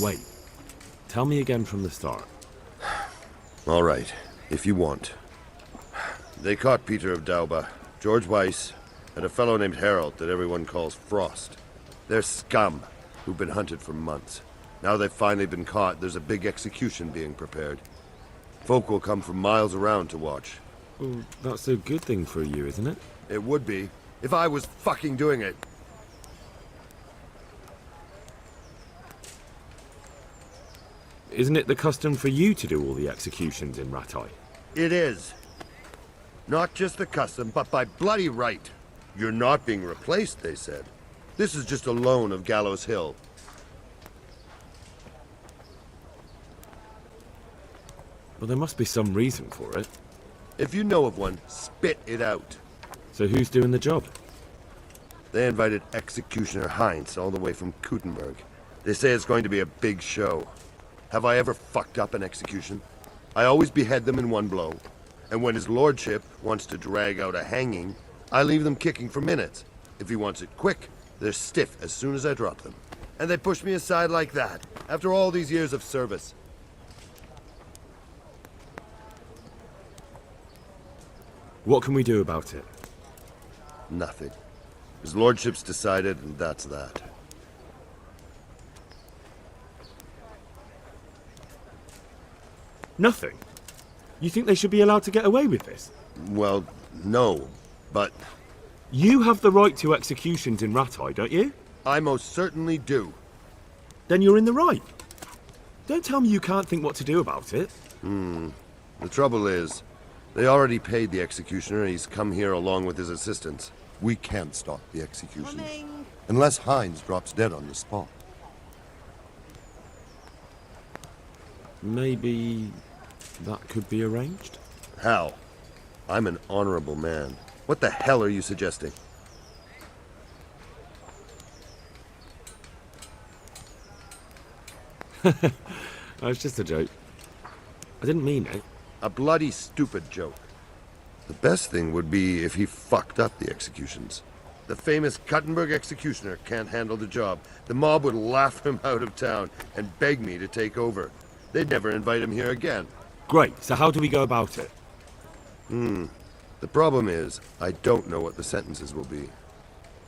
Wait. Tell me again from the start. All right, if you want. They caught Peter of Dauba, George Weiss, and a fellow named Harold that everyone calls Frost. They're scum who've been hunted for months. Now they've finally been caught, there's a big execution being prepared. Folk will come from miles around to watch. Well, that's a good thing for you, isn't it? It would be, if I was fucking doing it. Isn't it the custom for you to do all the executions in Rattay? It is. Not just the custom, but by bloody right. You're not being replaced, they said. This is just a loan of Gallows Hill. Well, there must be some reason for it. If you know of one, spit it out. So who's doing the job? They invited Executioner Heinz all the way from Kuttenberg. They say it's going to be a big show. Have I ever fucked up an execution? I always behead them in one blow. And when his lordship wants to drag out a hanging, I leave them kicking for minutes. If he wants it quick, they're stiff as soon as I drop them. And they push me aside like that, after all these years of service. What can we do about it? Nothing. His lordship's decided, and that's that. Nothing? You think they should be allowed to get away with this? Well, no, but... You have the right to executions in Rattay, don't you? I most certainly do. Then you're in the right. Don't tell me you can't think what to do about it. The trouble is, they already paid the executioner and he's come here along with his assistants. We can't stop the execution. Unless Heinz drops dead on the spot. Maybe that could be arranged? How? I'm an honorable man. What the hell are you suggesting? It's just a joke. I didn't mean it. A bloody stupid joke. The best thing would be if he fucked up the executions. The famous Kuttenberg executioner can't handle the job. The mob would laugh him out of town and beg me to take over. They'd never invite him here again. Great, so how do we go about it? The problem is, I don't know what the sentences will be.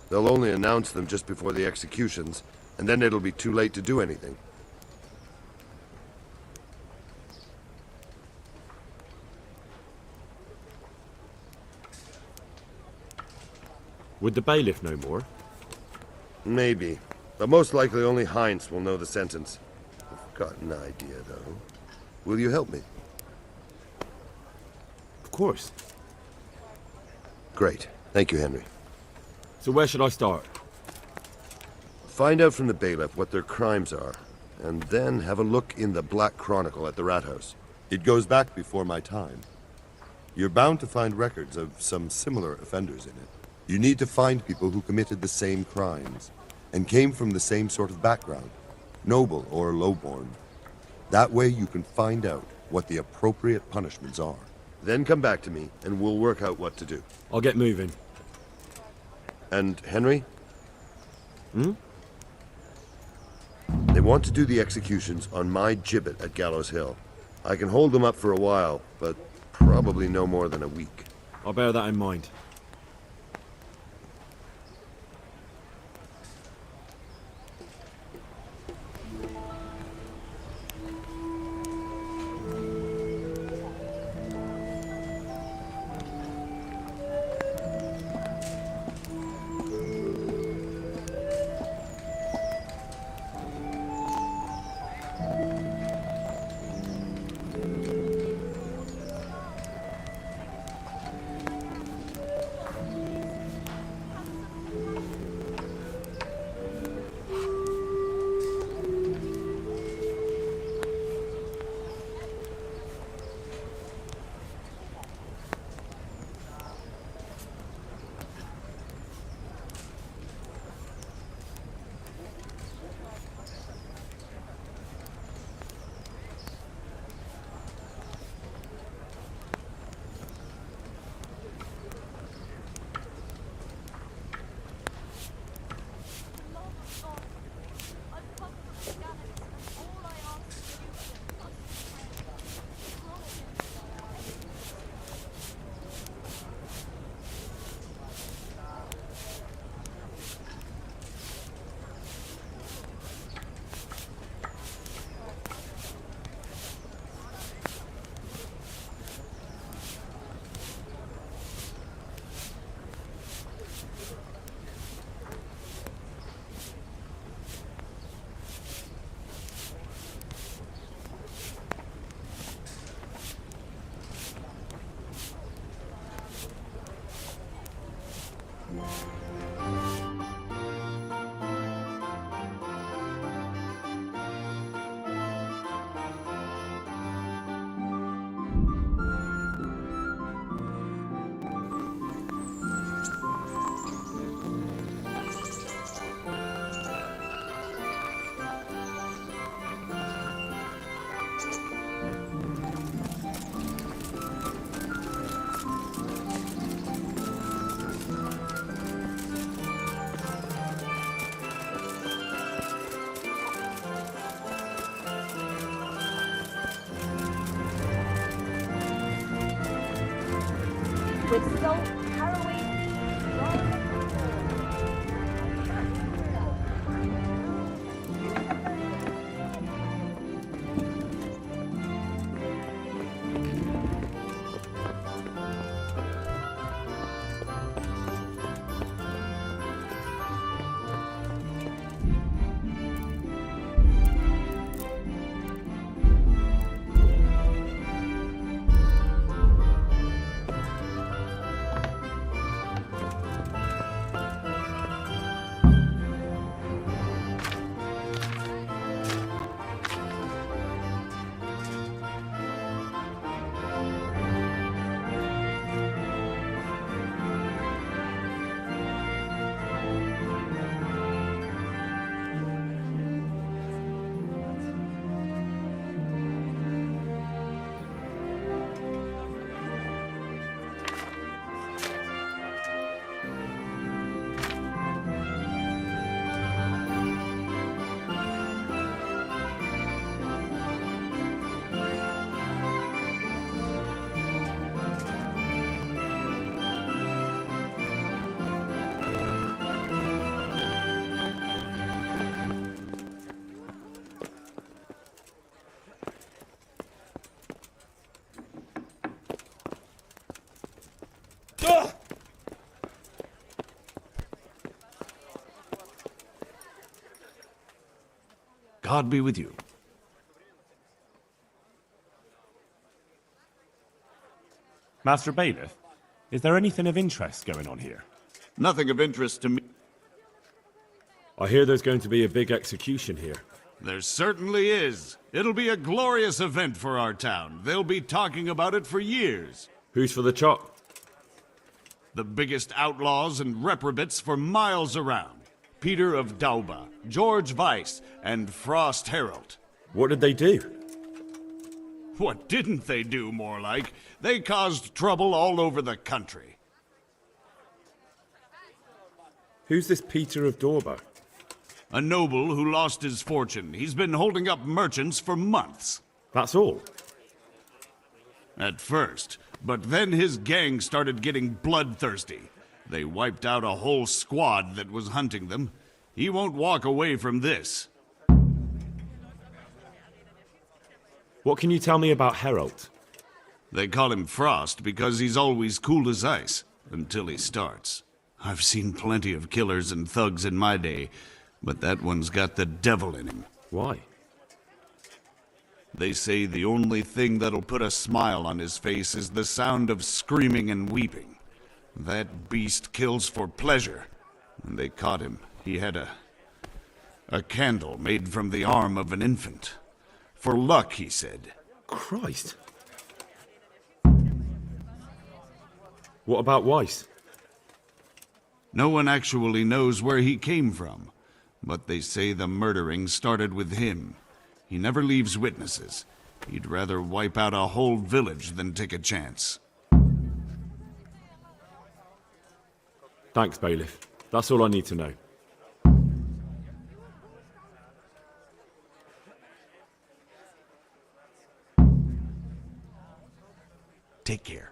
They'll only announce them just before the executions, and then it'll be too late to do anything. Would the bailiff know more? Maybe, but most likely only Heinz will know the sentence. I've got an idea, though. Will you help me? Of course. Great. Thank you, Henry. So where should I start? Find out from the bailiff what their crimes are, and then have a look in the Black Chronicle at the Rat House. It goes back before my time. You're bound to find records of some similar offenders in it. You need to find people who committed the same crimes and came from the same sort of background, noble or lowborn. That way you can find out what the appropriate punishments are. Then come back to me and we'll work out what to do. I'll get moving. And Henry? Hmm? They want to do the executions on my gibbet at Gallows Hill. I can hold them up for a while, but probably no more than a week. I'll bear that in mind. With so harrowing. God be with you. Master Bailiff, is there anything of interest going on here? Nothing of interest to me. I hear there's going to be a big execution here. There certainly is. It'll be a glorious event for our town. They'll be talking about it for years. Who's for the chop? The biggest outlaws and reprobates for miles around. Peter of Dauba, George Weiss, and Frost Herald. What did they do? What didn't they do, more like? They caused trouble all over the country. Who's this Peter of Dauba? A noble who lost his fortune. He's been holding up merchants for months. That's all? At first, but then his gang started getting bloodthirsty. They wiped out a whole squad that was hunting them. He won't walk away from this. What can you tell me about Herald? They call him Frost because he's always cool as ice, until he starts. I've seen plenty of killers and thugs in my day, but that one's got the devil in him. Why? They say the only thing that'll put a smile on his face is the sound of screaming and weeping. That beast kills for pleasure. When they caught him, he had a candle made from the arm of an infant. For luck, he said. Christ. What about Weiss? No one actually knows where he came from, but they say the murdering started with him. He never leaves witnesses. He'd rather wipe out a whole village than take a chance. Thanks, Bailiff. That's all I need to know. Take care.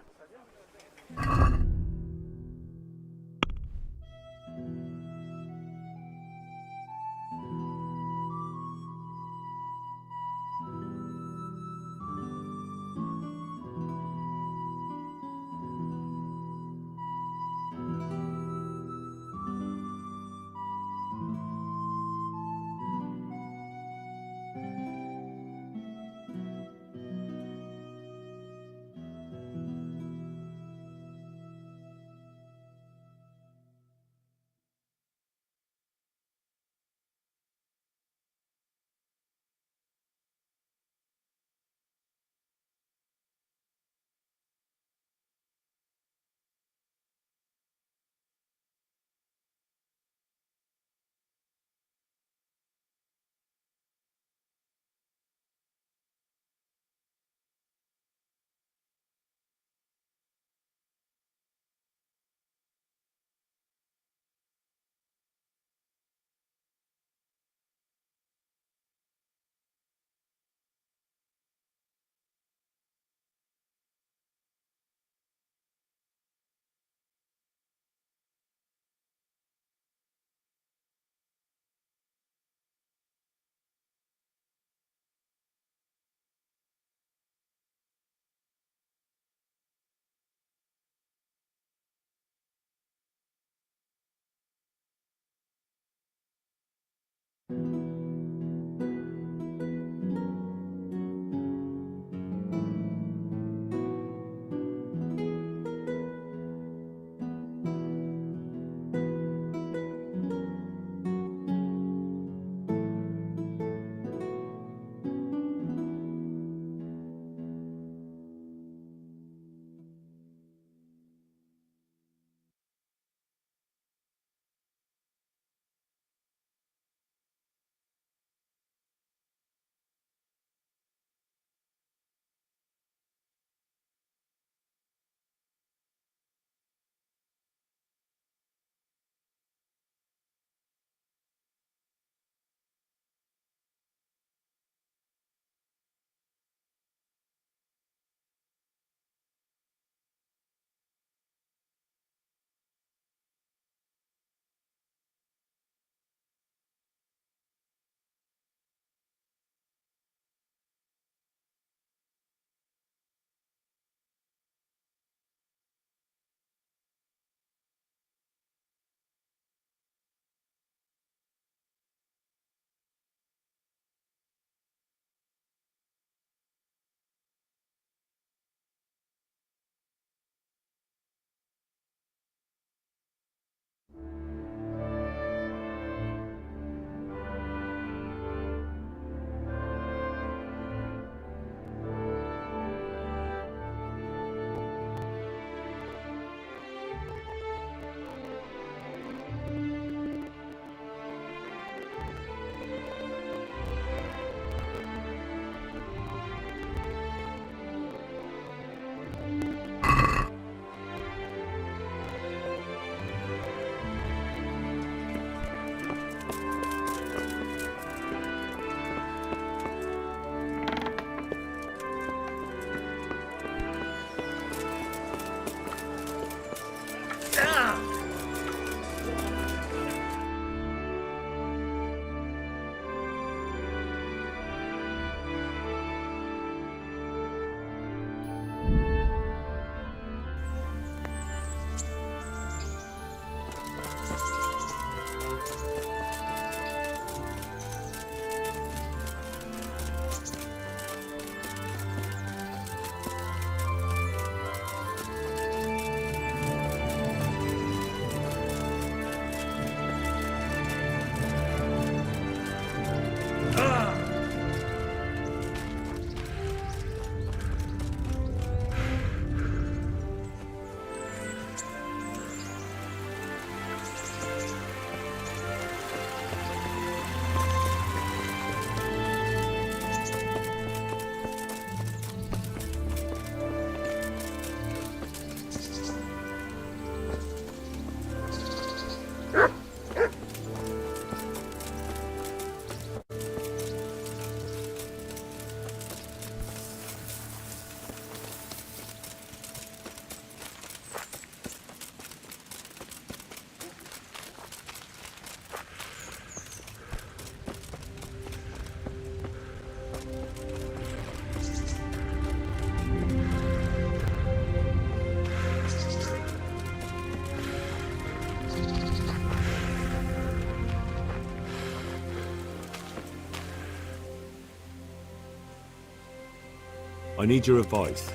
I need your advice.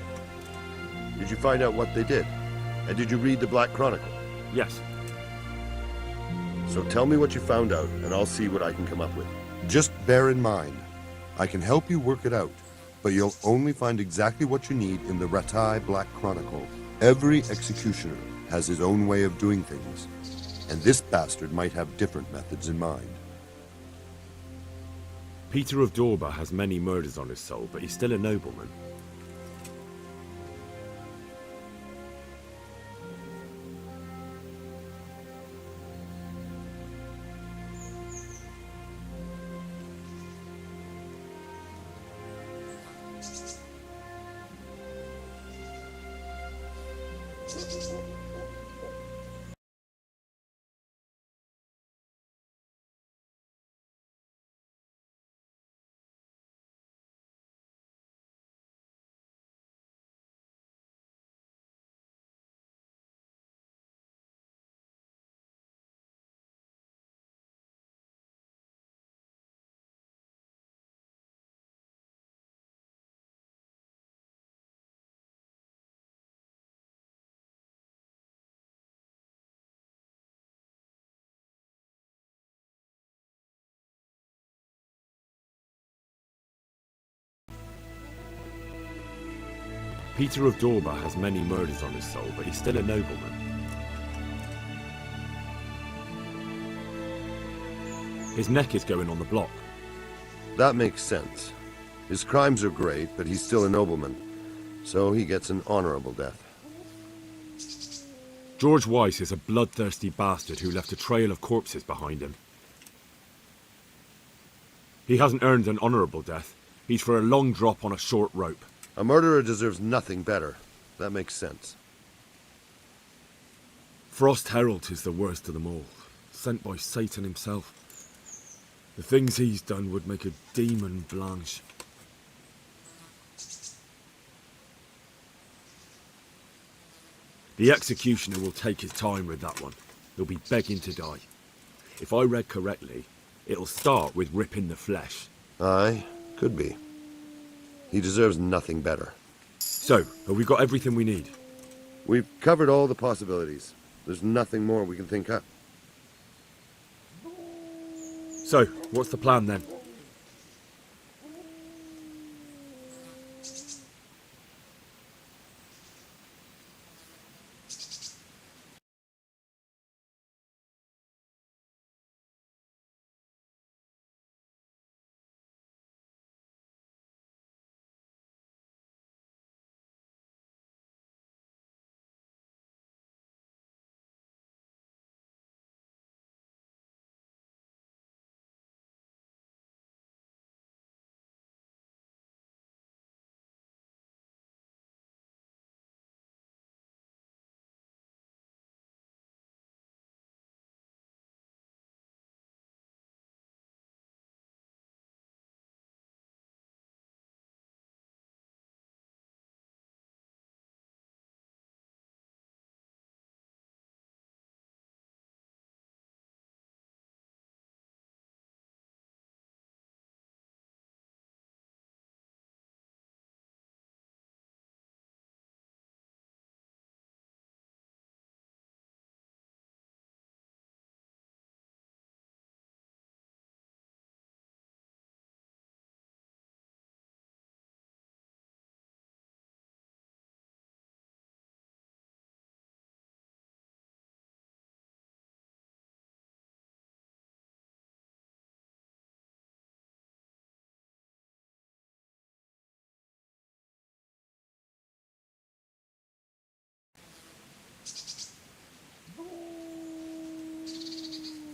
Did you find out what they did? And did you read the Black Chronicle? Yes. So tell me what you found out, and I'll see what I can come up with. Just bear in mind, I can help you work it out, but you'll only find exactly what you need in the Ratai Black Chronicle. Every executioner has his own way of doing things, and this bastard might have different methods in mind. Peter of Dorba has many murders on his soul, but he's still a nobleman. Peter of Dorba has many murders on his soul, but he's still a nobleman. His neck is going on the block. That makes sense. His crimes are great, but he's still a nobleman, so he gets an honorable death. George Weiss is a bloodthirsty bastard who left a trail of corpses behind him. He hasn't earned an honorable death. He's for a long drop on a short rope. A murderer deserves nothing better. That makes sense. Frost Herald is the worst of them all, sent by Satan himself. The things he's done would make a demon blanch. The executioner will take his time with that one. He'll be begging to die. If I read correctly, it'll start with ripping the flesh. Aye, could be. He deserves nothing better. So, have we got everything we need? We've covered all the possibilities. There's nothing more we can think up. So, what's the plan then?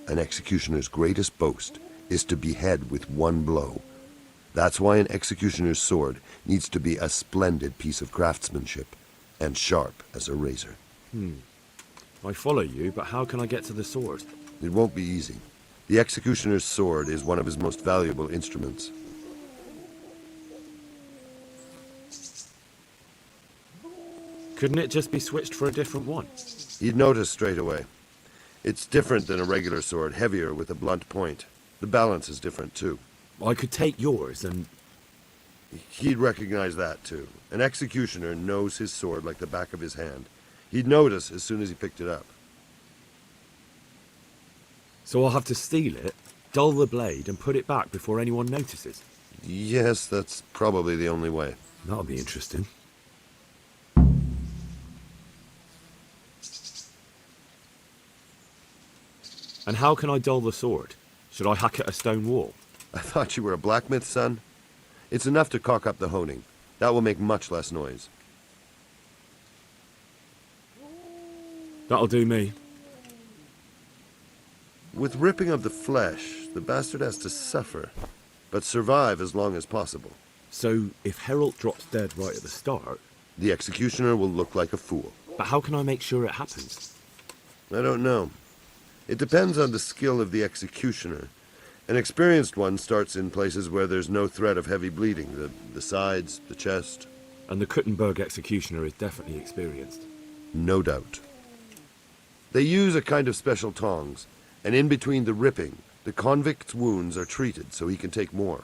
An executioner's greatest boast is to behead with one blow. That's why an executioner's sword needs to be a splendid piece of craftsmanship, and sharp as a razor. I follow you, but how can I get to the sword? It won't be easy. The executioner's sword is one of his most valuable instruments. Couldn't it just be switched for a different one? You'd notice straight away. It's different than a regular sword, heavier with a blunt point. The balance is different too. I could take yours and... He'd recognize that, too. An executioner knows his sword like the back of his hand. He'd notice as soon as he picked it up. So I'll have to steal it, dull the blade, and put it back before anyone notices? Yes, that's probably the only way. That'll be interesting. And how can I dull the sword? Should I hack at a stone wall? I thought you were a blacksmith, son. It's enough to caulk up the honing. That will make much less noise. That'll do me. With ripping of the flesh, the bastard has to suffer, but survive as long as possible. So, if Herald drops dead right at the start... The executioner will look like a fool. But how can I make sure it happens? I don't know. It depends on the skill of the executioner. An experienced one starts in places where there's no threat of heavy bleeding, the sides, the chest. And the Kuttenberg executioner is definitely experienced. No doubt. They use a kind of special tongs, and in between the ripping, the convict's wounds are treated so he can take more.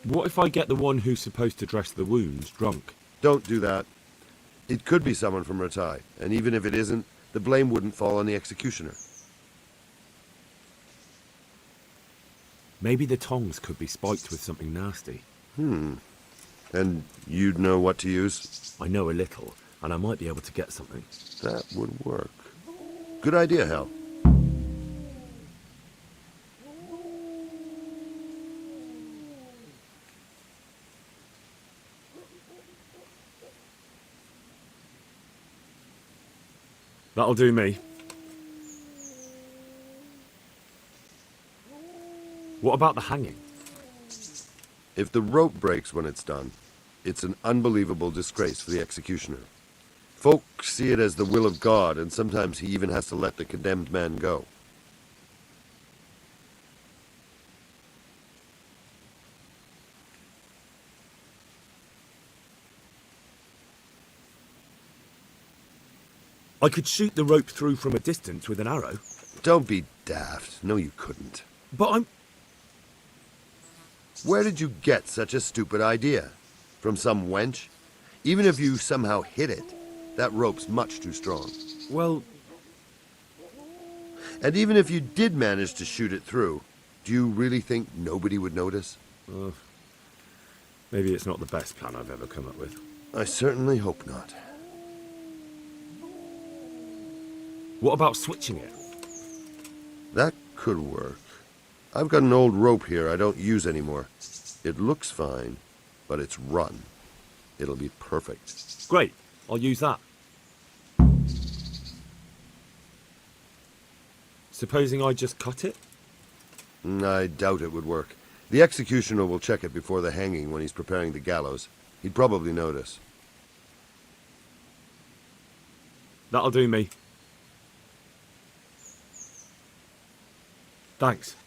What if I get the one who's supposed to dress the wounds drunk? Don't do that. It could be someone from Ratai, and even if it isn't, the blame wouldn't fall on the executioner. Maybe the tongs could be spiked with something nasty. And you'd know what to use? I know a little, and I might be able to get something. That would work. Good idea, Hal. That'll do me. What about the hanging? If the rope breaks when it's done, it's an unbelievable disgrace for the executioner. Folk see it as the will of God, and sometimes he even has to let the condemned man go. I could shoot the rope through from a distance with an arrow. Don't be daft. No, you couldn't. But I'm... Where did you get such a stupid idea? From some wench? Even if you somehow hit it, that rope's much too strong. Well... And even if you did manage to shoot it through, do you really think nobody would notice? Maybe it's not the best plan I've ever come up with. I certainly hope not. What about switching it? That could work. I've got an old rope here I don't use anymore. It looks fine, but it's run. It'll be perfect. Great. I'll use that. Supposing I just cut it? I doubt it would work. The executioner will check it before the hanging when he's preparing the gallows. He'd probably notice. That'll do me. Thanks.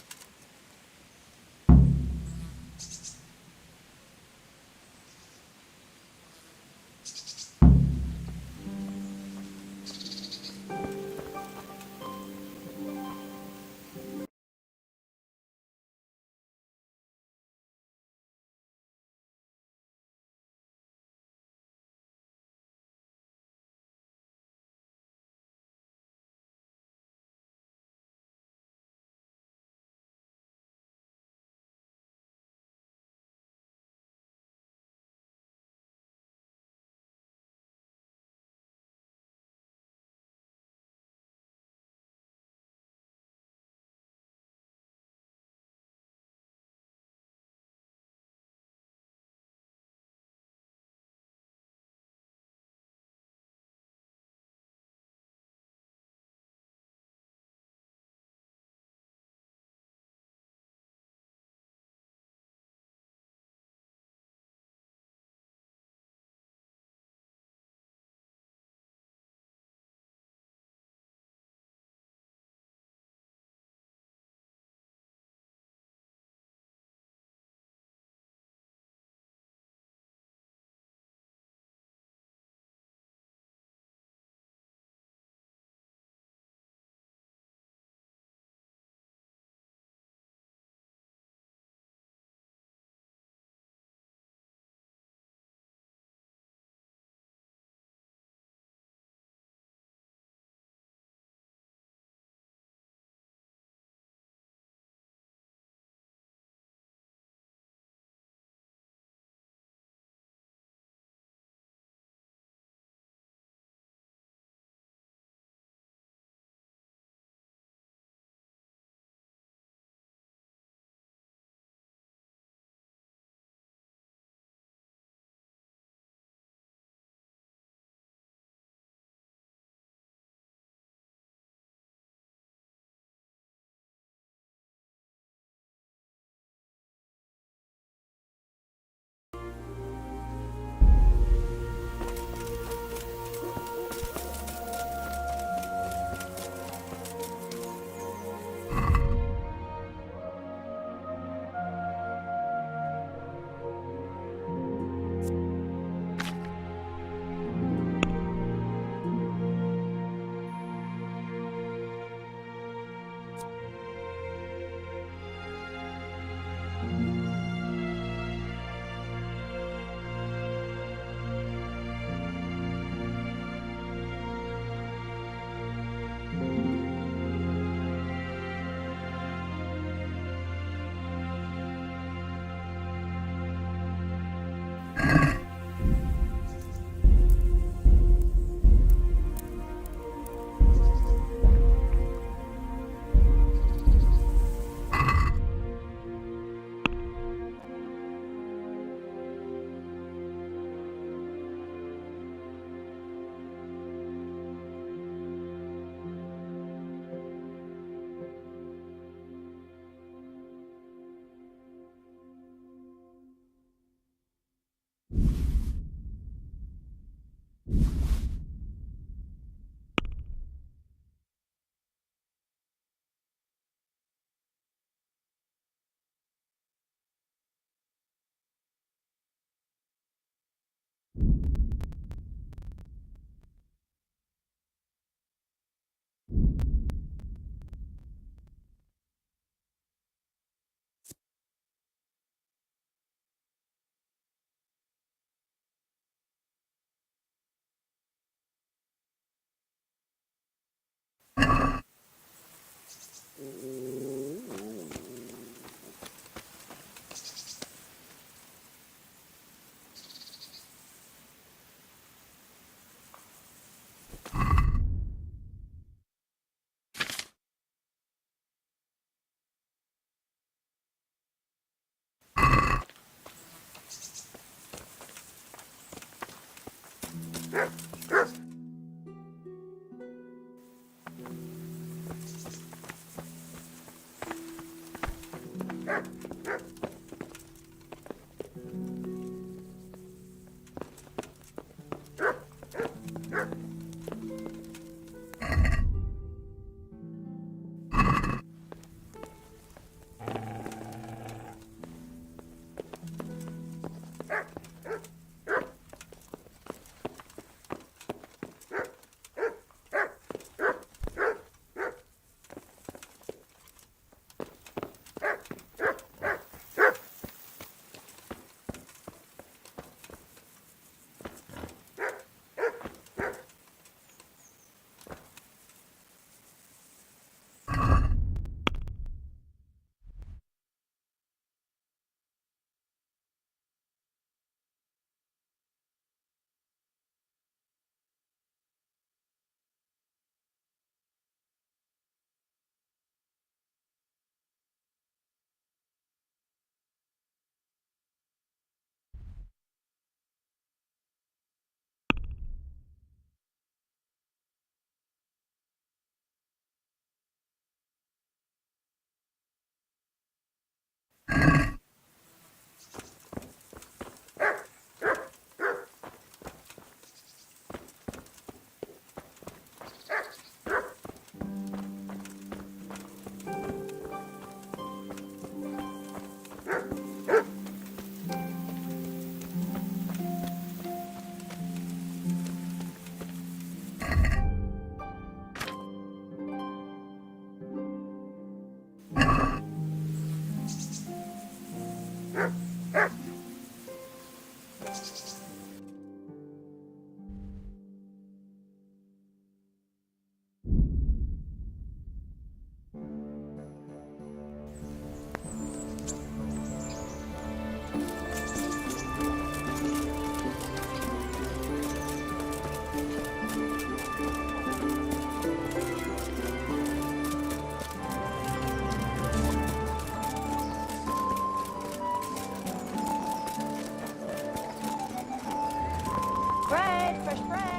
Bread, fresh bread.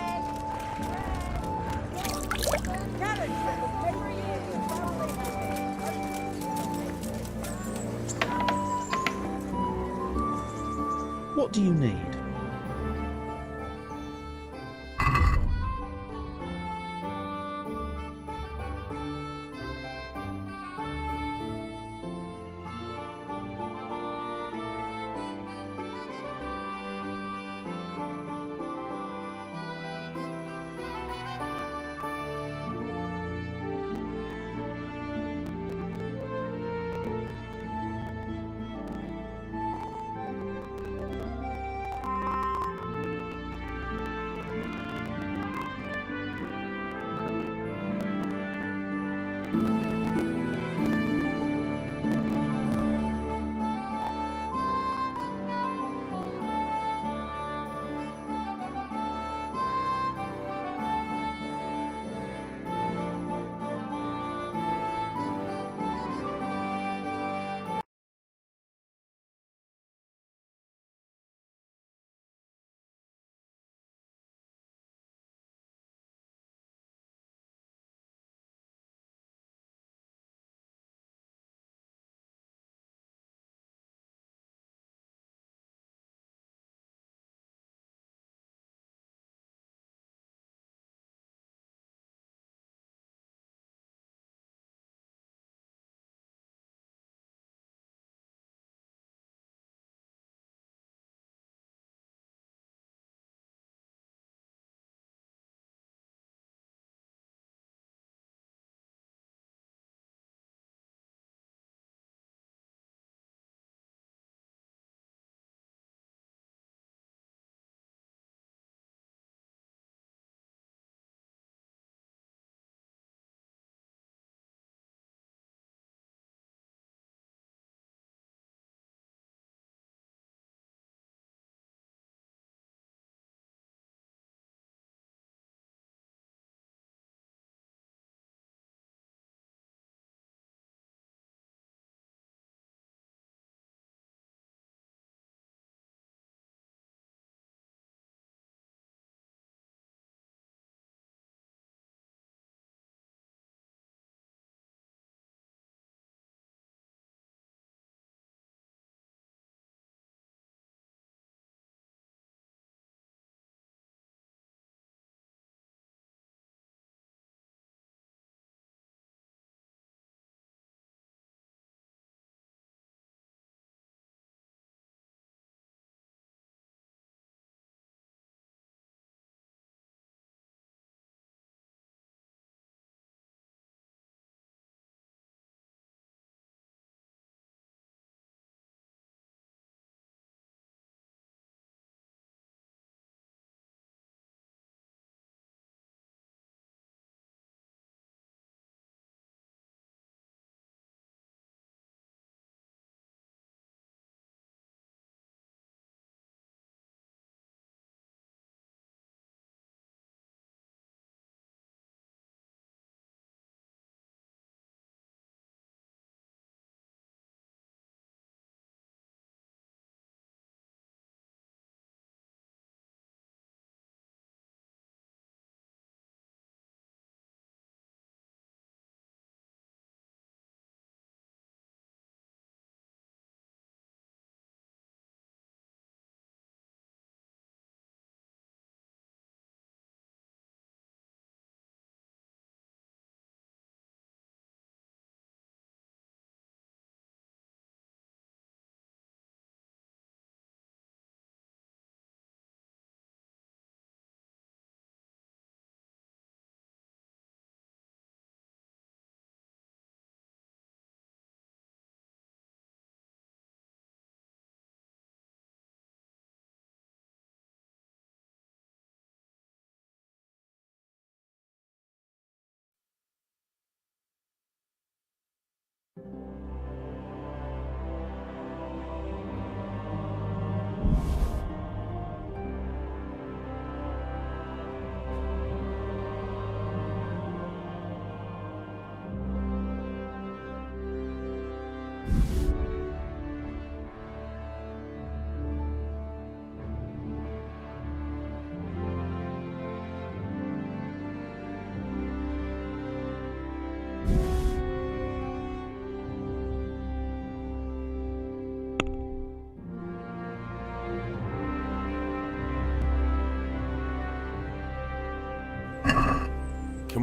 What do you need?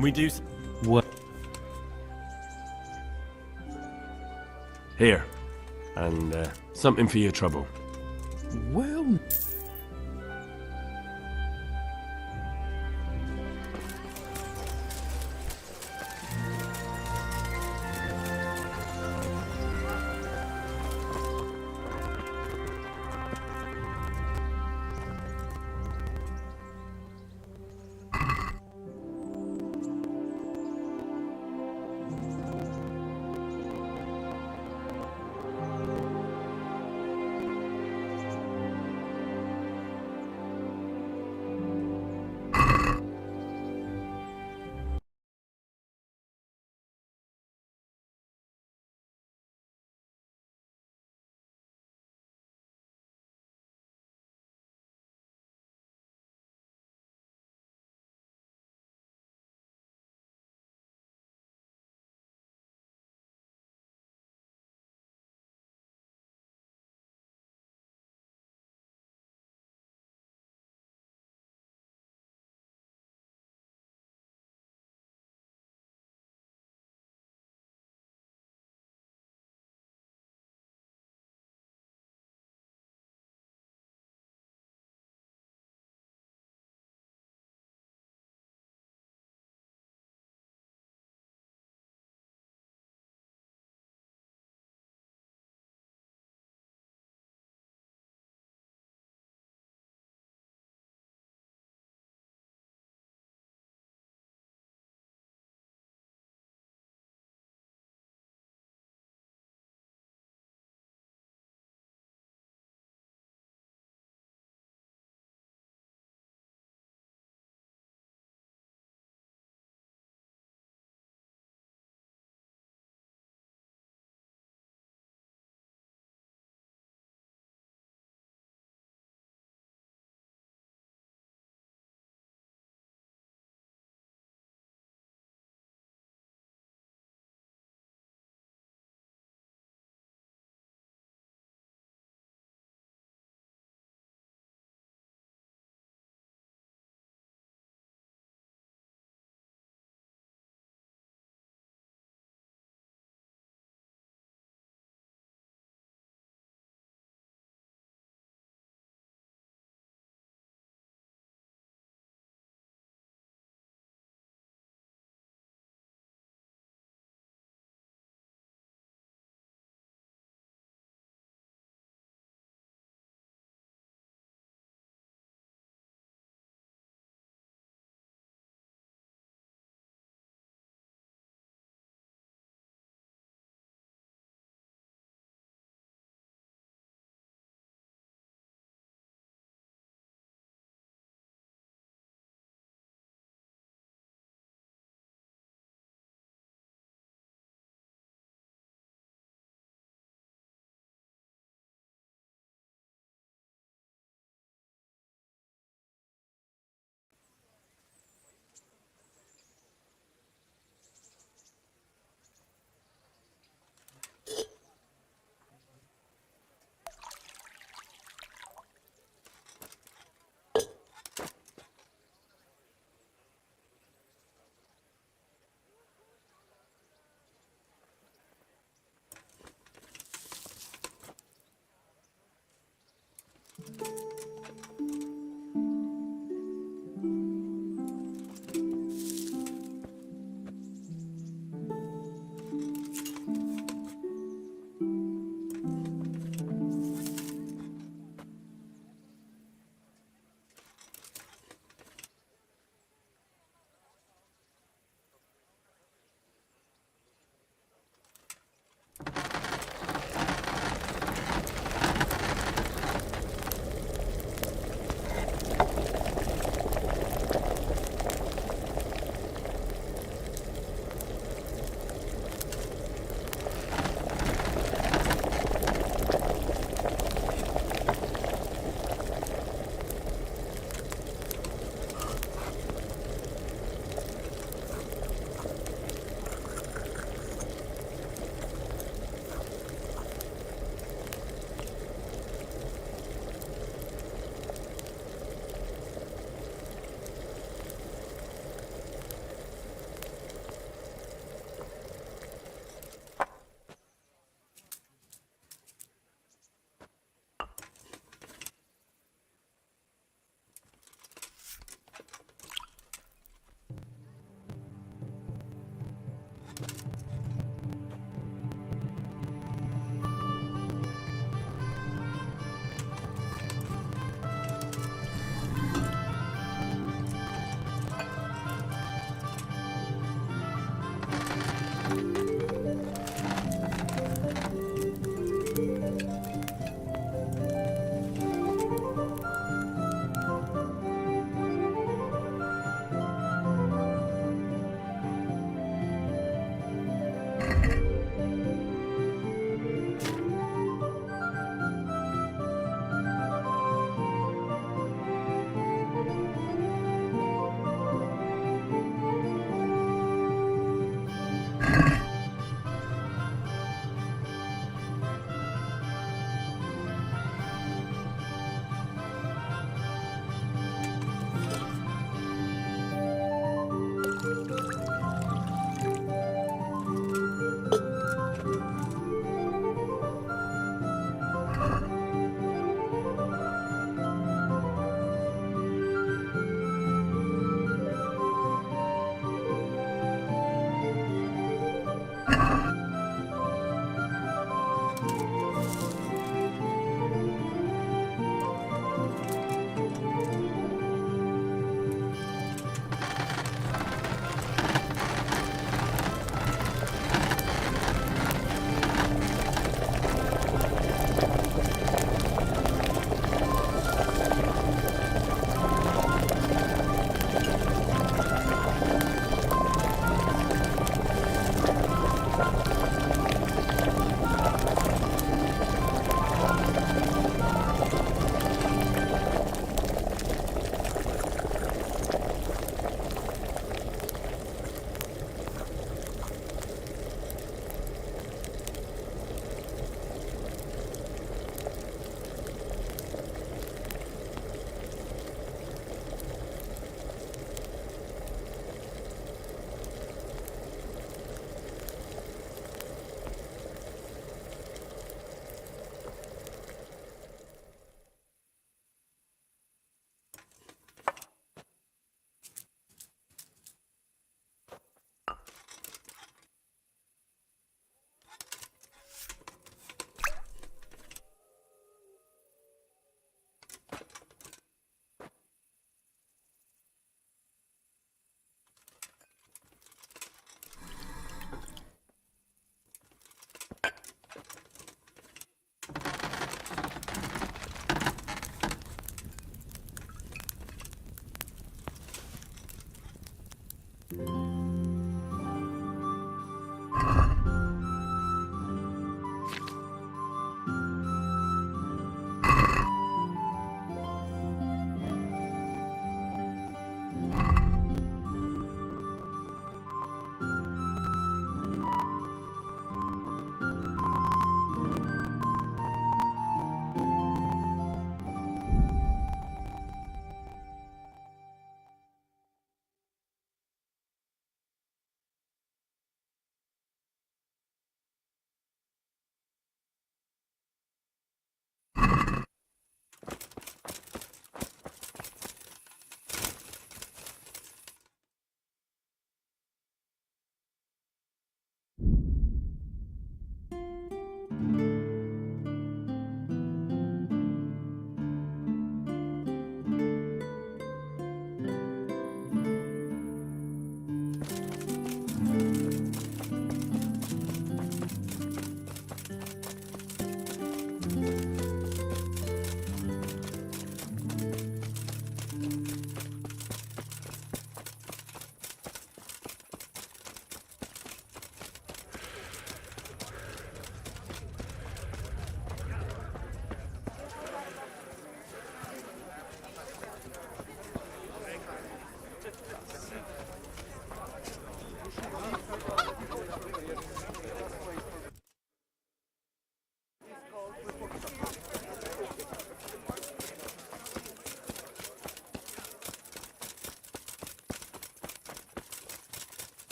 Can we do... What? Here. And, something for your trouble. Well...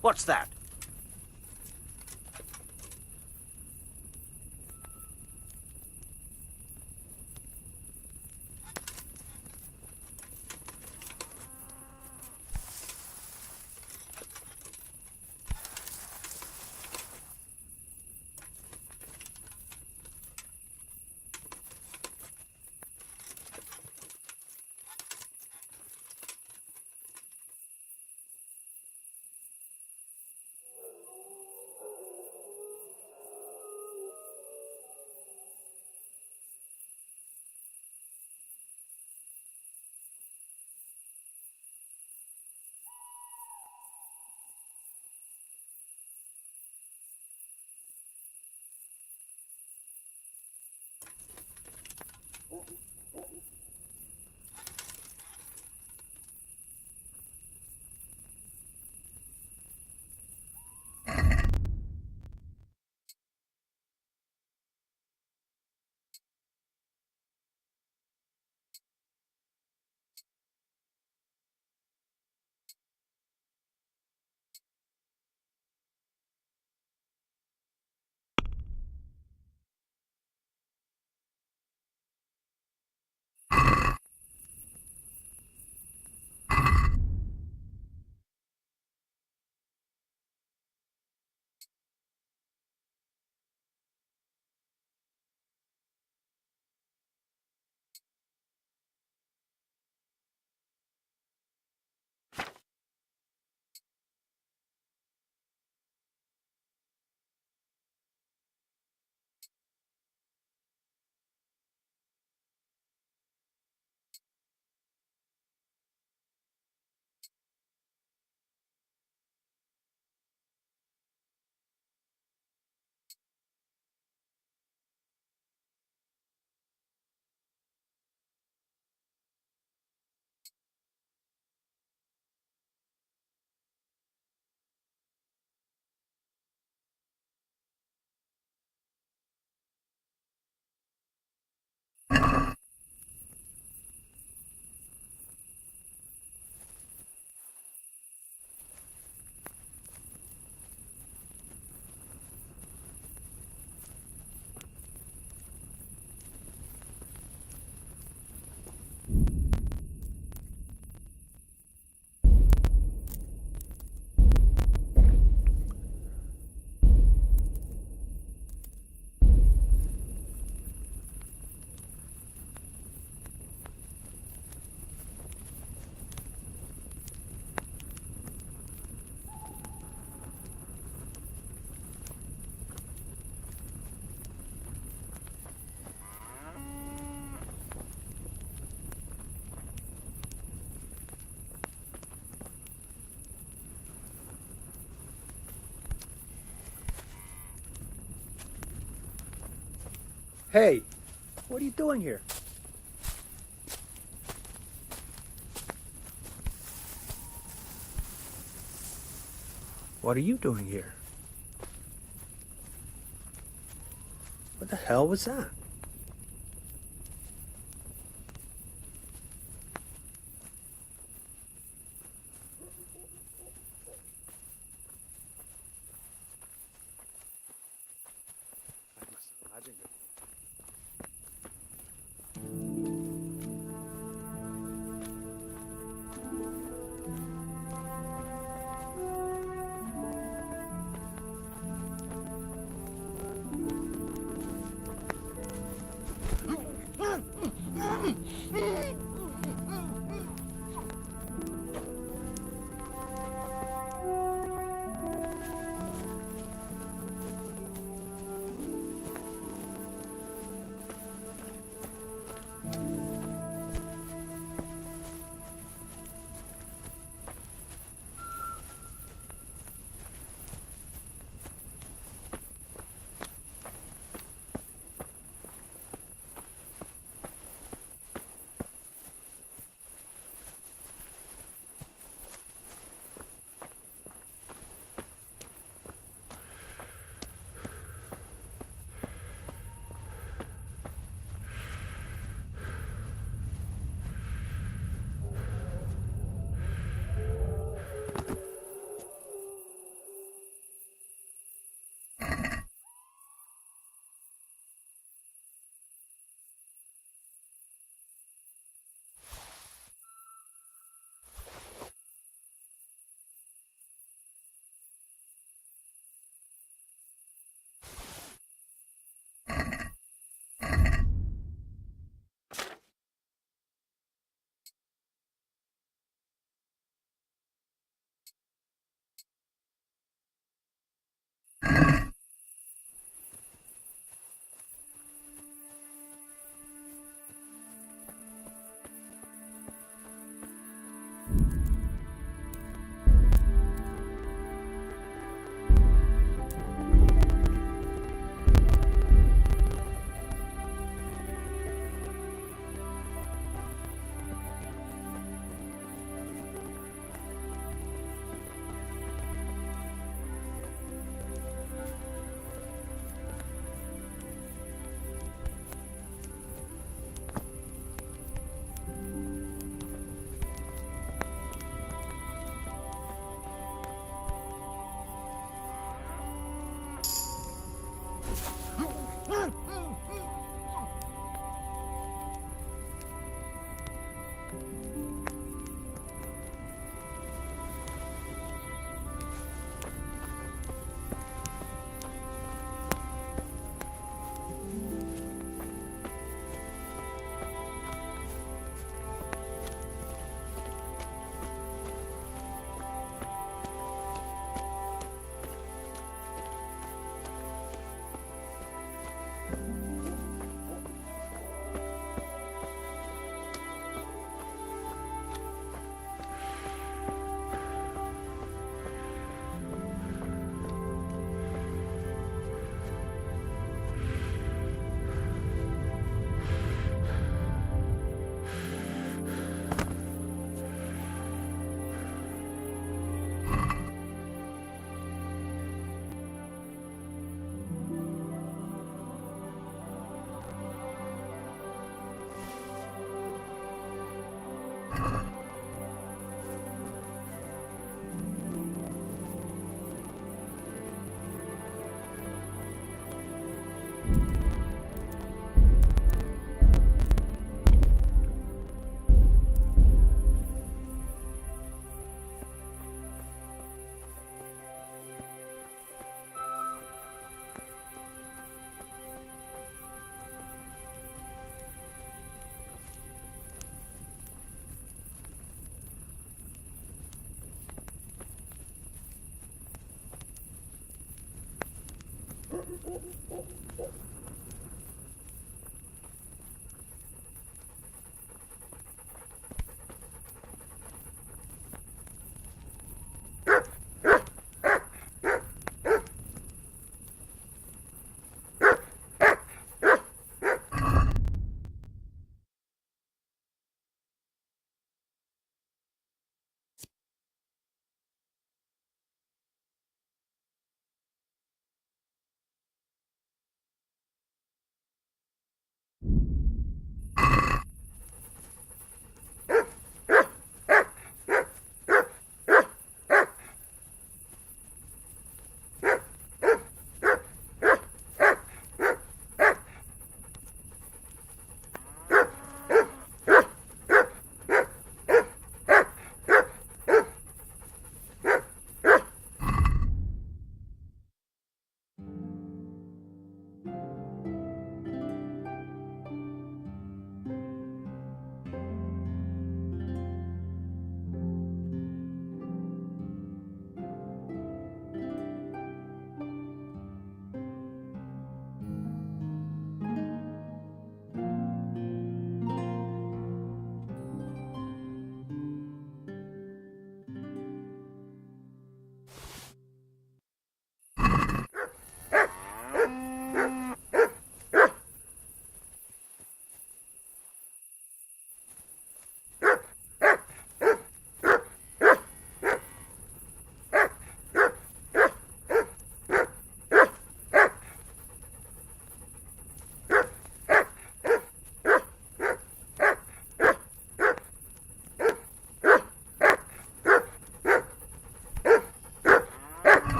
What's that? Hey, what are you doing here? What are you doing here? What the hell was that? I must have imagined it.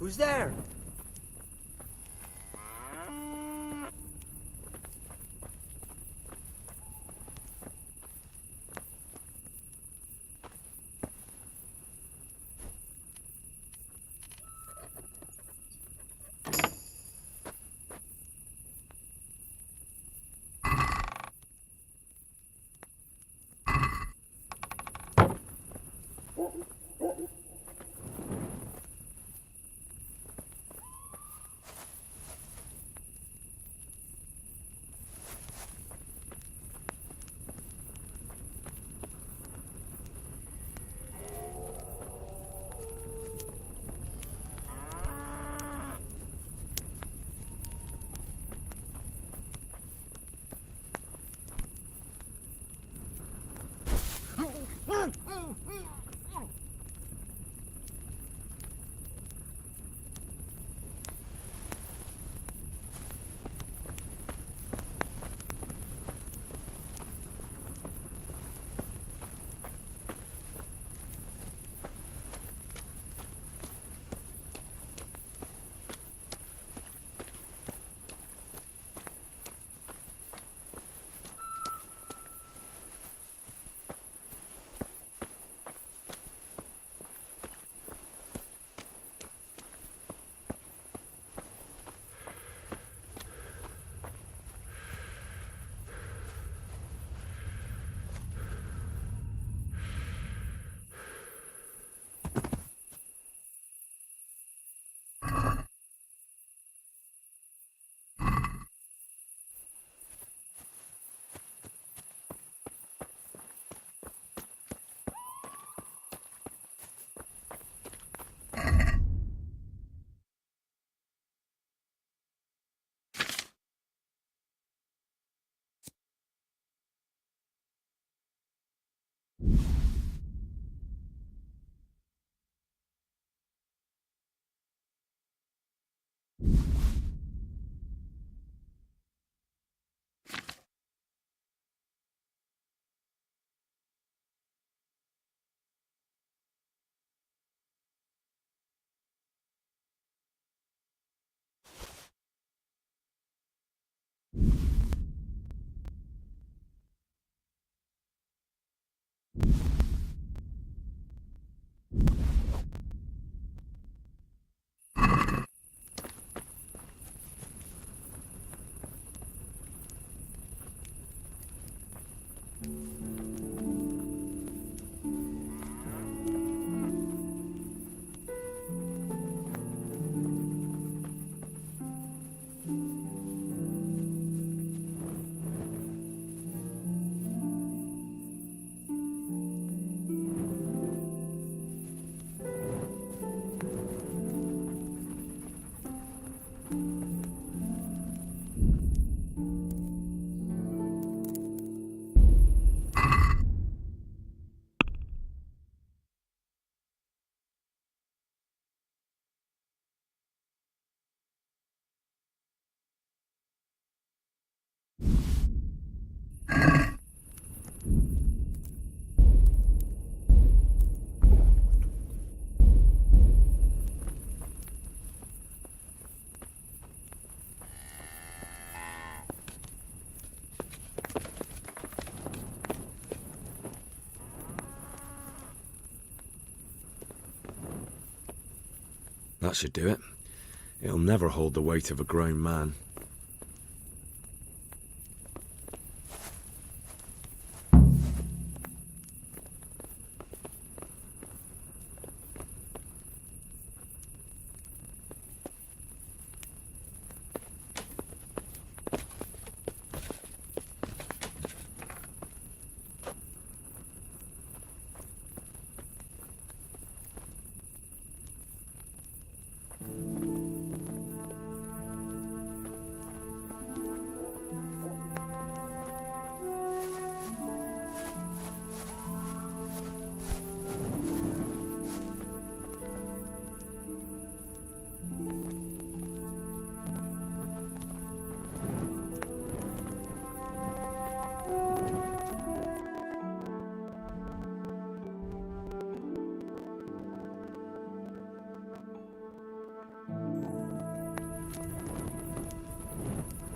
Who's there? That should do it. It'll never hold the weight of a grown man.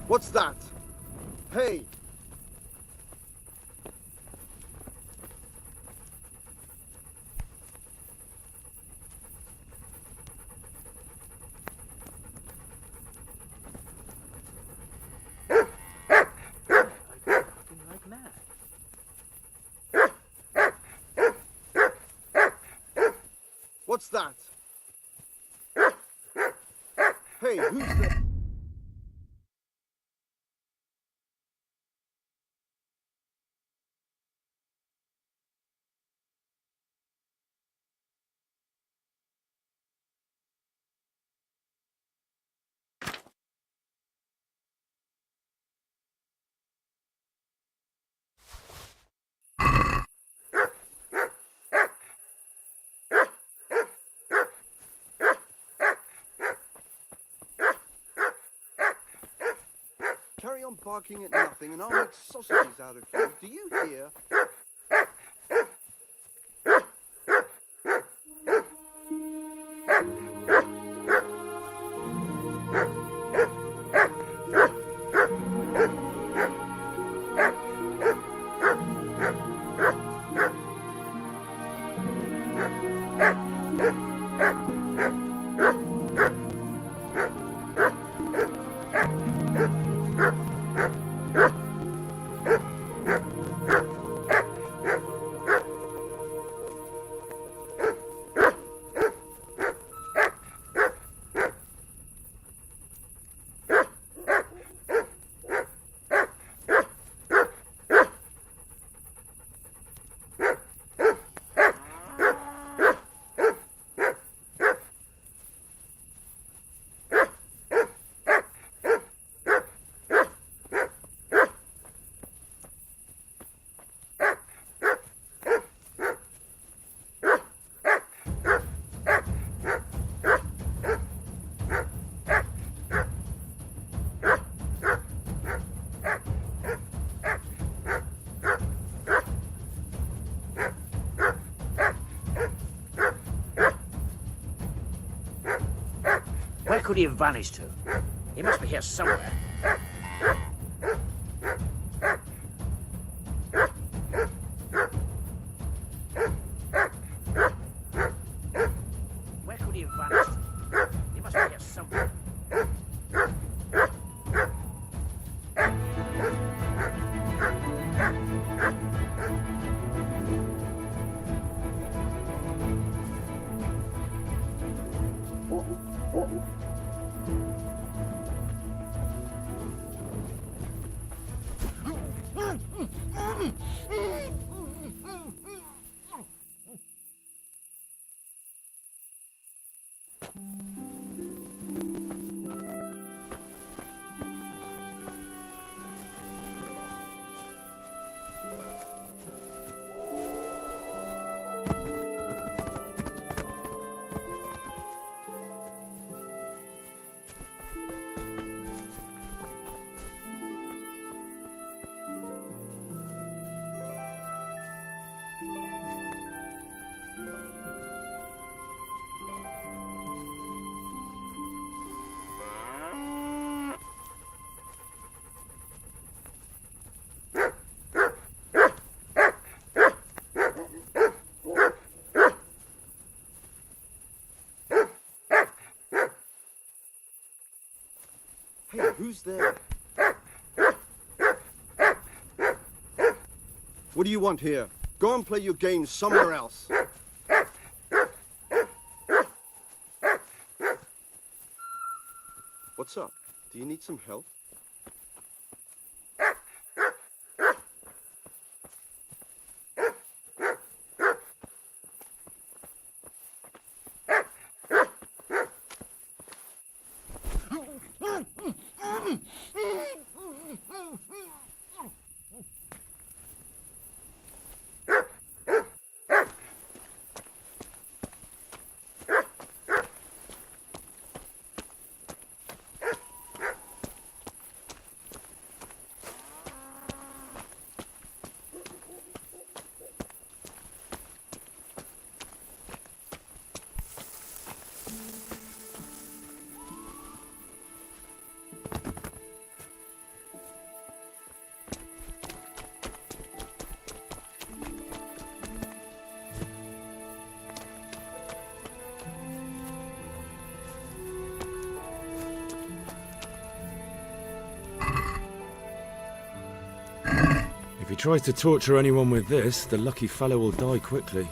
What's that? Hey! What's that? Hey, who's the... Carry on barking at nothing and I'll make sausages out of you. Do you hear? could he have vanished to? He must be here somewhere. Where could he have vanished to? He must be here somewhere. Hey, who's there? What do you want here? Go and play your games somewhere else. What's up? Do you need some help? If he tries to torture anyone with this, the lucky fellow will die quickly.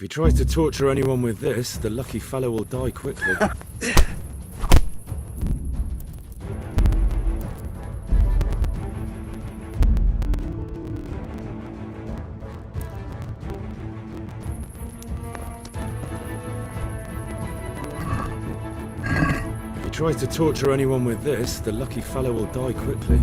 If he tries to torture anyone with this, the lucky fellow will die quickly. If he tries to torture anyone with this, the lucky fellow will die quickly.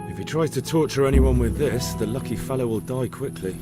If he tries to torture anyone with this, the lucky fellow will die quickly.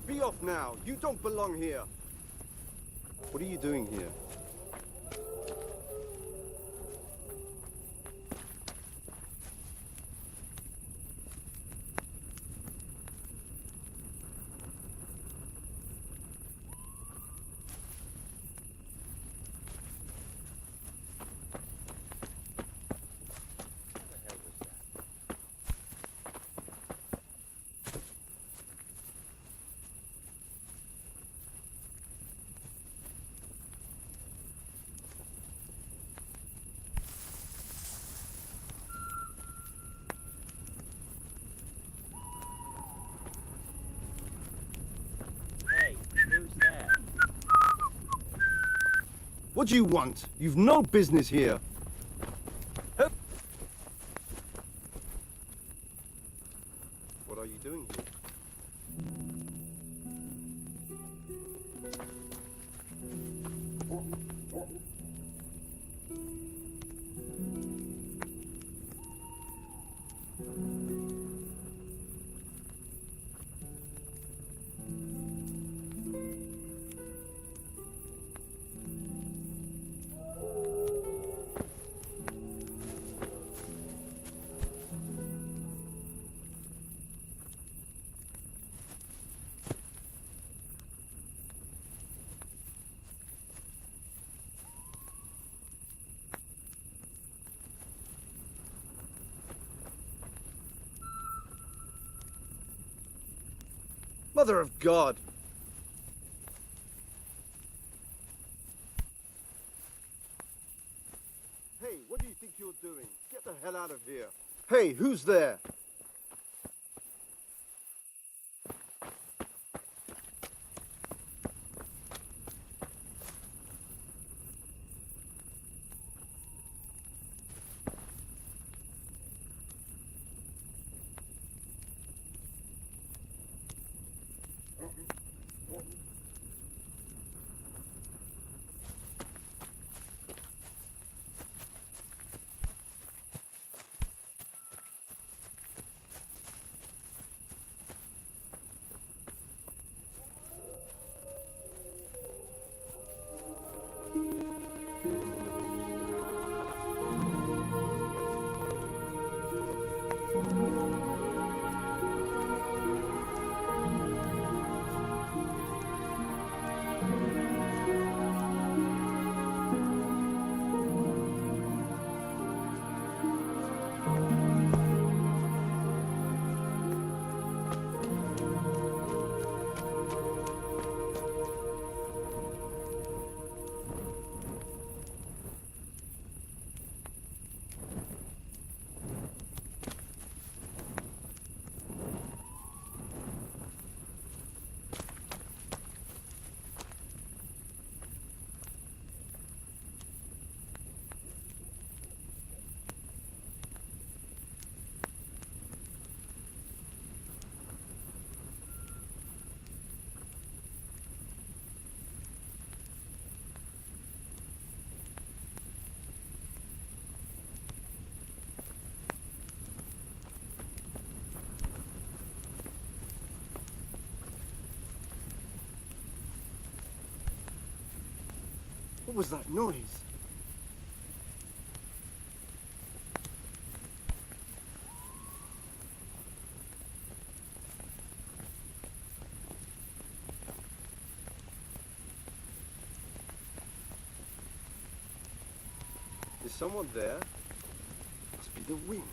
Be off now. You don't belong here. What are you doing here? What do you want? You've no business here. What are you doing here? Mother of God! Hey, what do you think you're doing? Get the hell out of here. Hey, who's there? What was that noise? Is someone there? Must be the wind.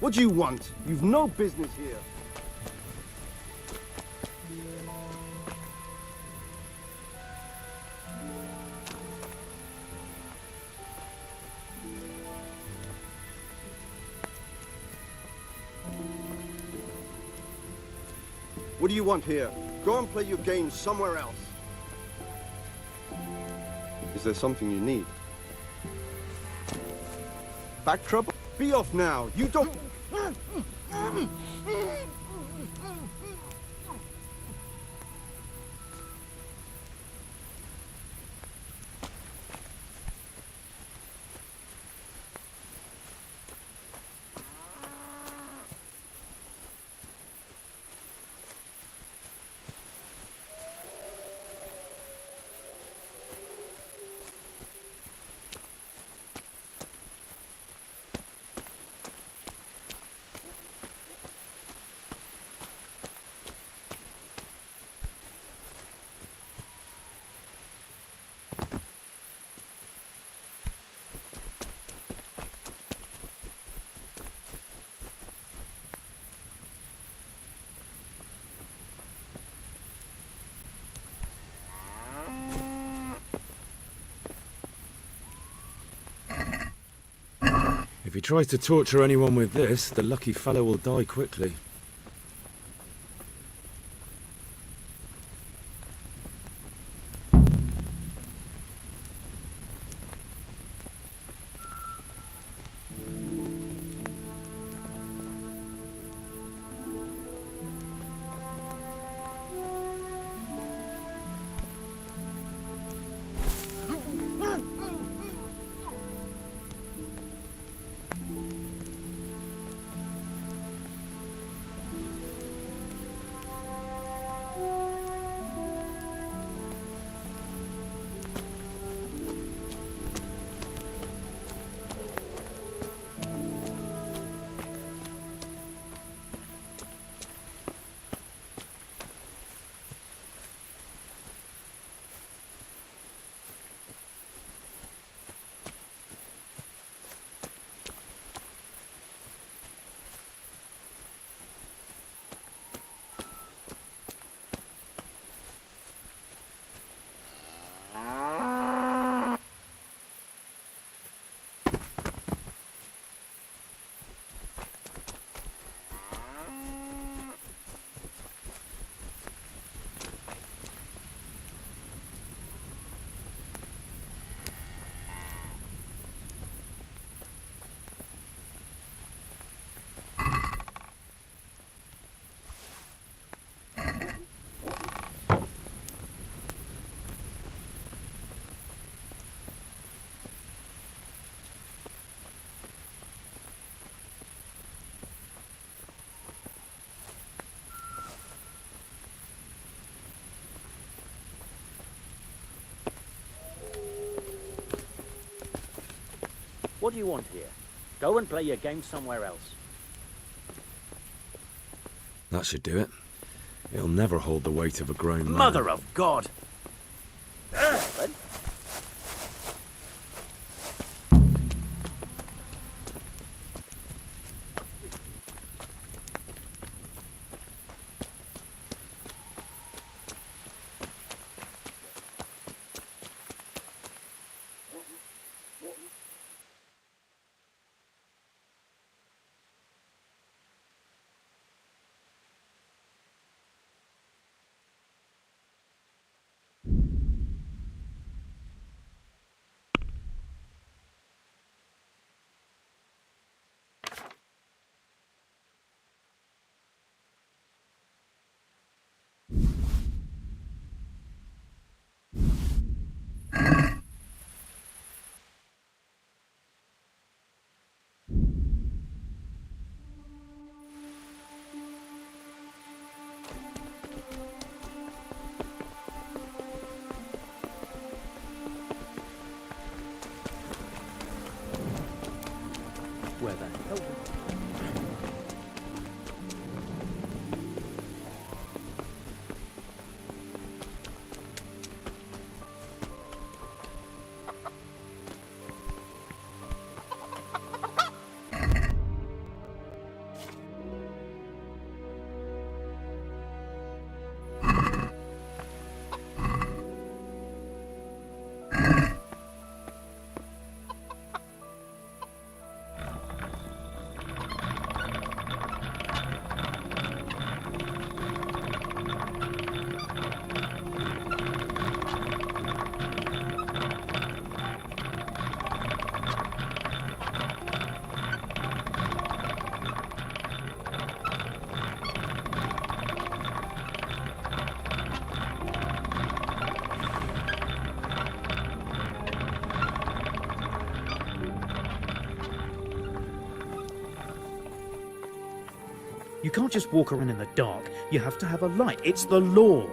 What do you want? You've no business here. What do you want here? Go and play your game somewhere else. Is there something you need? Back trouble? Be off now. You don't... If he tries to torture anyone with this, the lucky fellow will die quickly. What do you want here? Go and play your game somewhere else. That should do it. It'll never hold the weight of a grown man. Mother of God! Then. You can't just walk around in the dark. You have to have a light. It's the law.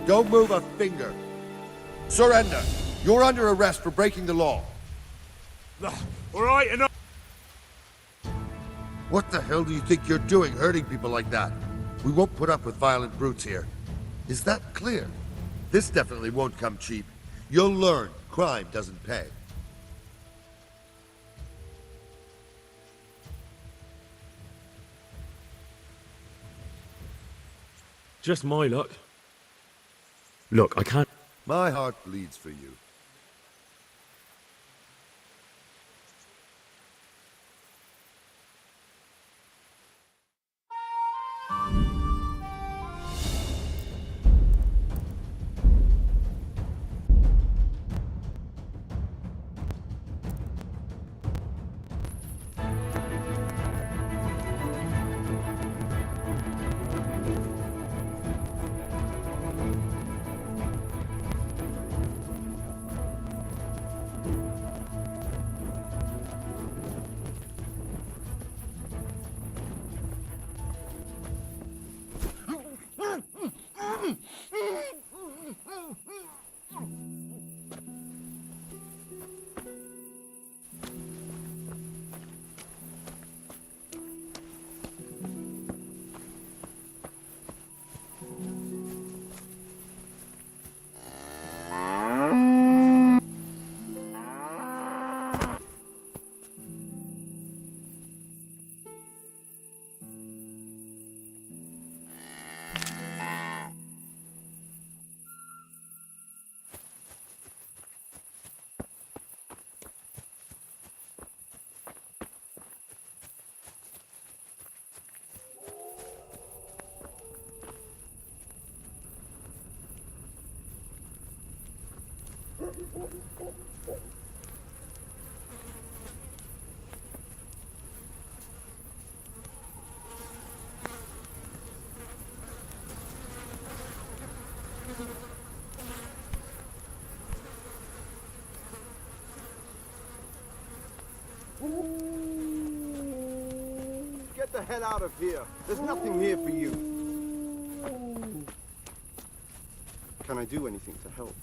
Don't move a finger. Surrender. You're under arrest for breaking the law. All right, enough. What the hell do you think you're doing, hurting people like that? We won't put up with violent brutes here. Is that clear? This definitely won't come cheap. You'll learn crime doesn't pay. Just my luck. Look, I can't... My heart bleeds for you. Get the hell out of here. There's nothing here for you. Can I do anything to help?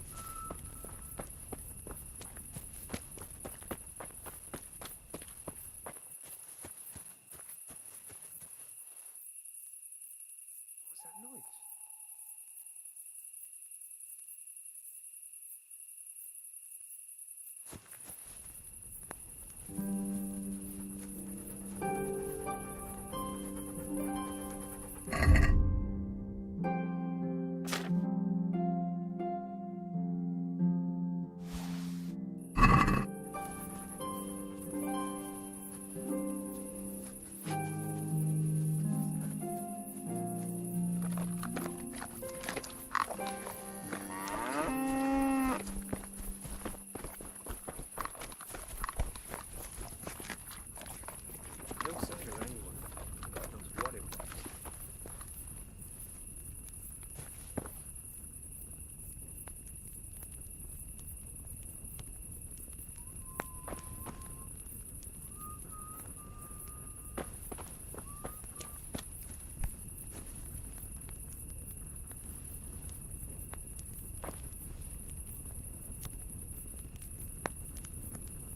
What's that noise?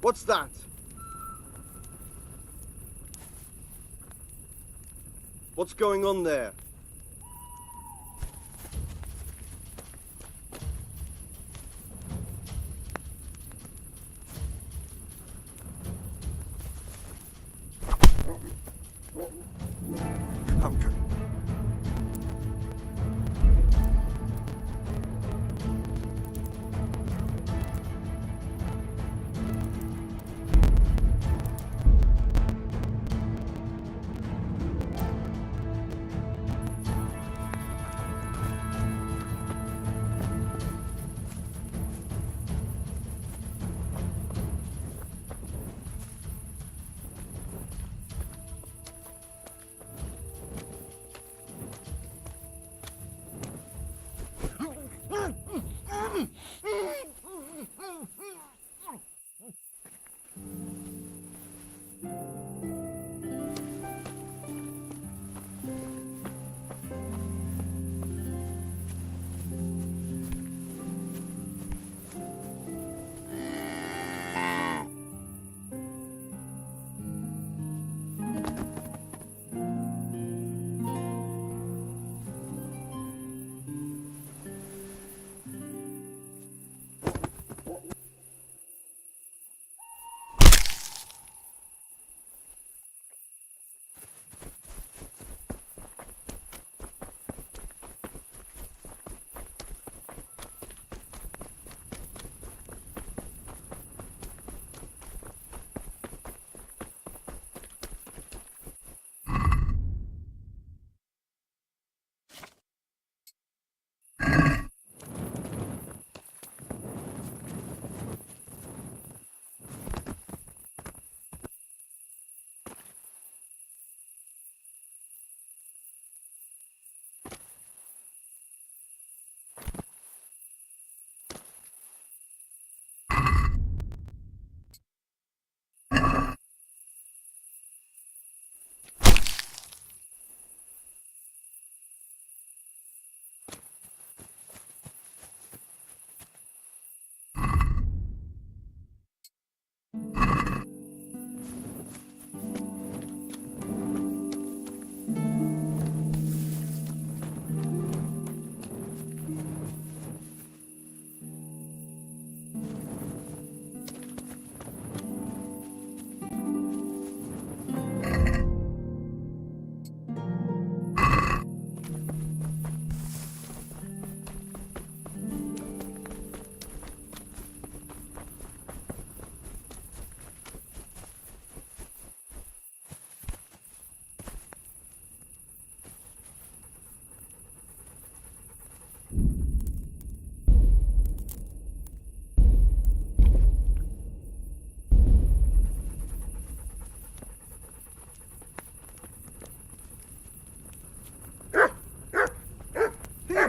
What's that? What's going on there?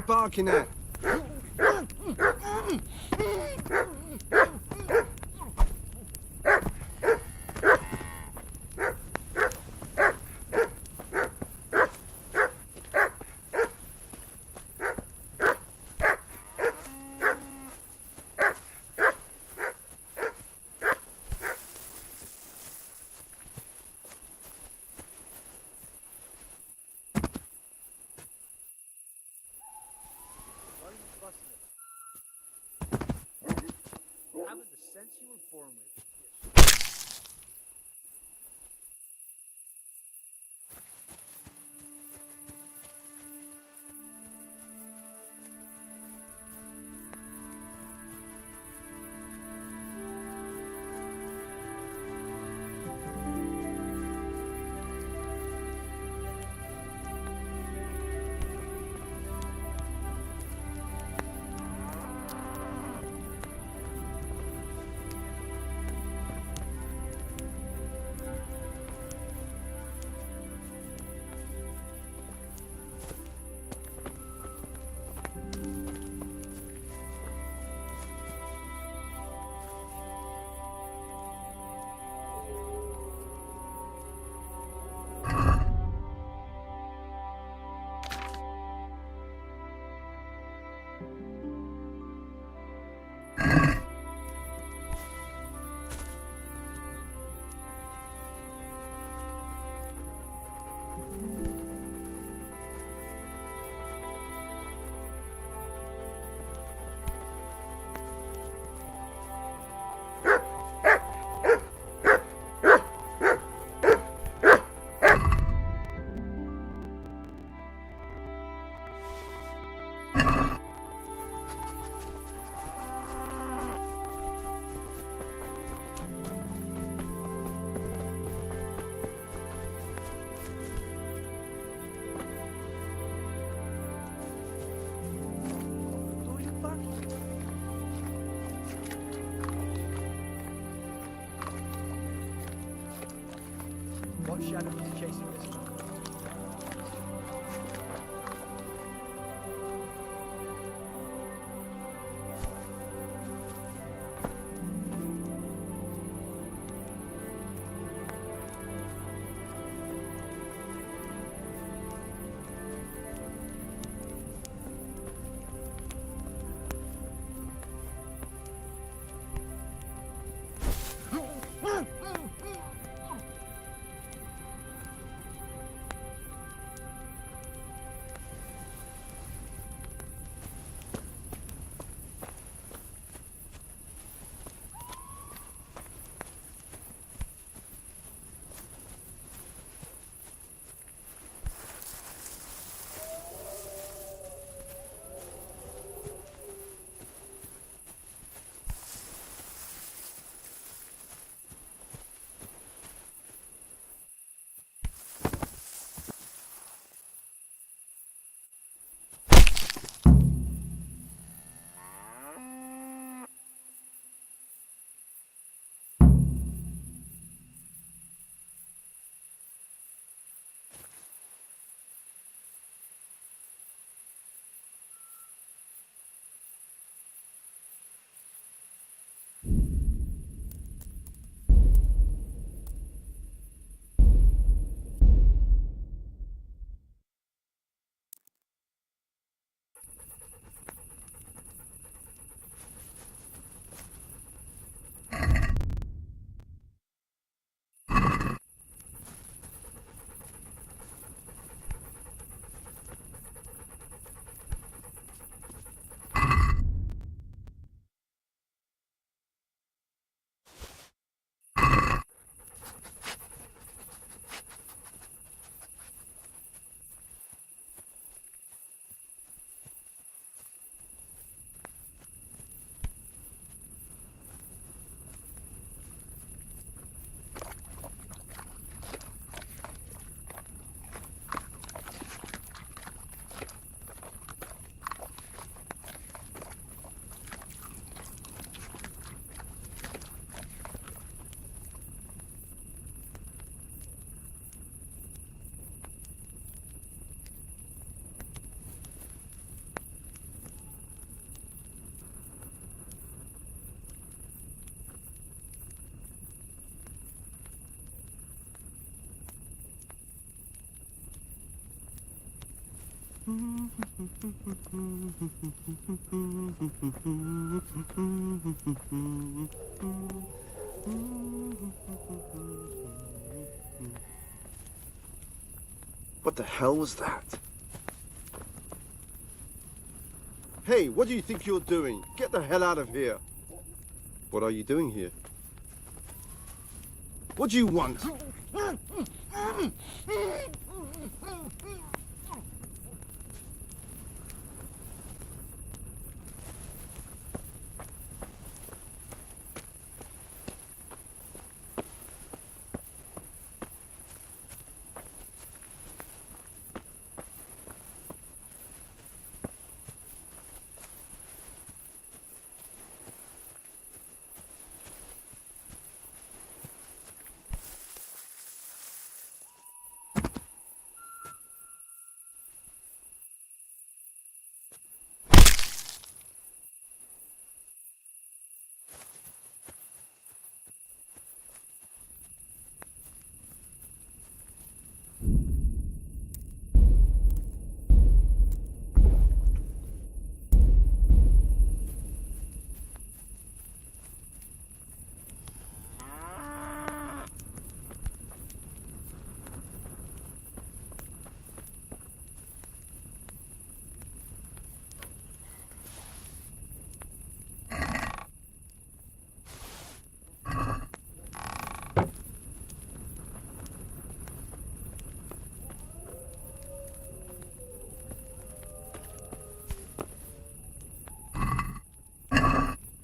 barking at? Haven't the sense you were born with. What shadow is chasing this one? What the hell was that? Hey, what do you think you're doing? Get the hell out of here. What are you doing here? What do you want?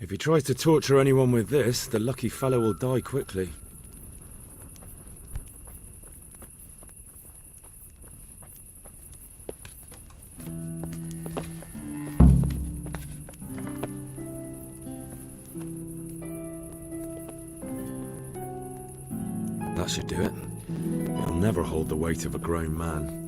If he tries to torture anyone with this, the lucky fellow will die quickly. That should do it. It'll never hold the weight of a grown man.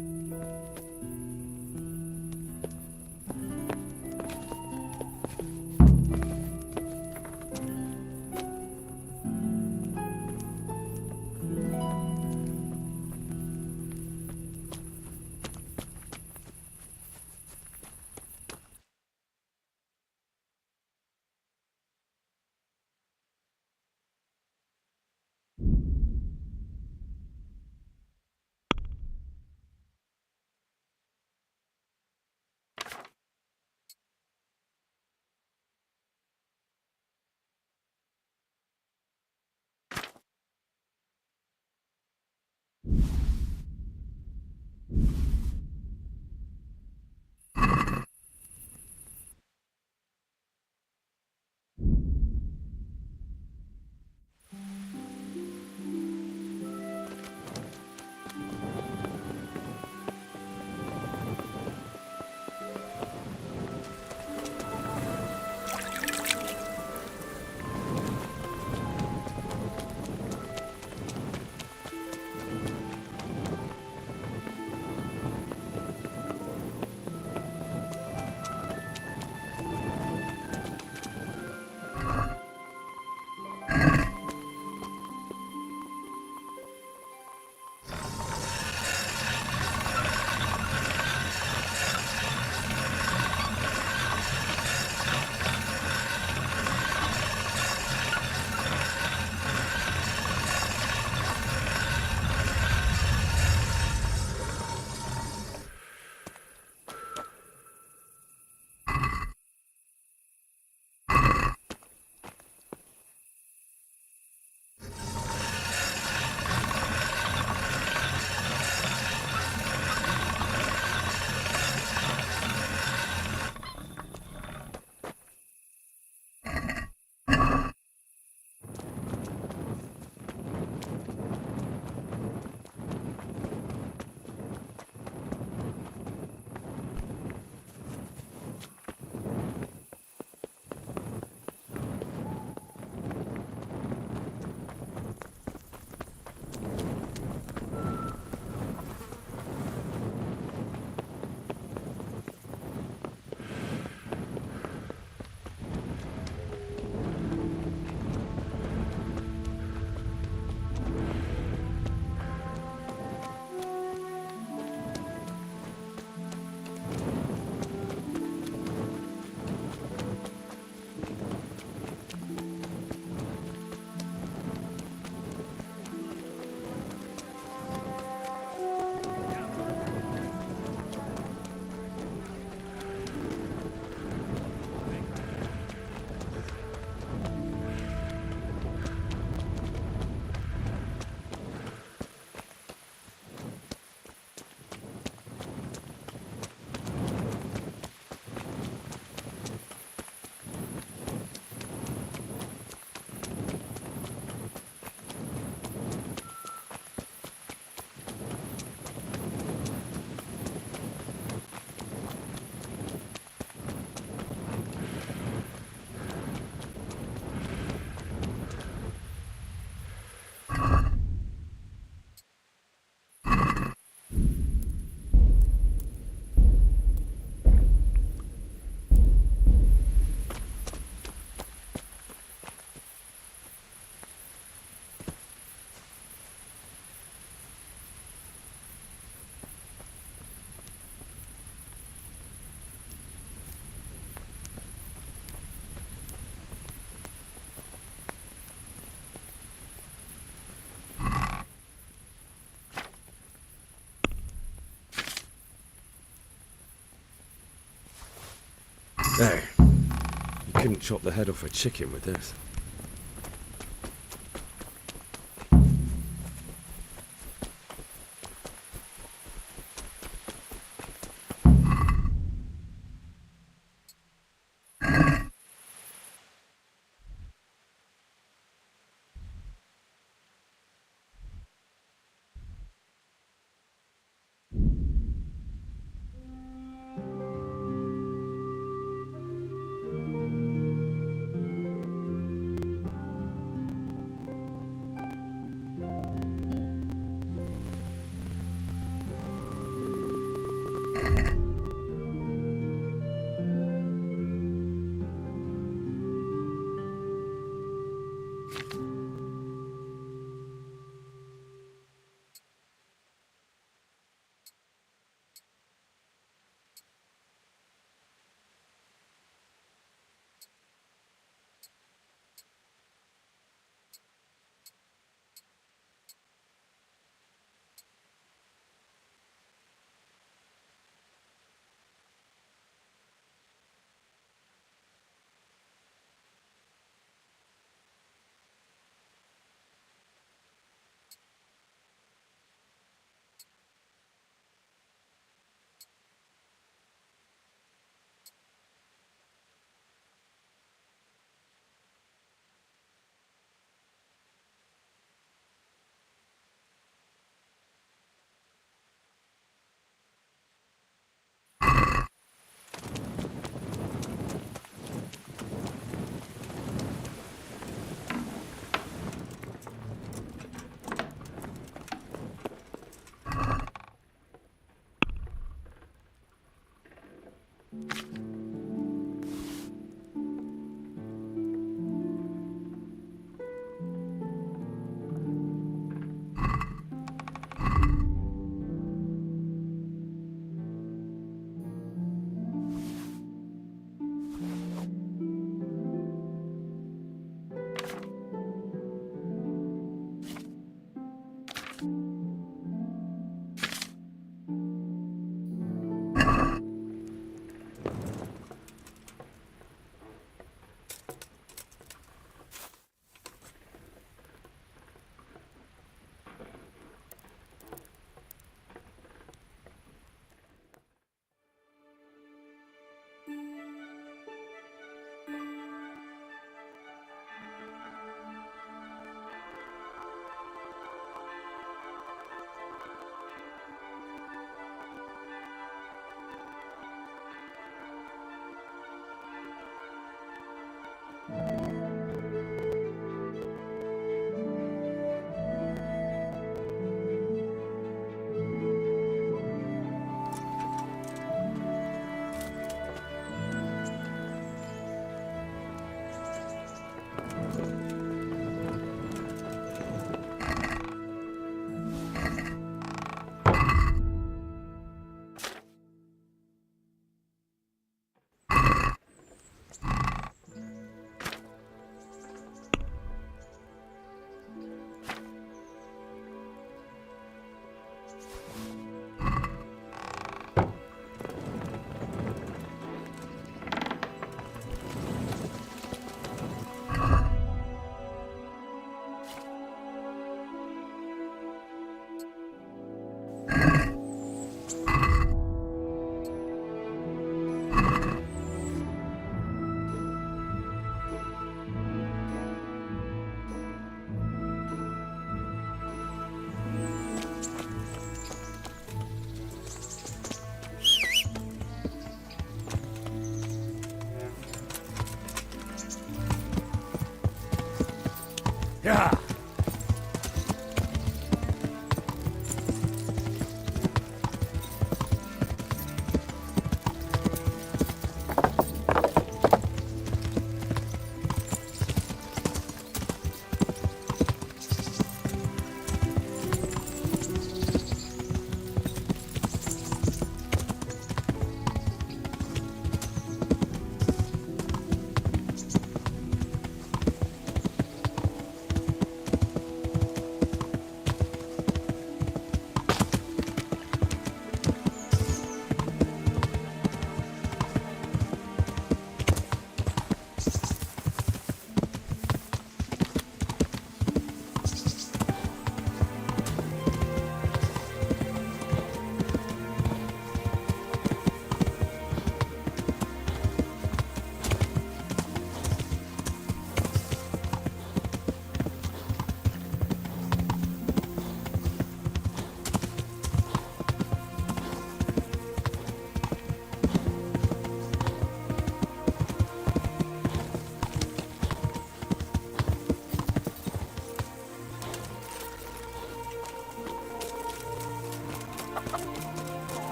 Hey, you couldn't chop the head off a chicken with this.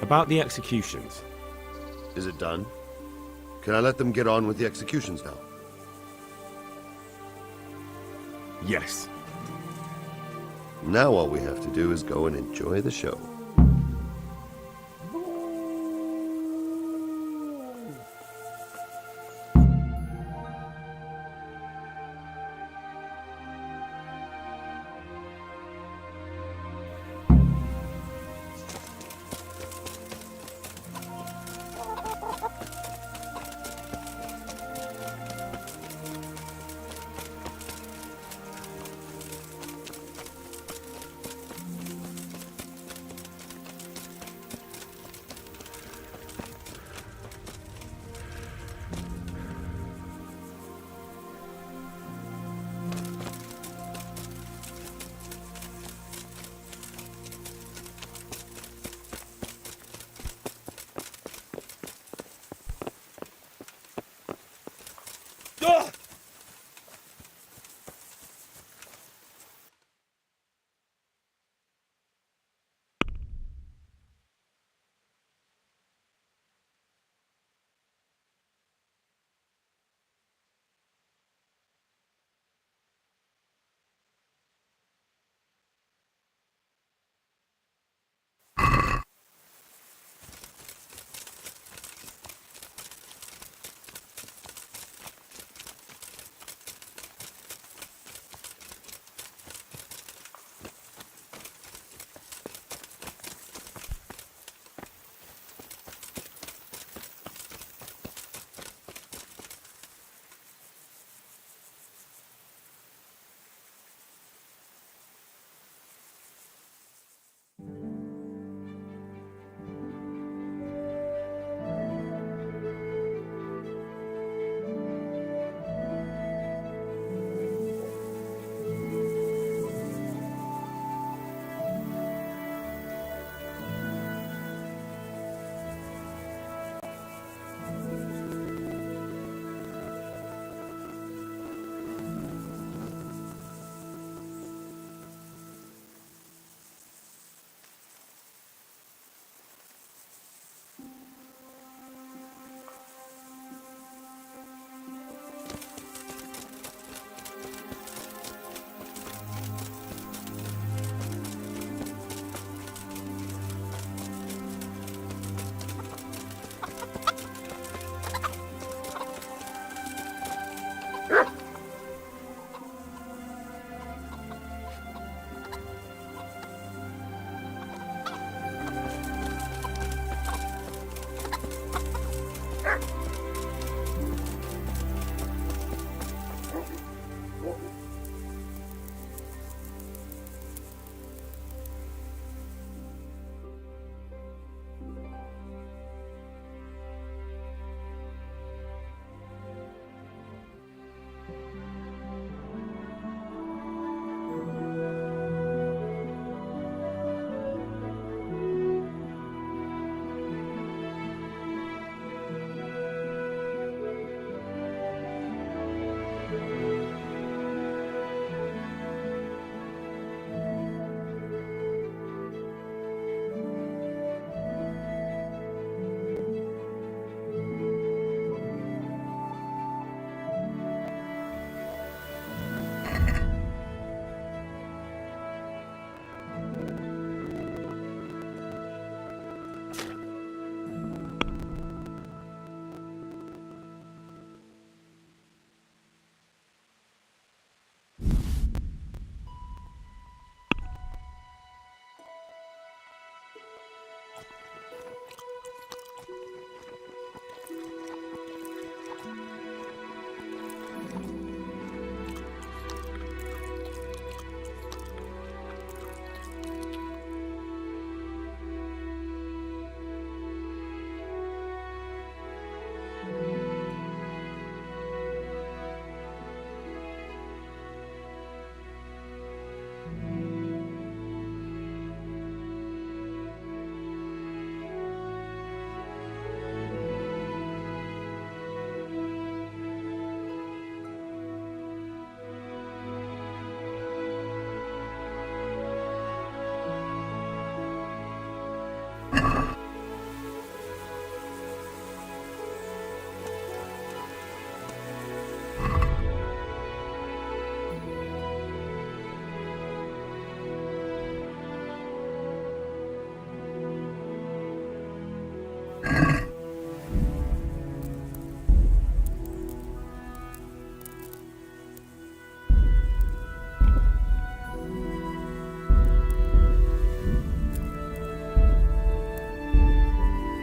About the executions. Is it done? Can I let them get on with the executions now? Yes. Now all we have to do is go and enjoy the show.